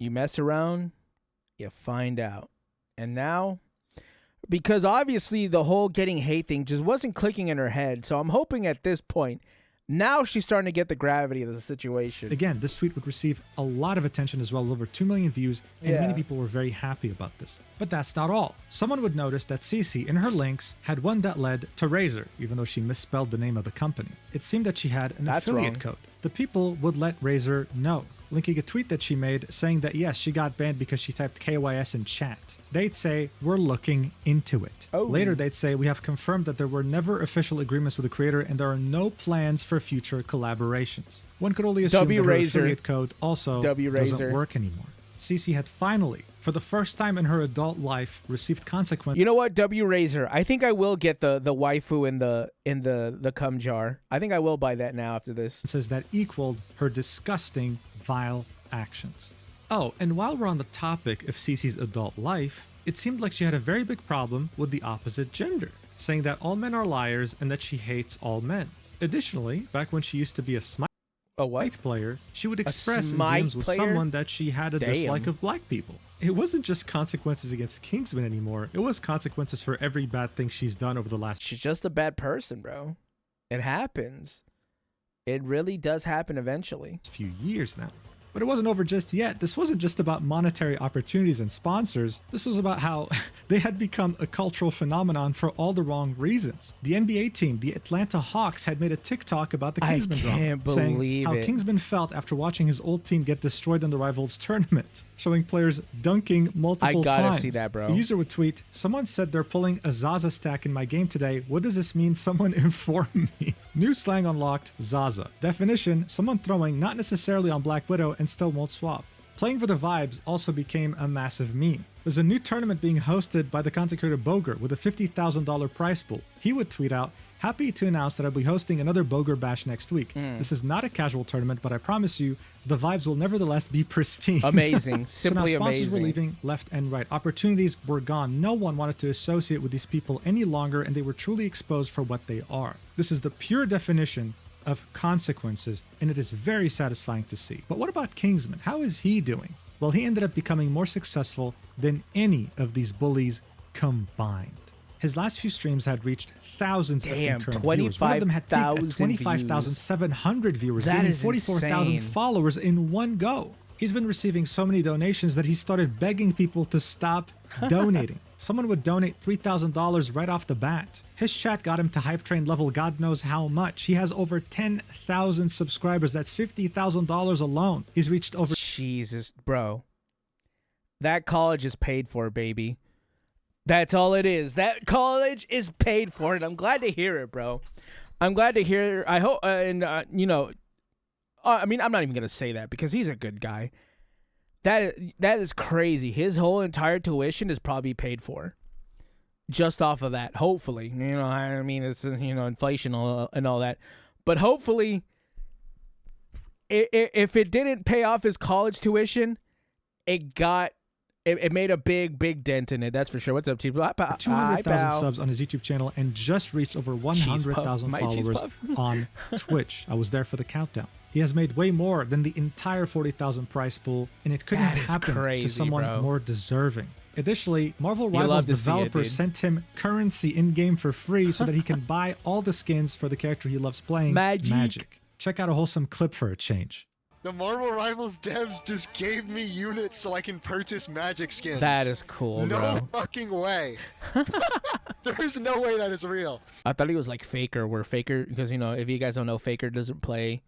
You mess around, you find out. And now, because obviously the whole getting hate thing just wasn't clicking in her head, so I'm hoping at this point, now she's starting to get the gravity of the situation. Again, this tweet would receive a lot of attention as well, over 2 million views, and many people were very happy about this. But that's not all. Someone would notice that CC in her links had one that led to Razer, even though she misspelled the name of the company. It seemed that she had an affiliate code. The people would let Razer know, linking a tweet that she made saying that yes, she got banned because she typed KYS in chat. They'd say, "We're looking into it." Later, they'd say, "We have confirmed that there were never official agreements with the creator and there are no plans for future collaborations." One could only assume that her affiliate code also doesn't work anymore. CC had finally, for the first time in her adult life, received consequences. You know what, W Razor? I think I will get the waifu in the cum jar. I think I will buy that now after this. Says that equaled her disgusting, vile actions. Oh, and while we're on the topic of CC's adult life, it seemed like she had a very big problem with the opposite gender, saying that all men are liars and that she hates all men. Additionally, back when she used to be a Smite player, she would express in DMs with someone that she had a dislike of black people. It wasn't just consequences against Kingsman anymore, it was consequences for every bad thing she's done over the last... She's just a bad person, bro. It happens. It really does happen eventually. Few years now. But it wasn't over just yet. This wasn't just about monetary opportunities and sponsors. This was about how they had become a cultural phenomenon for all the wrong reasons. The NBA team, the Atlanta Hawks, had made a TikTok about the Kingsman drama, saying how Kingsman felt after watching his old team get destroyed in the rivals tournament, showing players dunking multiple times. I gotta see that, bro. A user would tweet, "Someone said they're pulling a Zaza stack in my game today. What does this mean? Someone inform me." New slang unlocked, Zaza. Definition, someone throwing not necessarily on Black Widow and still won't swap. Playing for the vibes also became a massive meme. There's a new tournament being hosted by the content creator Boger with a $50,000 prize pool. He would tweet out, happy to announce that I'll be hosting another Boger Bash next week. This is not a casual tournament, but I promise you, the vibes will nevertheless be pristine. Amazing. Simply so now sponsors amazing. were leaving left and right. Opportunities were gone. No one wanted to associate with these people any longer, and they were truly exposed for what they are. This is the pure definition of consequences, and it is very satisfying to see. But what about Kingsman? How is he doing? Well, he ended up becoming more successful than any of these bullies combined. His last few streams had reached thousands of concurrent viewers. One of them had peaked at 25,700 viewers, gaining 44,000 followers in one go. He's been receiving so many donations that he started begging people to stop donating. Someone would donate $3,000 right off the bat. His chat got him to hype train level God knows how much. He has over 10,000 subscribers. That's $50,000 alone. He's reached over... Jesus, bro. That college is paid for, baby. That's all it is. That college is paid for, and I'm glad to hear it, bro. I'm glad to hear. I hope, you know, I mean, I'm not even gonna say that because he's a good guy. That is crazy. His whole entire tuition is probably paid for, just off of that. Hopefully, you know, I mean, it's inflation and all that, but hopefully, if it didn't pay off his college tuition, it made a big dent in it. That's for sure. What's up, Chief? 200,000 subs on his YouTube channel and just reached over 100,000 followers on Twitch. I was there for the countdown. He has made way more than the entire 40,000 prize pool, and it couldn't happen to someone more deserving. Additionally, Marvel Rivals developers sent him currency in-game for free so that he can buy all the skins for the character he loves playing, Magic. Check out a wholesome clip for a change. The Marvel Rivals devs just gave me units so I can purchase Magic skins. That is cool, bro. No fucking way. There's no way that is real. I thought he was like Faker, where Faker, because, you know, if you guys don't know, Faker doesn't play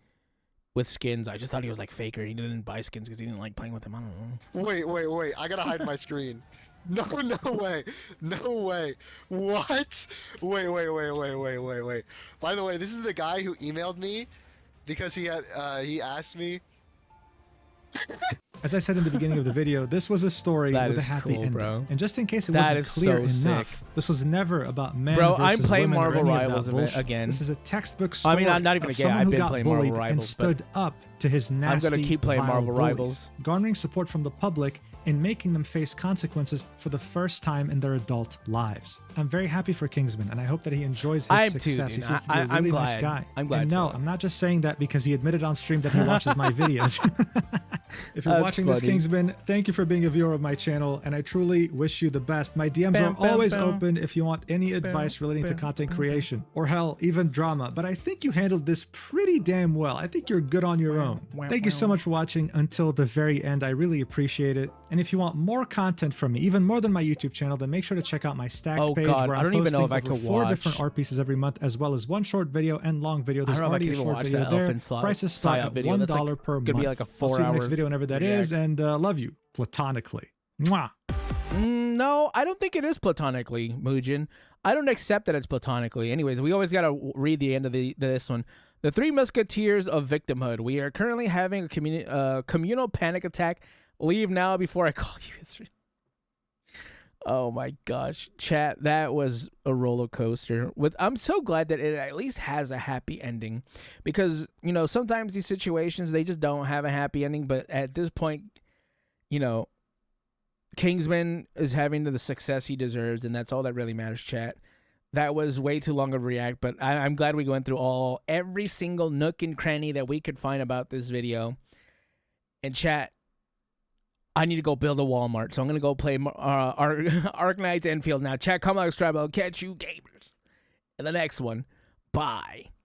with skins. I just thought he was like Faker. He didn't buy skins because he didn't like playing with them. I don't know. Wait. I gotta hide my screen. No way. No way. What? Wait. By the way, this is the guy who emailed me because he asked me. As I said in the beginning of the video, this was a story with a happy ending. Bro. And just in case it wasn't clear enough, this was never about men versus I'm playing women Marvel or any Rivals of that bullshit. again. This is a textbook story. I mean, I'm not even of again. someone I've who been got playing bullied Marvel Rivals and stood up to his nasty, I'm gonna keep playing vile Marvel bullies, Rivals, garnering support from the public and making them face consequences for the first time in their adult lives. I'm very happy for Kingsman, and I hope that he enjoys his success. He seems to be a really nice guy. I'm glad. And no, I'm not just saying that because he admitted on stream that he watches my videos. If you're watching this, Kingsman, thank you for being a viewer of my channel, and I truly wish you the best. My DMs are always open if you want any advice relating to content creation, or hell, even drama, but I think you handled this pretty damn well. I think you're good on your own. Thank you so much for watching until the very end. I really appreciate it. And if you want more content from me, even more than my YouTube channel, then make sure to check out my Stacked page, where I'm posting over 4 different art pieces every month, as well as one short video and long video. There's already a short video there. Prices start at $1 per month. Could be like a 4-hour. I'll see you in the next video, whenever that is, and love you platonically. Mwah. No, I don't think it is platonically, Mujin. I don't accept that it's platonically. Anyways, we always gotta read the end of this one. The 3 Musketeers of Victimhood. We are currently having a communal panic attack. Leave now before I call you history. Oh my gosh, chat, that was a roller coaster. I'm so glad that it at least has a happy ending, because, you know, sometimes these situations, they just don't have a happy ending. But at this point, you know, Kingsman is having the success he deserves, and that's all that really matters, chat. That was way too long of a react, but I'm glad we went through every single nook and cranny that we could find about this video. And chat, I need to go build a Walmart, so I'm gonna go play Arknights Enfield now. Chat, comment, like, subscribe. I'll catch you gamers in the next one. Bye.